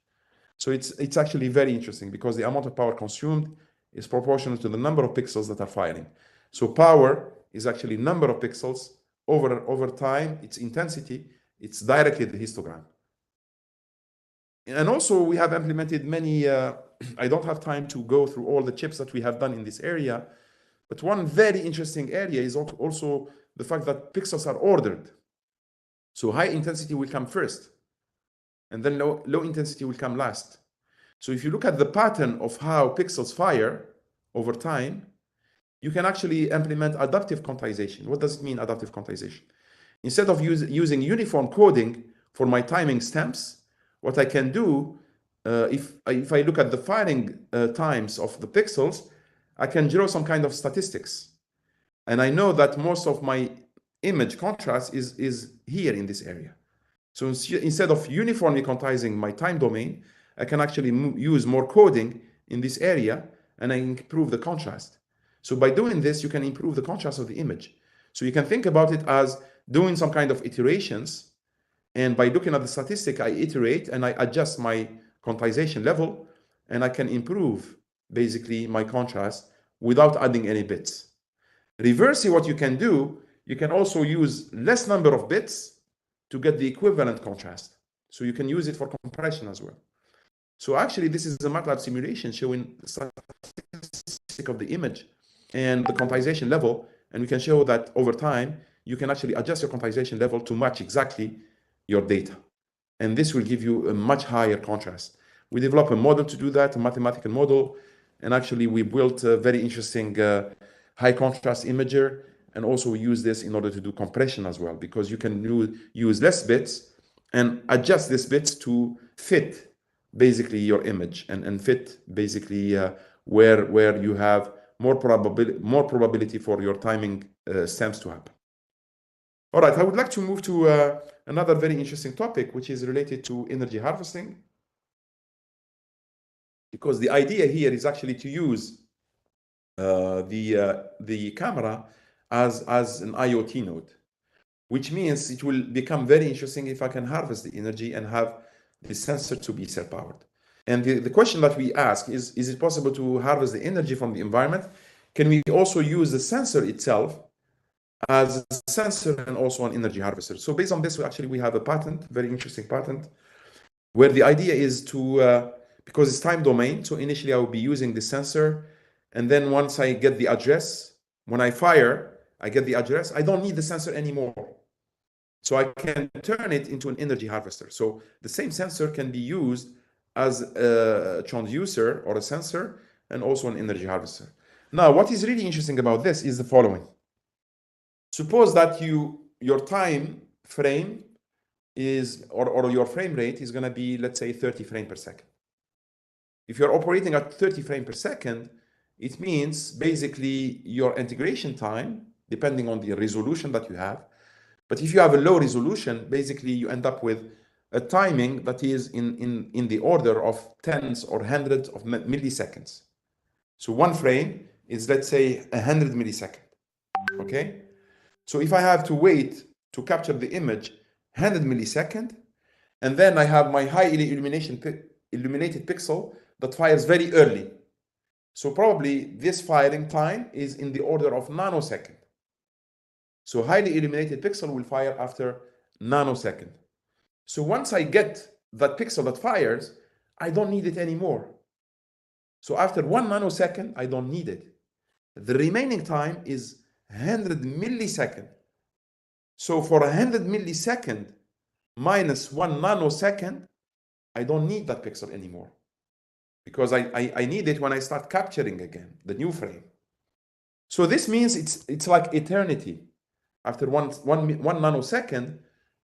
So it's actually very interesting because the amount of power consumed is proportional to the number of pixels that are firing. So power is actually number of pixels over time, its intensity, it's directly the histogram. And also we have implemented many, I don't have time to go through all the chips that we have done in this area, but one very interesting area is also the fact that pixels are ordered. So high intensity will come first, and then low intensity will come last. So if you look at the pattern of how pixels fire over time, you can actually implement adaptive quantization. What does it mean, adaptive quantization? Instead of using uniform coding for my timing stems, what I can do, if I look at the firing times of the pixels, I can draw some kind of statistics. And I know that most of my image contrast is here in this area. So instead of uniformly quantizing my time domain, I can actually use more coding in this area and I improve the contrast. So by doing this, you can improve the contrast of the image. So you can think about it as doing some kind of iterations. And by looking at the statistic, I iterate and I adjust my quantization level and I can improve basically my contrast without adding any bits. Reversely, what you can do, you can also use less number of bits to get the equivalent contrast. So you can use it for compression as well. So actually, this is a MATLAB simulation showing the statistic of the image and the quantization level. And we can show that over time, you can actually adjust your quantization level to match exactly your data. And this will give you a much higher contrast. We developed a model to do that, a mathematical model. And actually, we built a very interesting high contrast imager. And also we use this in order to do compression as well, because you can use less bits and adjust these bits to fit basically your image and fit basically where you have more probability for your timing stems to happen. All right, I would like to move to another very interesting topic, which is related to energy harvesting. Because the idea here is actually to use the camera as an IoT node, which means it will become very interesting if I can harvest the energy and have the sensor to be self-powered. And the question that we ask is it possible to harvest the energy from the environment? Can we also use the sensor itself as a sensor and also an energy harvester? So based on this, we have a patent, very interesting patent, where the idea is to, because it's time domain, so initially I will be using the sensor, and then once I get the address, when I fire, I get the address, I don't need the sensor anymore. So I can turn it into an energy harvester. So the same sensor can be used as a transducer or a sensor and also an energy harvester. Now, what is really interesting about this is the following. Suppose that your time frame is, or your frame rate is going to be, let's say, 30 frames per second. If you're operating at 30 frames per second, it means basically your integration time, depending on the resolution that you have. But if you have a low resolution, basically you end up with a timing that is in the order of tens or hundreds of milliseconds. So one frame is, let's say, 100 milliseconds. Okay? So if I have to wait to capture the image 100 milliseconds, and then I have my high illuminated pixel that fires very early. So probably this firing time is in the order of nanosecond. So highly illuminated pixel will fire after nanosecond. So once I get that pixel that fires, I don't need it anymore. So after 1 nanosecond, I don't need it. The remaining time is 100 millisecond. So for 100 millisecond minus 1 nanosecond, I don't need that pixel anymore, because I need it when I start capturing again the new frame. So this means it's like eternity. After one nanosecond,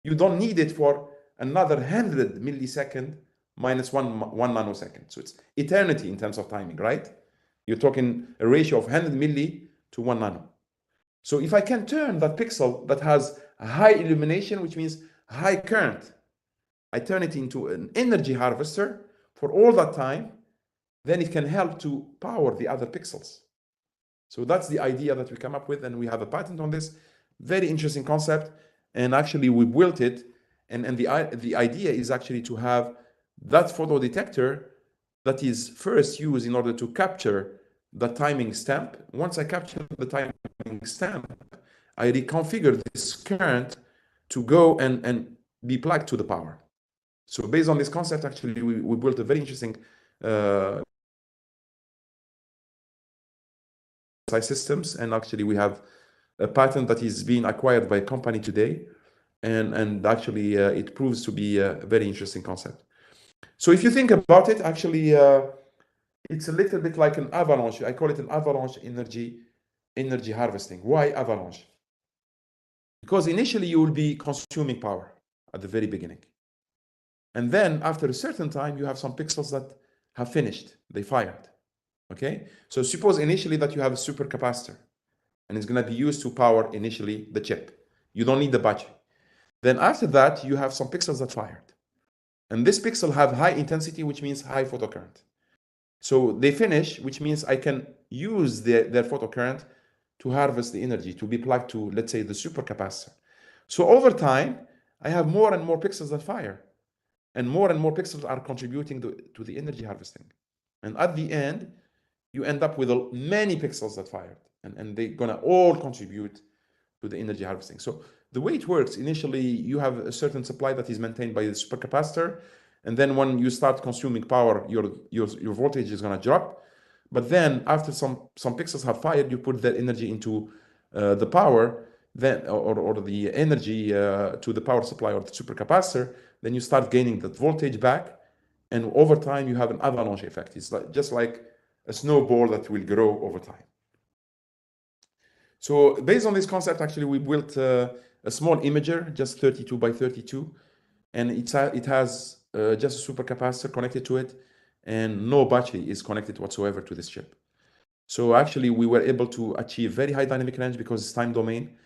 you don't need it for another 100 millisecond minus one nanosecond. So it's eternity in terms of timing, right? You're talking a ratio of 100 milli to 1 nano. So if I can turn that pixel that has a high illumination, which means high current, I turn it into an energy harvester for all that time, then it can help to power the other pixels. So that's the idea that we come up with, and we have a patent on this. Very interesting concept, and actually we built it, and the idea is actually to have that photo detector that is first used in order to capture the timing stamp. Once I capture the timing stamp, I reconfigure this current to go and be plugged to the power. So based on this concept, actually, we built a very interesting systems, and actually we have a patent that is being acquired by a company today, and actually it proves to be a very interesting concept. So if you think about it, actually it's a little bit like an avalanche. I call it an avalanche energy harvesting. Why avalanche? Because initially you will be consuming power at the very beginning. And then after a certain time, you have some pixels that have finished, they fired. Okay, so suppose initially that you have a supercapacitor, and it's going to be used to power initially the chip. You don't need the battery. Then after that, you have some pixels that fired. And this pixel have high intensity, which means high photocurrent. So they finish, which means I can use their photocurrent to harvest the energy, to be plugged to, let's say, the supercapacitor. So over time, I have more and more pixels that fire, and more pixels are contributing to the energy harvesting. And at the end, you end up with many pixels that fired, and they're gonna all contribute to the energy harvesting. So the way it works, initially you have a certain supply that is maintained by the supercapacitor, and then when you start consuming power, your voltage is gonna drop. But then after some pixels have fired, you put that energy into the power, then or the energy to the power supply or the supercapacitor, then you start gaining that voltage back, and over time you have an avalanche effect. It's just like a snowball that will grow over time. So based on this concept, actually, we built a small imager, just 32 by 32, and it has just a supercapacitor connected to it, and no battery is connected whatsoever to this chip. So actually, we were able to achieve very high dynamic range because it's time domain,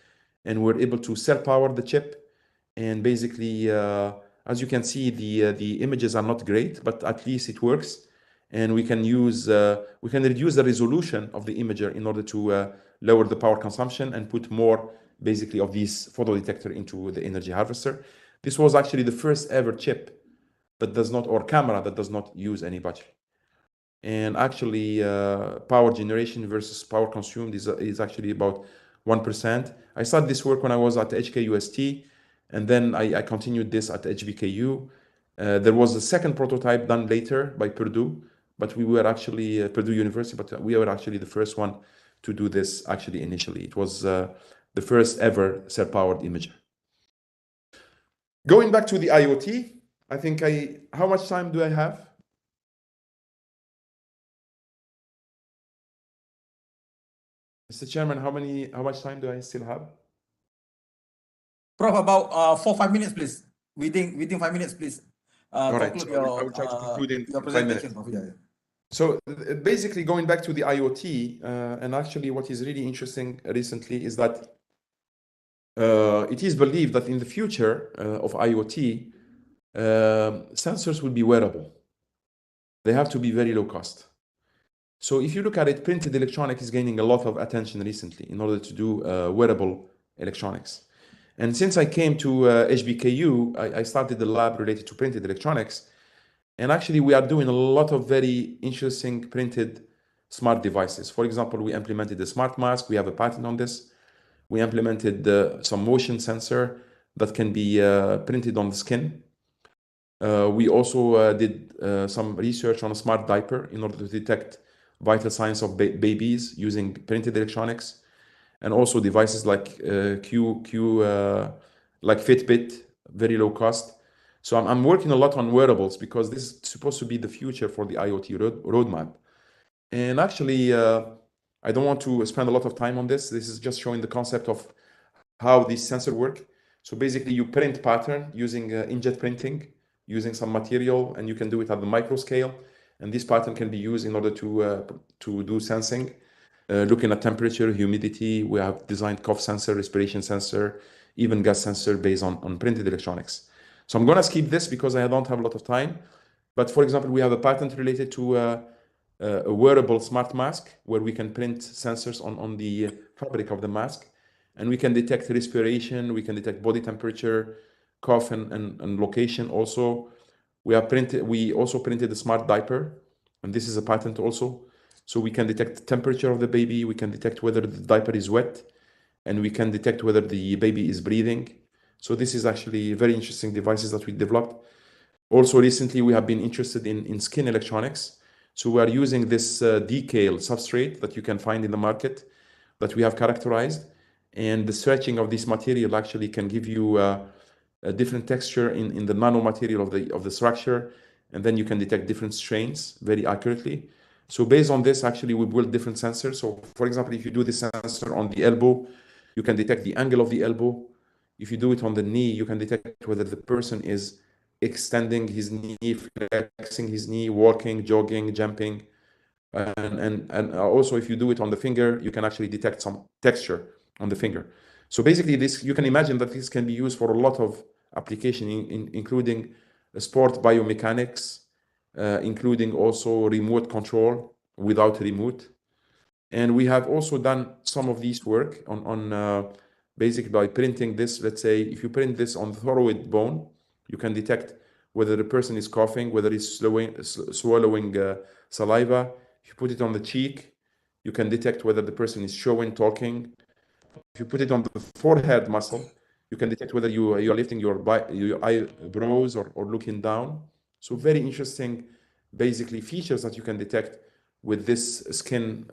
and we're able to self-power the chip. And basically, as you can see, the images are not great, but at least it works. And we can use we can reduce the resolution of the imager in order to lower the power consumption and put more basically of these photo detector into the energy harvester. This was actually the first ever chip that does not, or camera that does not use any battery. And actually power generation versus power consumed is actually about 1%. I started this work when I was at HKUST, and then I continued this at HBKU. There was a second prototype done later by Purdue, but we were actually Purdue University, but we were actually the first one to do this actually initially. It was the first ever self-powered imager. Going back to the IoT, I think how much time do I have? Mr. Chairman, how much time do I still have? Prof, about 4-5 minutes, please. Within 5 minutes, please. All right. Conclude So I will try to conclude in your 5 minutes. presentation, Prof. Yeah. So basically going back to the IoT, and actually what is really interesting recently is that it is believed that in the future of IoT, sensors will be wearable. They have to be very low cost. So if you look at it, printed electronics is gaining a lot of attention recently in order to do wearable electronics. And since I came to HBKU, I started a lab related to printed electronics. And actually, we are doing a lot of very interesting printed smart devices. For example, we implemented the smart mask. We have a patent on this. We implemented some motion sensor that can be printed on the skin. We also did some research on a smart diaper in order to detect vital signs of babies using printed electronics, and also devices like like Fitbit, very low cost. So I'm working a lot on wearables because this is supposed to be the future for the IoT roadmap. And actually, I don't want to spend a lot of time on this. This is just showing the concept of how these sensors work. So basically, you print pattern using inkjet printing, using some material, and you can do it at the micro scale. And this pattern can be used in order to do sensing, looking at temperature, humidity. We have designed cough sensor, respiration sensor, even gas sensor based on printed electronics. So I'm going to skip this because I don't have a lot of time. But for example, we have a patent related to a wearable smart mask where we can print sensors on the fabric of the mask, and we can detect respiration, we can detect body temperature, cough, and location also. We also printed a smart diaper, and this is a patent also. So we can detect the temperature of the baby, we can detect whether the diaper is wet, and we can detect whether the baby is breathing. So this is actually very interesting devices that we developed. Also recently, we have been interested in skin electronics. So we are using this decal substrate that you can find in the market that we have characterized. And the stretching of this material actually can give you a different texture in the nanomaterial of the structure. And then you can detect different strains very accurately. So based on this, actually, we built different sensors. So for example, if you do this sensor on the elbow, you can detect the angle of the elbow. If you do it on the knee, you can detect whether the person is extending his knee, flexing his knee, walking, jogging, jumping. And also, if you do it on the finger, you can actually detect some texture on the finger. So basically, this, you can imagine that this can be used for a lot of application, including sport biomechanics, including also remote control without remote. And we have also done some of these work on basically by printing this. Let's say if you print this on thyroid bone, you can detect whether the person is coughing, whether he's swallowing saliva. If you put it on the cheek, you can detect whether the person is showing, talking. If you put it on the forehead muscle, you can detect whether you are lifting your eyebrows or looking down. So very interesting, basically, features that you can detect with this skin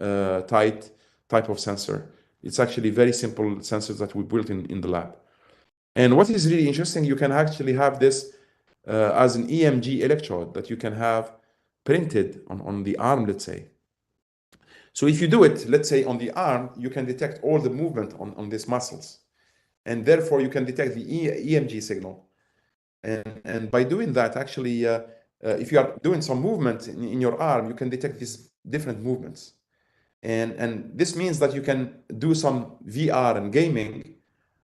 tight type of sensor. It's actually very simple sensors that we built in the lab. And what is really interesting, you can actually have this as an EMG electrode that you can have printed on the arm, let's say. So if you do it, let's say on the arm, you can detect all the movement on these muscles. And therefore, you can detect the EMG signal. And by doing that, actually, if you are doing some movement in your arm, you can detect these different movements. And this means that you can do some VR and gaming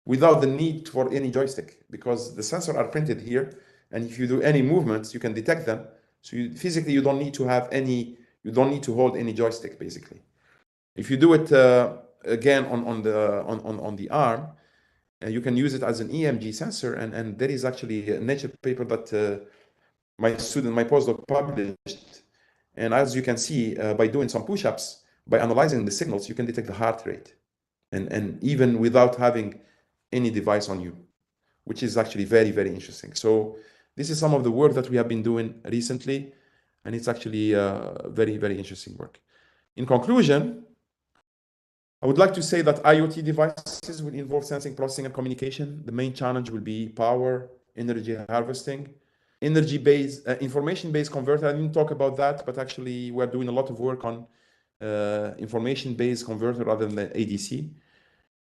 without the need for any joystick, because the sensors are printed here. And if you do any movements, you can detect them. So physically, you don't need to have any, you don't need to hold any joystick, basically. If you do it again on the arm, you can use it as an EMG sensor. And there is actually a Nature paper that my postdoc published. And as you can see, by doing some push-ups, by analyzing the signals, you can detect the heart rate. And even without having any device on you, which is actually very, very interesting. So this is some of the work that we have been doing recently, and it's actually very, very interesting work. In conclusion, I would like to say that IoT devices will involve sensing, processing, and communication. The main challenge will be power, energy harvesting, energy-based, information-based converter. I didn't talk about that, but actually we're doing a lot of work on information-based converter rather than ADC.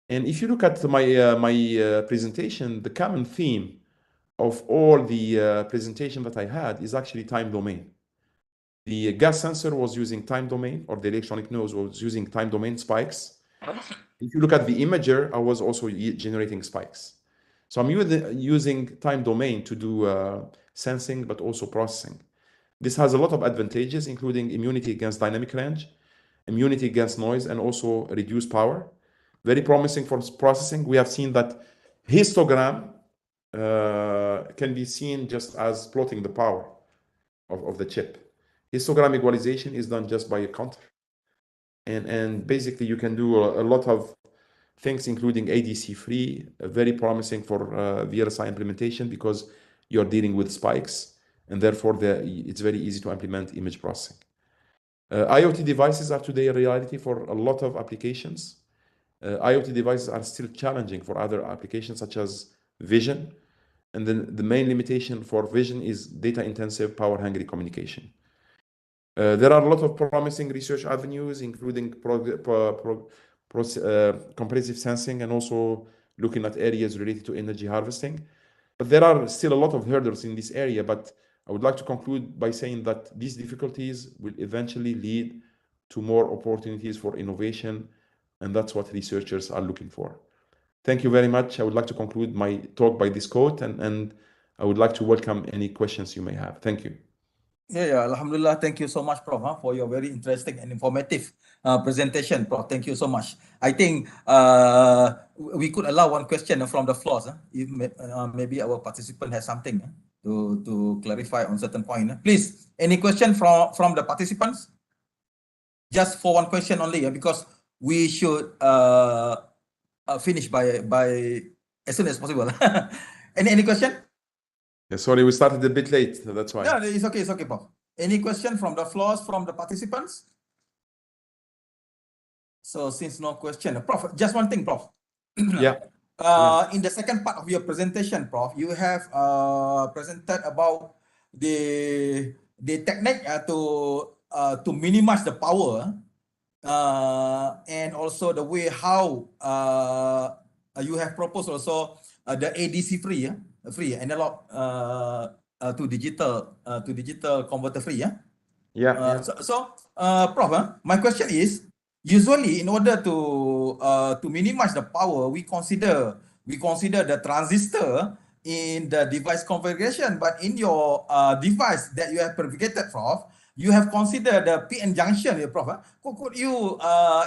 And if you look at my presentation, the common theme of all the presentation that I had is actually time domain. The gas sensor was using time domain, or the electronic nose was using time domain spikes. If you look at the imager, I was also generating spikes. So I'm using time domain to do sensing, but also processing. This has a lot of advantages, including immunity against dynamic range, immunity against noise, and also reduced power. Very promising for processing. We have seen that histogram can be seen just as plotting the power of the chip. Histogram equalization is done just by a counter. and basically you can do a lot of things, including ADC-free, very promising for VLSI implementation because you're dealing with spikes, and therefore it's very easy to implement image processing. IoT devices are today a reality for a lot of applications. IoT devices are still challenging for other applications such as vision, and then the main limitation for vision is data-intensive, power-hungry communication. There are a lot of promising research avenues, including compressive sensing and also looking at areas related to energy harvesting. But there are still a lot of hurdles in this area, but I would like to conclude by saying that these difficulties will eventually lead to more opportunities for innovation, and that's what researchers are looking for. Thank you very much. I would like to conclude my talk by this quote, and I would like to welcome any questions you may have. Thank you. Yeah, Alhamdulillah. Thank you so much, Prof, for your very interesting and informative presentation, Prof. Thank you so much. I think we could allow one question from the floor. If maybe our participant has something to clarify on certain point. Please, any question from the participants? Just for one question only, because we should finish by as soon as possible. Any question? Sorry, we started a bit late, that's why. No, it's okay, Prof. Any question from the floors, from the participants? So since no question, Prof, just one thing, Prof. Yeah. In the second part of your presentation, Prof, you have presented about the technique to minimize the power and also the way how you have proposed also the ADC free analog to digital converter free. So Prof, my question is, usually in order to minimize the power, we consider the transistor in the device configuration, but in your device that you have fabricated, Prof, you have considered the PN junction here, Prof. Could you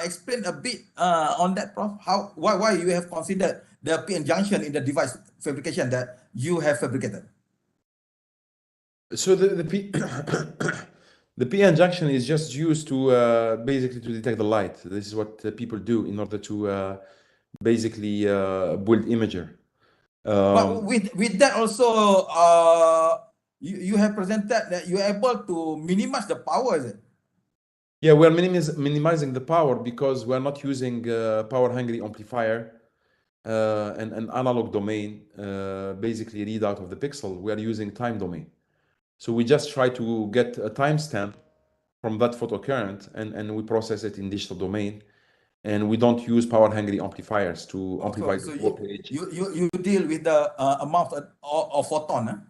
explain a bit on that, Prof? Why you have considered the PN junction in the device fabrication that you have fabricated? So the PN junction is just used to basically to detect the light. This is what people do in order to basically build imager. But with that also, you have presented that you are able to minimize the power, is it? Yeah, we are minimizing the power because we are not using power-hungry amplifier and an analog domain, basically readout of the pixel. We are using time domain. So we just try to get a timestamp from that photocurrent and we process it in digital domain. And we don't use power-hungry amplifiers to amplify the voltage. You deal with the amount of photon,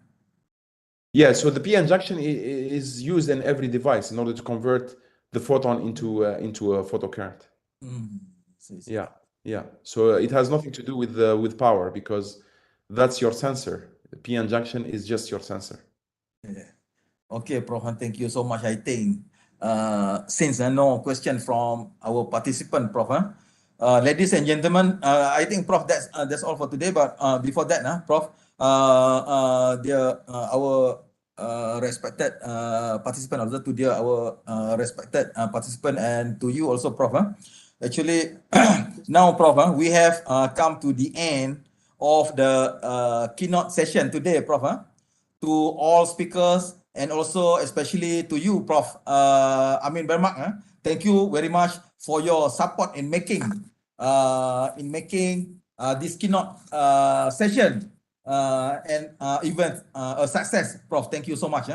Yeah, so the PN junction is used in every device in order to convert the photon into a photocurrent. Yeah. So it has nothing to do with power because that's your sensor. The PN junction is just your sensor. Yeah. Okay, Prof. Thank you so much. I think since no question from our participant, Prof. Ladies and gentlemen, I think, Prof, that's all for today. But before that, Prof, our respected participant, also to our respected participant, and to you also, Prof. Actually, now, Prof, we have come to the end of the keynote session today, Prof. To all speakers and also especially to you, Prof. Amine Bermak. Thank you very much for your support in making this keynote session and event a success, Prof. Thank you so much.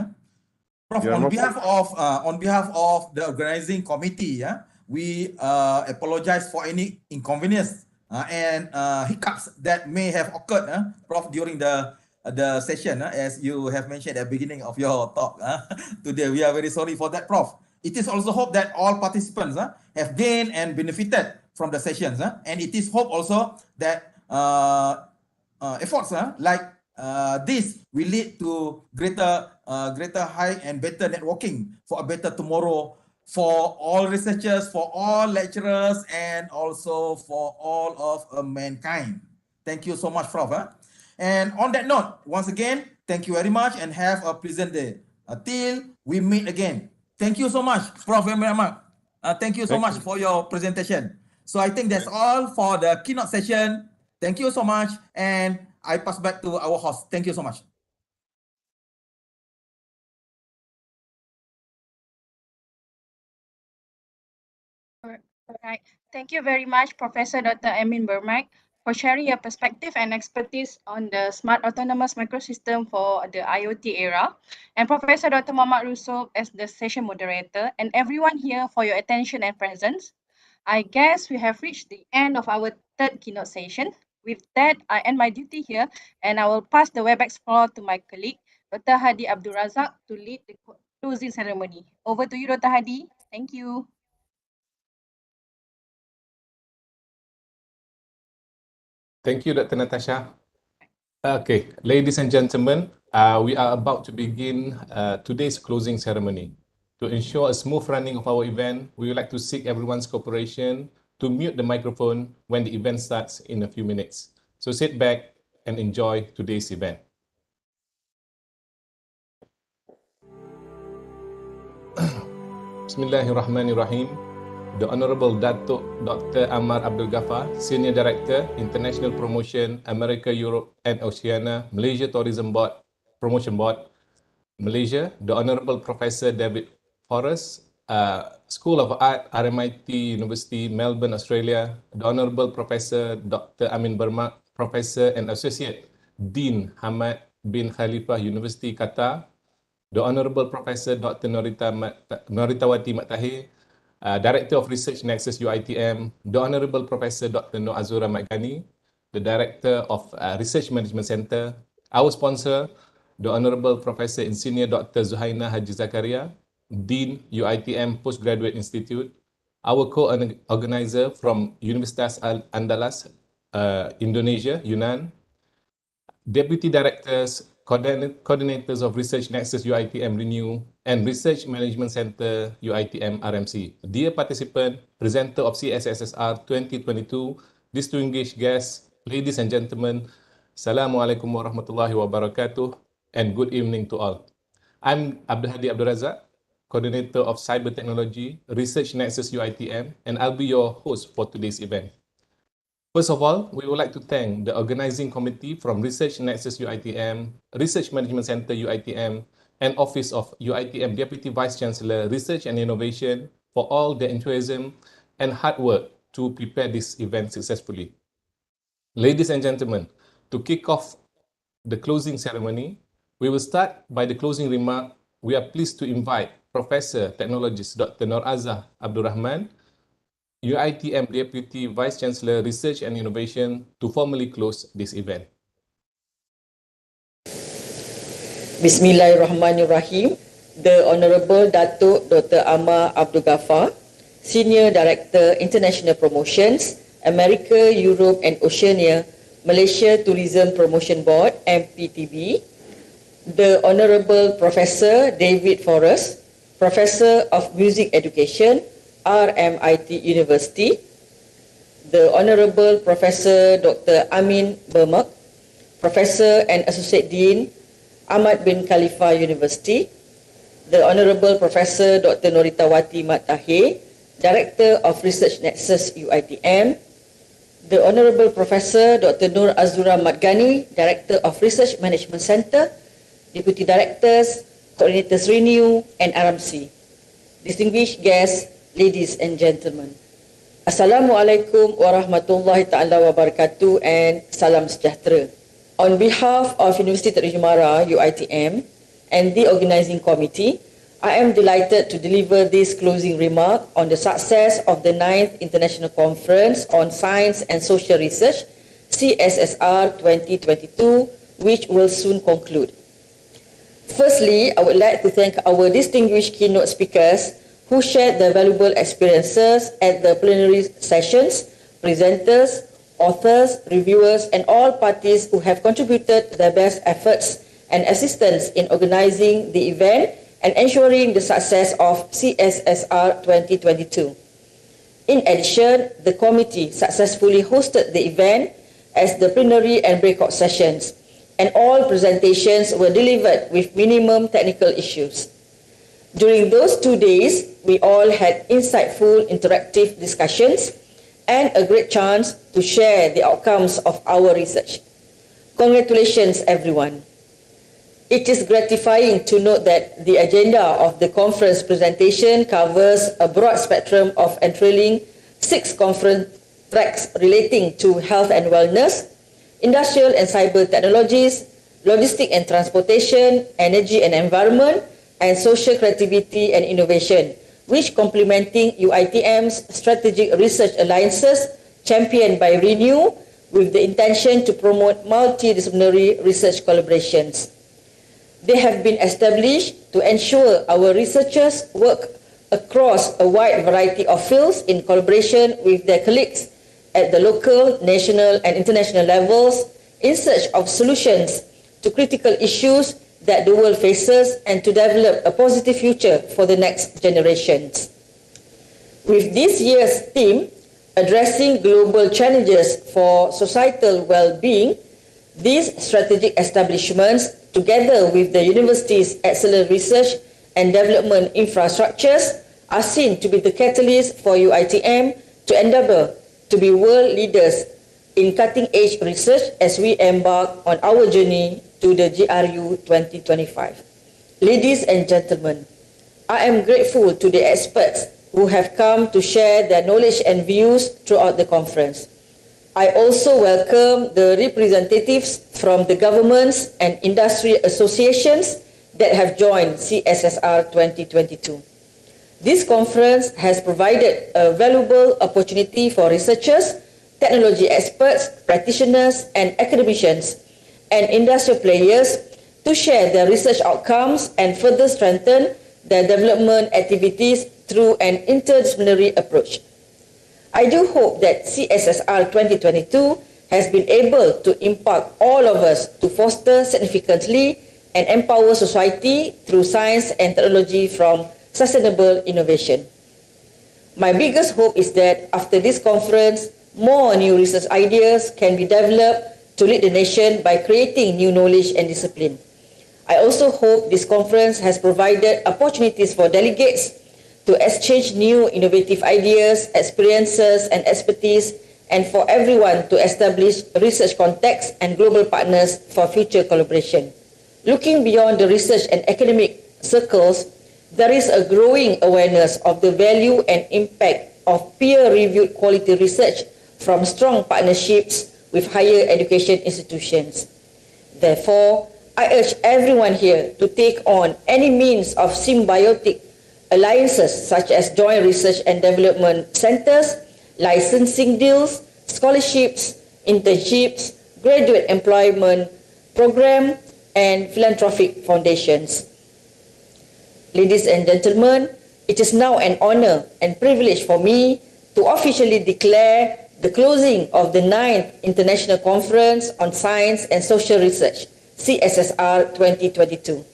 Prof, on behalf of the organizing committee, we apologize for any inconvenience and hiccups that may have occurred, Prof, during the session, as you have mentioned at the beginning of your talk today. We are very sorry for that, Prof. It is also hope that all participants have gained and benefited from the sessions, and it is hope also that efforts like this will lead to greater high and better networking for a better tomorrow for all researchers, for all lecturers, and also for all of mankind. Thank you so much, Prof. And on that note, once again, thank you very much and have a pleasant day. Until we meet again. Thank you so much, Prof. Bermak. Thank you so much for your presentation. So I think that's all for the keynote session. Thank you so much. And I pass back to our host. Thank you so much. All right. Thank you very much, Professor Dr. Amine Bermak, for sharing your perspective and expertise on the smart autonomous microsystem for the IoT era, and Professor Dr. Muhammad Rusub as the session moderator, and everyone here for your attention and presence. I guess we have reached the end of our third keynote session. With that, I end my duty here, and I will pass the WebEx floor to my colleague, Dr. Hadi Abdul Razak, to lead the closing ceremony. Over to you, Dr. Hadi. Thank you. Thank you, Dr. Natasha. Okay, ladies and gentlemen, we are about to begin today's closing ceremony. To ensure a smooth running of our event, we would like to seek everyone's cooperation to mute the microphone when the event starts in a few minutes. So sit back and enjoy today's event. Bismillahirrahmanirrahim. The Honorable Datuk Dr. Amar Abdul Ghaffar, Senior Director, International Promotion, America, Europe and Oceania, Malaysia Tourism Board, Promotion Board, Malaysia. The Honorable Professor David Forrest, School of Art, RMIT University, Melbourne, Australia. The Honorable Professor Dr. Amine Bermak, Professor and Associate Dean Hamad bin Khalifa, University, Qatar. The Honorable Professor Dr. Noritawati Mattahir, Director of Research Nexus UITM, the Honorable Professor Dr. Noor Azura Magani, the Director of Research Management Center, our sponsor, the Honorable Professor Insigne Dr. Zuhaina Haji Zakaria, Dean UITM Postgraduate Institute, our co-organizer from Universitas Andalas, Indonesia, Yunnan, Deputy Directors, Coordinators of Research Nexus UITM Renew, and Research Management Center UITM RMC. Dear participant, presenter of CSSR 2022, distinguished guests, ladies and gentlemen, Assalamualaikum warahmatullahi wabarakatuh, and good evening to all. I'm Abdul Hadi Abdul Razak, Coordinator of Cyber Technology, Research Nexus UITM, and I'll be your host for today's event. First of all, we would like to thank the organizing committee from Research Nexus UITM, Research Management Center UITM, and Office of UITM Deputy Vice Chancellor, Research and Innovation for all their enthusiasm and hard work to prepare this event successfully. Ladies and gentlemen, to kick off the closing ceremony, we will start by the closing remark. We are pleased to invite Professor Technologist Dr. Noor Azza Abdul Rahman, UITM Deputy Vice Chancellor, Research and Innovation, to formally close this event. Bismillahirrahmanirrahim. The Honorable Datuk Dr. Amar Abdul Ghaffar, Senior Director, International Promotions, America, Europe and Oceania, Malaysia Tourism Promotion Board, MPTB. The Honorable Professor David Forrest, Professor of Music Education, RMIT University, the Honorable Professor Dr. Amine Bermak, Professor and Associate Dean, Hamad bin Khalifa University, the Honorable Professor Dr. Noritawati Mattahir, Director of Research Nexus UITM, the Honorable Professor Dr. Noor Azura Magani, Director of Research Management Center, Deputy Directors, Coordinators Renew and RMC, distinguished guests, ladies and gentlemen. Assalamualaikum warahmatullahi ta'ala wabarakatuh and salam sejahtera. On behalf of University Teknologi Mara, UITM, and the organizing committee, I am delighted to deliver this closing remark on the success of the 9th International Conference on Science and Social Research, CSSR 2022, which will soon conclude. Firstly, I would like to thank our distinguished keynote speakers who shared their valuable experiences at the plenary sessions, presenters, authors, reviewers, and all parties who have contributed their best efforts and assistance in organizing the event and ensuring the success of CSSR 2022. In addition, the committee successfully hosted the event as the plenary and breakout sessions, and all presentations were delivered with minimum technical issues. During those 2 days, we all had insightful interactive discussions and a great chance to share the outcomes of our research. Congratulations, everyone. It is gratifying to note that the agenda of the conference presentation covers a broad spectrum of enthralling 6 conference tracks relating to health and wellness, industrial and cyber technologies, logistics and transportation, energy and environment, and social creativity and innovation, which complementing UITM's strategic research alliances championed by Renew with the intention to promote multidisciplinary research collaborations. They have been established to ensure our researchers work across a wide variety of fields in collaboration with their colleagues at the local, national, and international levels in search of solutions to critical issues that the world faces and to develop a positive future for the next generations. With this year's theme, addressing global challenges for societal well-being, these strategic establishments, together with the university's excellent research and development infrastructures, are seen to be the catalyst for UITM to endeavor to be world leaders in cutting-edge research as we embark on our journey to the GRU 2025. Ladies and gentlemen, I am grateful to the experts who have come to share their knowledge and views throughout the conference. I also welcome the representatives from the governments and industry associations that have joined CSSR 2022. This conference has provided a valuable opportunity for researchers, technology experts, practitioners, and academicians, and industrial players to share their research outcomes and further strengthen their development activities through an interdisciplinary approach. I do hope that CSSR 2022 has been able to impact all of us to foster significantly and empower society through science and technology from sustainable innovation. My biggest hope is that after this conference, more new research ideas can be developed to lead the nation by creating new knowledge and discipline. I also hope this conference has provided opportunities for delegates to exchange new innovative ideas, experiences, and expertise, and for everyone to establish research contacts and global partners for future collaboration. Looking beyond the research and academic circles, there is a growing awareness of the value and impact of peer-reviewed quality research from strong partnerships with higher education institutions. Therefore, I urge everyone here to take on any means of symbiotic alliances such as joint research and development centers, licensing deals, scholarships, internships, graduate employment program, and philanthropic foundations. Ladies and gentlemen, it is now an honor and privilege for me to officially declare the closing of the 9th International Conference on Science and Social Research, CSSR 2022.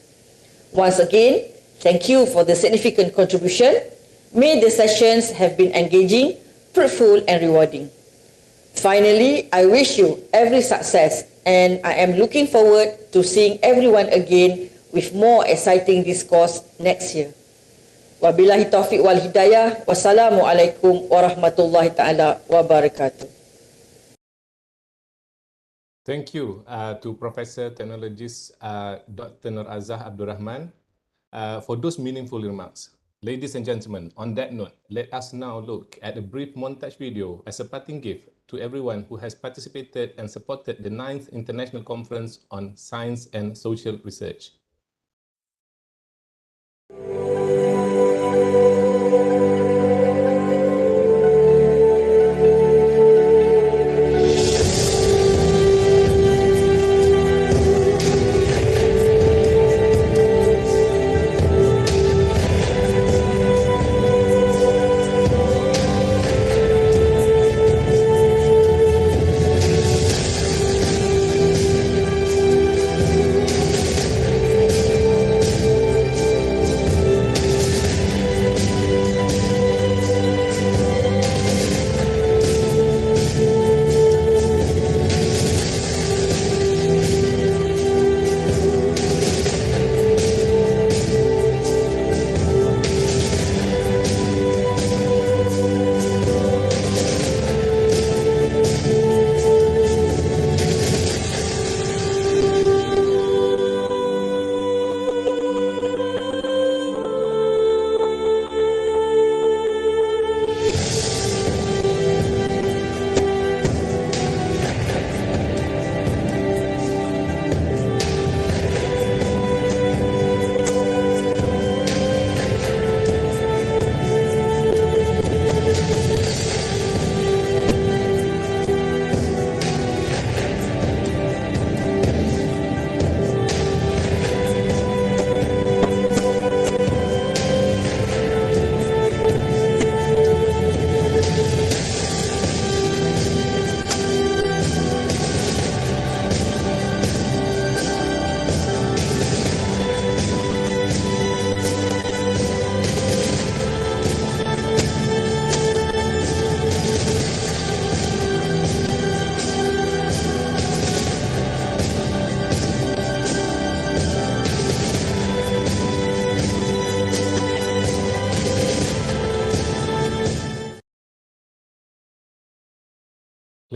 Once again, thank you for the significant contribution. May the sessions have been engaging, fruitful, and rewarding. Finally, I wish you every success, and I am looking forward to seeing everyone again with more exciting discourse next year. Wabillahi taufiq wal hidayah. Wassalamualaikum warahmatullahi ta'ala wabarakatuh. Thank you to Professor Technologist Dr. Nur Azah Abdul Rahman for those meaningful remarks. Ladies and gentlemen, on that note, let us now look at a brief montage video as a parting gift to everyone who has participated and supported the 9th International Conference on Science and Social Research.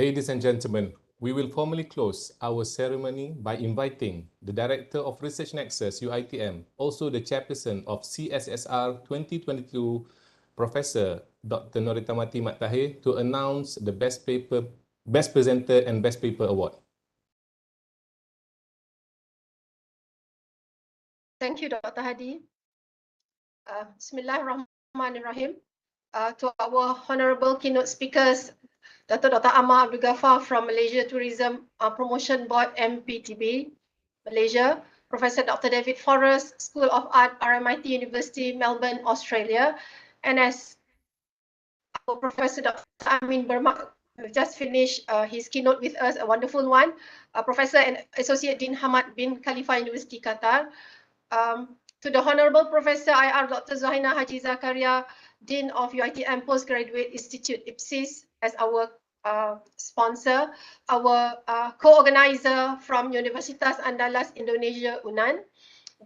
Ladies and gentlemen, we will formally close our ceremony by inviting the Director of Research Nexus, UiTM, also the Chairperson of Cssr 2022, Professor Dr. Noritamati Mat Tahir, to announce the Best Presenter and Best Paper Award. Thank you, Dr. Hadi. Bismillahirrahmanirrahim. To our honorable keynote speakers, Dr. Amar Abdul Ghaffar from Malaysia Tourism Promotion Board, MPTB, Malaysia, Professor Dr. David Forrest, School of Art, RMIT University, Melbourne, Australia, and as our Professor Dr. Amine Bermak just finished his keynote with us, a wonderful one, Professor and Associate Dean Hamad bin Khalifa University, Qatar. To the Honorable Professor IR Dr. Zuhaina Haji Zakaria, Dean of UiTM Postgraduate Institute, IPSIS, as our sponsor, our co-organizer from Universitas Andalas Indonesia, UNAN,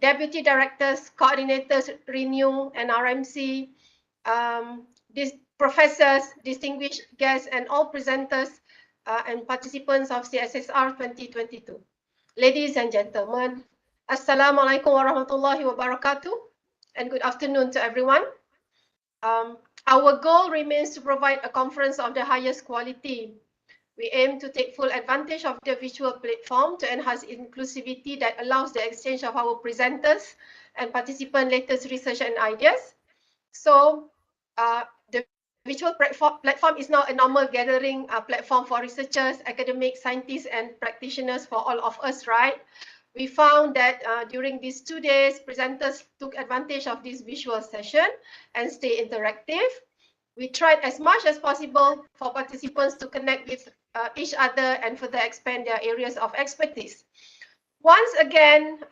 Deputy Directors, Coordinators, Renew and RMC, professors, distinguished guests, and all presenters and participants of CSSR 2022. Ladies and gentlemen, Assalamualaikum warahmatullahi wabarakatuh, and good afternoon to everyone. Our goal remains to provide a conference of the highest quality. We aim to take full advantage of the visual platform to enhance inclusivity that allows the exchange of our presenters and participant latest research and ideas. So the visual platform is now a normal gathering platform for researchers, academics, scientists, and practitioners for all of us, right? We found that during these 2 days, presenters took advantage of this visual session and stay interactive. We tried as much as possible for participants to connect with each other and further expand their areas of expertise. Once again,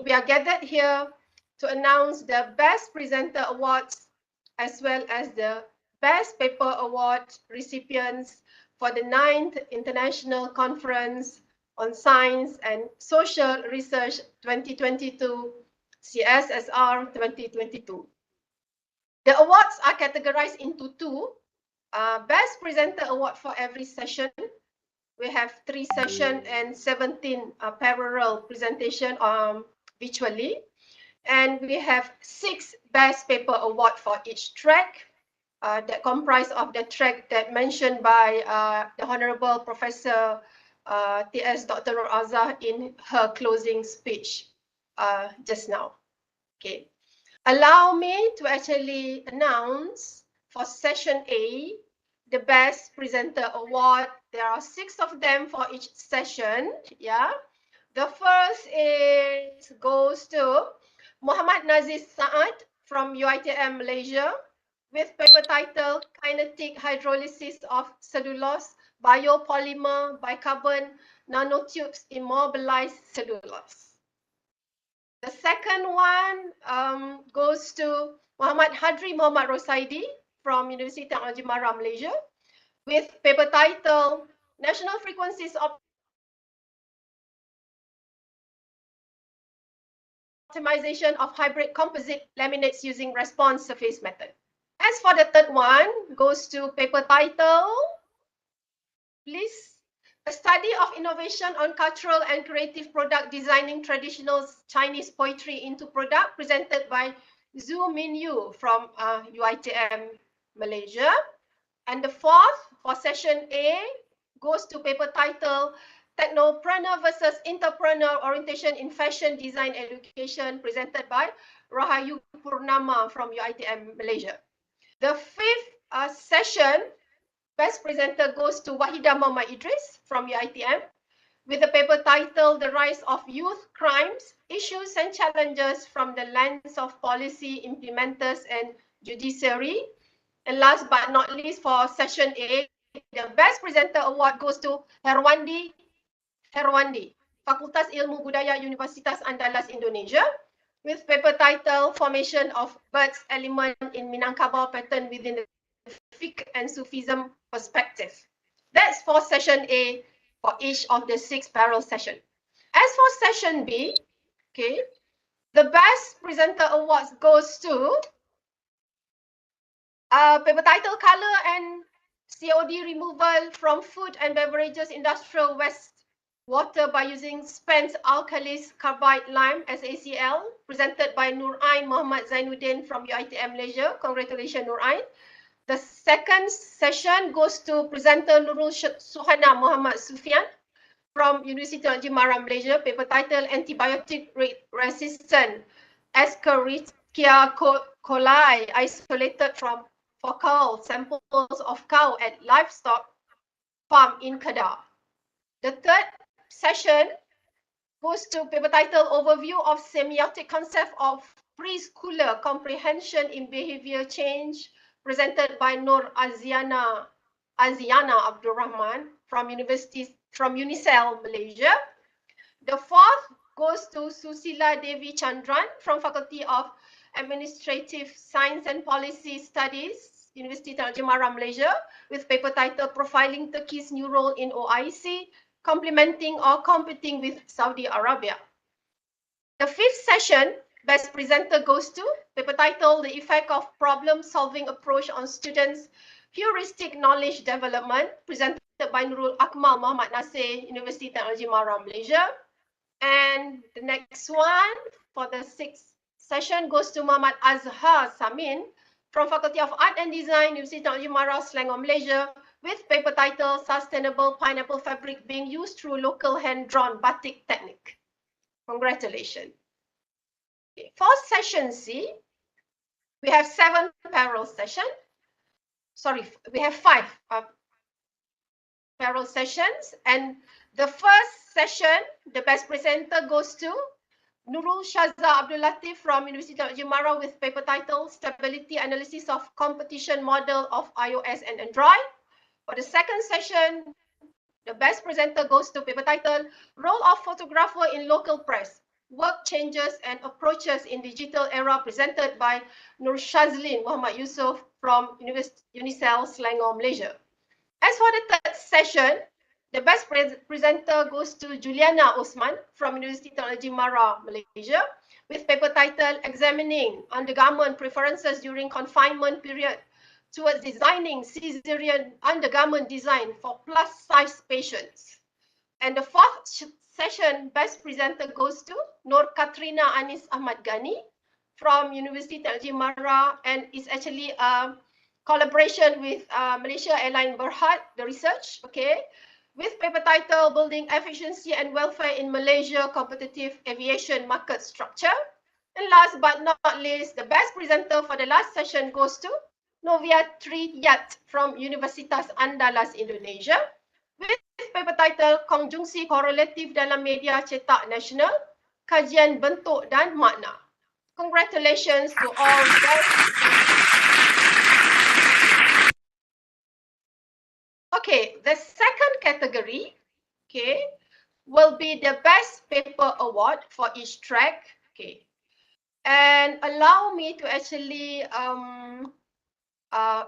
we are gathered here to announce the Best Presenter Awards as well as the Best Paper Award recipients for the 9th International Conference on Science and Social Research 2022, CSSR 2022. The awards are categorized into two. Best Presenter Award for every session. We have 3 sessions and 17 parallel presentation virtually. And we have 6 Best Paper Award for each track that comprise of the track that mentioned by the Honorable Professor TS Dr. Nur Azhar in her closing speech just now. Okay. Allow me to actually announce for session A, the Best Presenter Award. There are 6 of them for each session. Yeah. The first goes to Muhammad Nazis Saad from UiTM Malaysia with paper title Kinetic Hydrolysis of Cellulose Biopolymer Bicarbon Nanotubes Immobilized Cellulose. The second one goes to Muhammad Hadri Muhammad Rosaidi from University Technology Mara, Malaysia with paper title National Frequencies Optimization of Hybrid Composite Laminates Using Response Surface Method. As for the third one, goes to paper title, please. A study of innovation on cultural and creative product designing traditional Chinese poetry into product presented by Zhu Minyu from UiTM Malaysia. And the fourth for session A goes to paper title Technopreneur versus Entrepreneur Orientation in Fashion Design Education presented by Rahayu Purnama from UiTM Malaysia. The fifth session Best Presenter goes to Wahida Muhammad Idris from UiTM with the paper title The Rise of Youth Crimes, Issues and Challenges from the Lens of Policy Implementers and Judiciary. And last but not least for session A, the Best Presenter Award goes to Herwandi, Fakultas Ilmu Budaya Universitas Andalas Indonesia with paper title Formation of Birds Element in Minangkabau Pattern Within the Fiqh and Sufism Perspective. That's for session A for each of the 6 parallel sessions. As for session B, okay, the Best Presenter Awards goes to paper title Color and COD removal from food and beverages industrial waste water by using spent alkalis carbide lime SACL, presented by Nur Ain Muhammad Zainuddin from UiTM Malaysia. Congratulations, Nur Ain. The second session goes to presenter Nurul Suhana Muhammad Sufian from University Technology Mara, Malaysia. Paper title Antibiotic Resistant Escherichia coli isolated from fecal samples of cow at livestock farm in Kedah. The third session goes to paper title Overview of Semiotic Concept of Preschooler Comprehension in Behavior Change, presented by Nur Aziana Abdul Rahman from UNICEL, Malaysia. The fourth goes to Susila Devi Chandran from Faculty of Administrative Science and Policy Studies, University Technology Mara, Malaysia, with paper title Profiling Turkey's New Role in OIC, Complementing or Competing with Saudi Arabia. The fifth session, best presenter goes to paper title The Effect of Problem-Solving Approach on Students' Heuristic Knowledge Development, presented by Nurul Akmal Muhammad Nasir, University Technology Mara, Malaysia. And the next one for the sixth session goes to Muhammad Azhar Samin from Faculty of Art and Design, University Technology Mara, Selangor, Malaysia, with paper title Sustainable Pineapple Fabric Being Used Through Local Hand-Drawn Batik Technique. Congratulations. Okay. For session C, we have 7 parallel sessions. Sorry, we have 5 parallel sessions. And the first session, the best presenter goes to Nurul Shaza Abdul Latif from University of Technology Mara with paper title Stability Analysis of Competition Model of iOS and Android. For the second session, the best presenter goes to paper title Role of Photographer in Local Press, Work Changes and Approaches in Digital Era, presented by Nur Shazlin Muhammad Yusof from UNICEL, Selangor, Malaysia. As for the third session, the best presenter goes to Juliana Osman from University Technology Mara, Malaysia, with paper title Examining Undergarment Preferences During Confinement Period towards Designing Caesarean Undergarment Design for Plus-Size Patients. And the fourth session, best presenter goes to Nur Katrina Anis Ahmad Ghani from University Technology Mara, and is actually a collaboration with Malaysia Airline Berhad, the research, okay, with paper title Building Efficiency and Welfare in Malaysia Competitive Aviation Market Structure. And last but not least, the best presenter for the last session goes to Novia Triyat from Universitas Andalas, Indonesia, with paper title Konjungsi Korelatif dalam Media Cetak Nasional, Kajian Bentuk dan Makna. Congratulations to all guys. Okay, the second category, okay, will be the best paper award for each track. Okay, and allow me to actually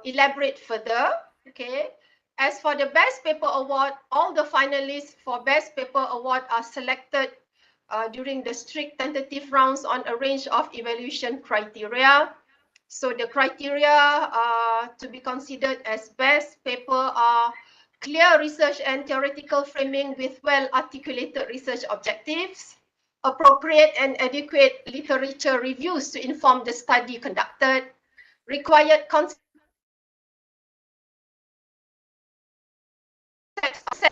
elaborate further. Okay, as for the best paper award, all the finalists for best paper award are selected during the strict tentative rounds on a range of evaluation criteria. So the criteria to be considered as best paper are clear research and theoretical framing with well-articulated research objectives, appropriate and adequate literature reviews to inform the study conducted, required concepts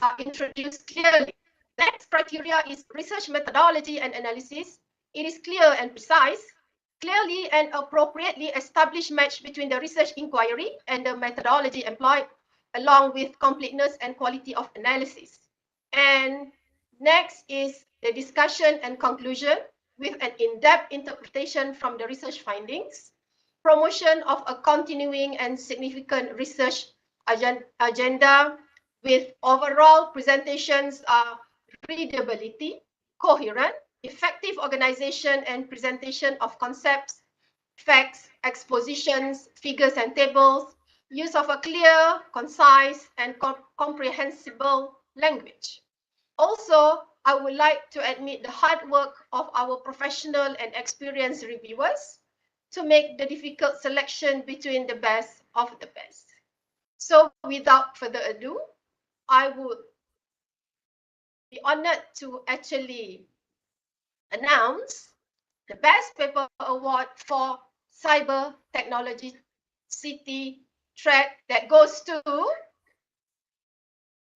are introduced clearly. Next criteria is research methodology and analysis. It is clear and precise. Clearly and appropriately established match between the research inquiry and the methodology employed, along with completeness and quality of analysis. And next is the discussion and conclusion with an in-depth interpretation from the research findings, promotion of a continuing and significant research agenda with overall presentations readability, coherent, effective organization and presentation of concepts, facts, expositions, figures and tables, use of a clear, concise, and comprehensible language. Also, I would like to admit the hard work of our professional and experienced reviewers to make the difficult selection between the best of the best. So without further ado, I would be honored to actually announce the Best Paper Award for Cyber Technology City track that goes to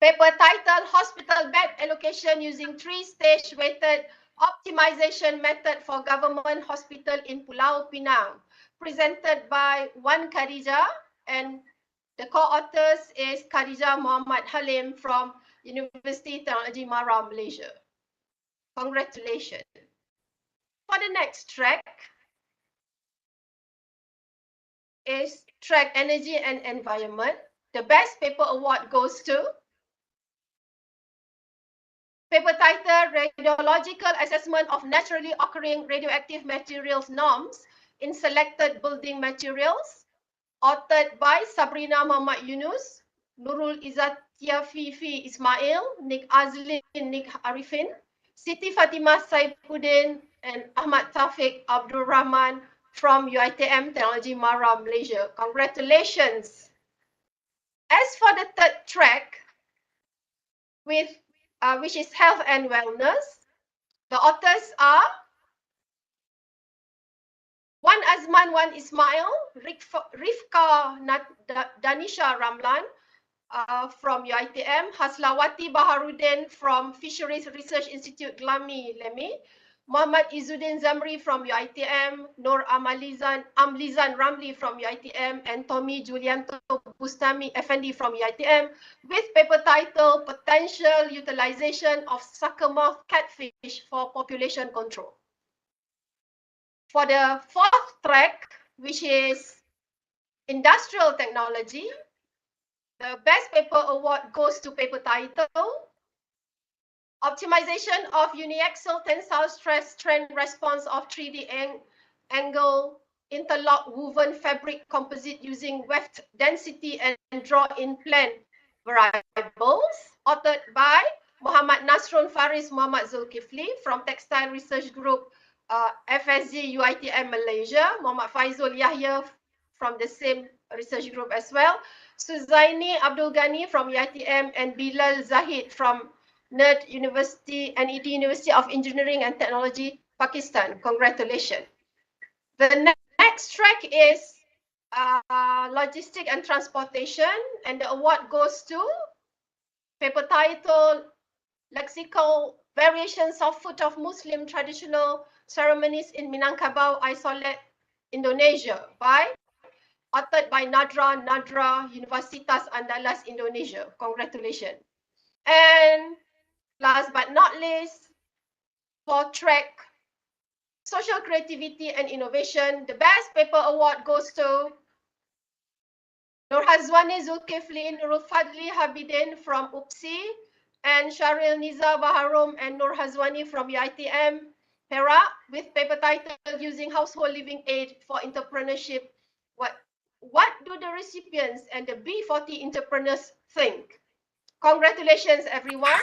paper title Hospital Bed Allocation Using Three-Stage Weighted Optimization Method for Government Hospital in Pulau Pinang, presented by Wan Khadijah, and the co-authors is Khadijah Muhammad Halim from University Technology Mara, Malaysia. Congratulations. For the next track is track Energy and Environment. The Best Paper Award goes to paper title Radiological Assessment of Naturally Occurring Radioactive Materials Norms in Selected Building Materials, authored by Sabrina Muhammad Yunus, Nurul Izzatia Fifi Ismail, Nick Azlin, Nick Arifin, Siti Fatimah Saifuddin, and Ahmad Taufik Abdul Rahman from UiTM Technology Mara, Malaysia. Congratulations. As for the third track, which is Health and Wellness, the authors are Wan Azman, Wan Ismail, Rifka Danisha Ramlan from UiTM, Haslawati Baharudin from Fisheries Research Institute Glami, Lemi, Muhammad Izzuddin Zamri from UiTM, Nur Amlizan Ramli from UiTM, and Tommy Julianto Bustami Effendi from UiTM, with paper title Potential Utilization of Suckermouth Catfish for Population Control. For the fourth track, which is Industrial Technology, the Best Paper Award goes to paper title Optimization of Uniaxial Tensile Stress Strain Response of 3D Angle Interlock Woven Fabric Composite using Weft Density and Draw-in Plan Variables, authored by Muhammad Nasrun Faris Muhammad Zulkifli from Textile Research Group FSG UiTM Malaysia, Muhammad Faizul Yahya from the same research group as well, Suzaini Abdul Ghani from UiTM, and Bilal Zahid from NED University of Engineering and Technology, Pakistan. Congratulations. The next track is Logistic and Transportation, and the award goes to paper title Lexical Variations of Food of Muslim Traditional Ceremonies in Minangkabau Isolate, Indonesia, authored by Nadra, Universitas Andalas, Indonesia. Congratulations. And last but not least, for track Social Creativity and Innovation, the Best Paper Award goes to Nur Hazwani Zulkifli, Nurul Fadli Habidin from UPSI, and Sharil Niza Baharum and Nur Hazwani from UiTM, Perak, with paper title Using Household Living Aid for Entrepreneurship. What do the recipients and the B40 entrepreneurs think? Congratulations, everyone.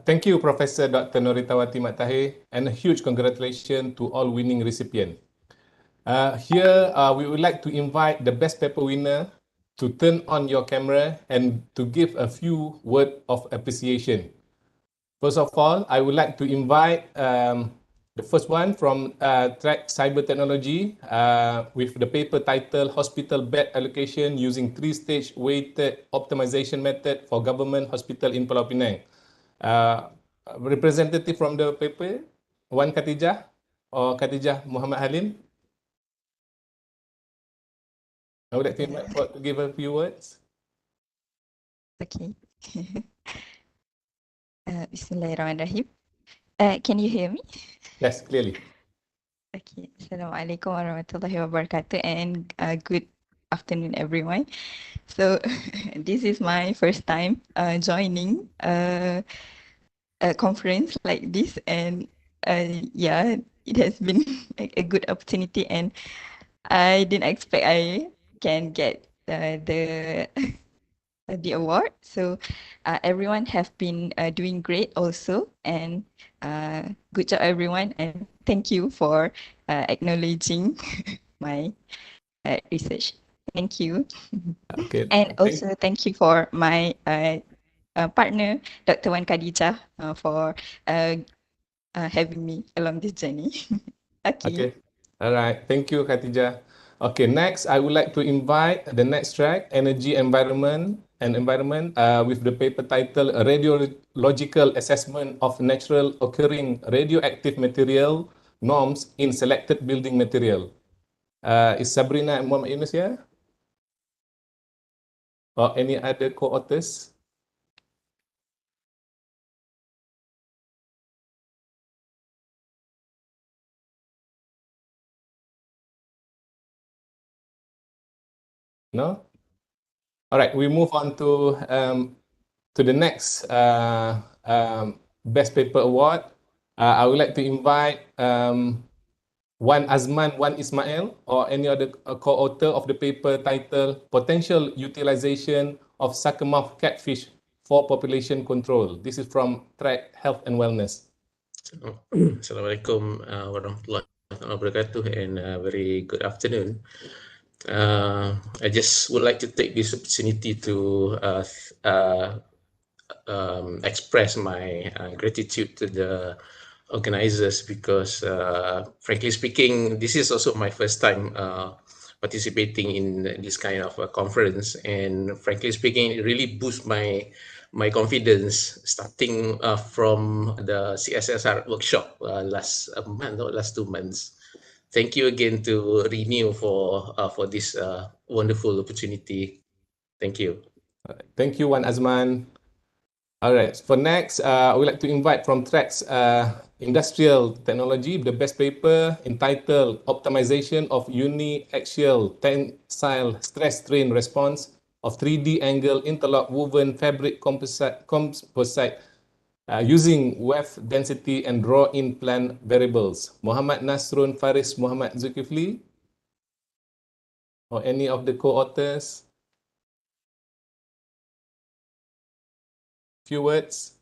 Thank you, Professor Dr. Noritawati Matahir, and a huge congratulations to all winning recipients. Here, we would like to invite the best paper winner to turn on your camera and to give a few words of appreciation. First of all, I would like to invite the first one from track Cyber Technology with the paper title Hospital Bed Allocation Using Three-Stage Weighted Optimization Method for Government Hospital in Pulau Pinang. Representative from the paper, Wan Khadijah or Khadijah Muhammad Halim. I would like to invite for to give a few words. Okay. Bismillahirrahmanirrahim. Can you hear me? Yes, clearly. Okay. Assalamualaikum warahmatullahi wabarakatuh, and good afternoon, everyone. So this is my first time joining a conference like this, and yeah, it has been a good opportunity, and I didn't expect I can get the award. So everyone have been doing great also, and good job everyone, and thank you for acknowledging my research. Thank you. Okay. And also thank you for my partner, Dr. Wan Khadijah, for having me along this journey. Okay. All right. Thank you, Khatijah. Okay, next, I would like to invite the next track, Energy Environment with the paper title Radiological Assessment of Natural Occurring Radioactive Material Norms in Selected Building Material. Is Sabrina and Muhammad Yunus here? Or any other co-authors? No? All right, we move on to the next Best Paper Award. I would like to invite Wan Azman, Wan Ismail, or any other co-author of the paper titled Potential Utilization of Suckermouth Catfish for Population Control. This is from Track Health and Wellness. Assalamualaikum warahmatullahi wabarakatuh, and very good afternoon. I just would like to take this opportunity to express my gratitude to the organizers, because frankly speaking, this is also my first time participating in this kind of a conference, and frankly speaking, it really boosts my confidence starting from the CSSR workshop last month or last 2 months. Thank you again to Renew for this wonderful opportunity. Thank you. Thank you, Wan Azman. All right, for next, I would like to invite from Tracks Industrial Technology, the best paper entitled Optimization of Uni-Axial Tensile Stress Strain Response of 3D Angle Interlock Woven Fabric Composite using weft density and draw-in plan variables. Muhammad Nasrun Faris Muhammad Zulkifli, or any of the co-authors? Few words.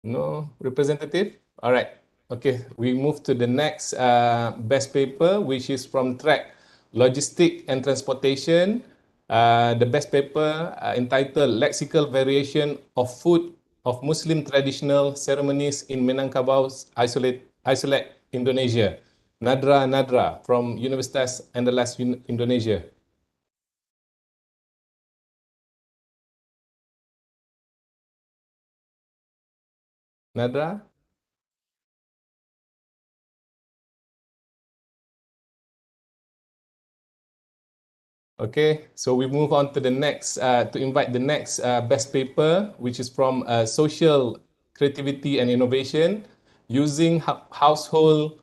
No representative? All right. Okay, we move to the next best paper, which is from track Logistic and Transportation. The best paper entitled Lexical Variation of Food of Muslim Traditional Ceremonies in Minangkabau Isolate, Indonesia. Nadra from Universitas Andalas, Indonesia. Nadra? Okay, so we move on to the next, to invite the next best paper, which is from Social Creativity and Innovation, using household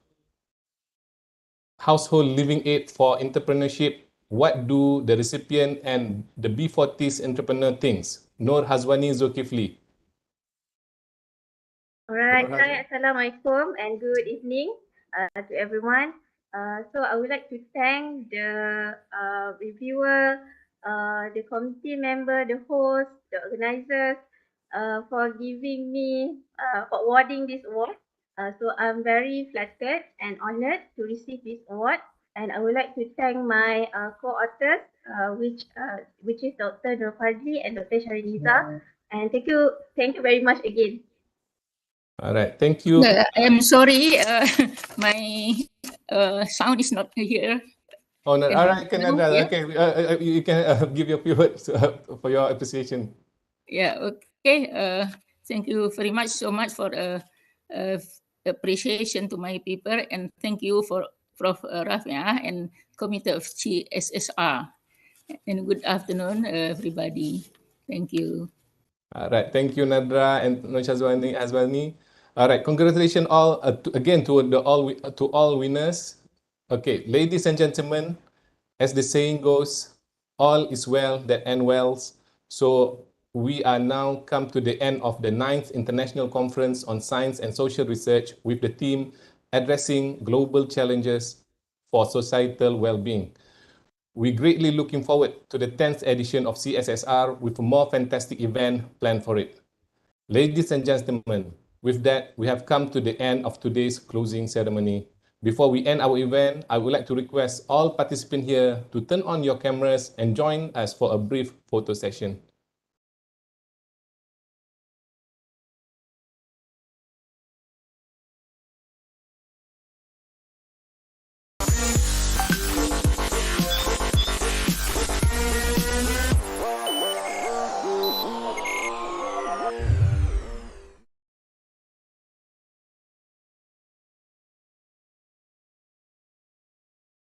living aid for entrepreneurship. What do the recipient and the B40s entrepreneur thinks? Nur Hazwani Zulkifli. Alright, hi, Assalamualaikum and good evening to everyone. So I would like to thank the reviewer, the committee member, the host, the organizers for giving me, for awarding this award. So I'm very flattered and honored to receive this award. And I would like to thank my co-authors, which is Dr. Nur Fadli and Dr. Shariniza. And thank you very much again. All right, thank you. I'm sorry, my sound is not here. Oh, no. All right, Yeah. okay, you can give your few words for your appreciation. Yeah, okay. Thank you very much, so much for appreciation to my paper, and thank you for Prof. Rafia and Committee of Cssr. And good afternoon, everybody. Thank you. All right, thank you, Nadra and Azwani. All right, congratulations all again to all winners. Okay, ladies and gentlemen, as the saying goes, all is well that ends well. So we are now come to the end of the 9th International Conference on Science and Social Research with the theme Addressing Global Challenges for Societal Well-being. We're greatly looking forward to the 10th edition of CSSR with a more fantastic event planned for it. Ladies and gentlemen, with that, we have come to the end of today's closing ceremony. Before we end our event, I would like to request all participants here to turn on your cameras and join us for a brief photo session.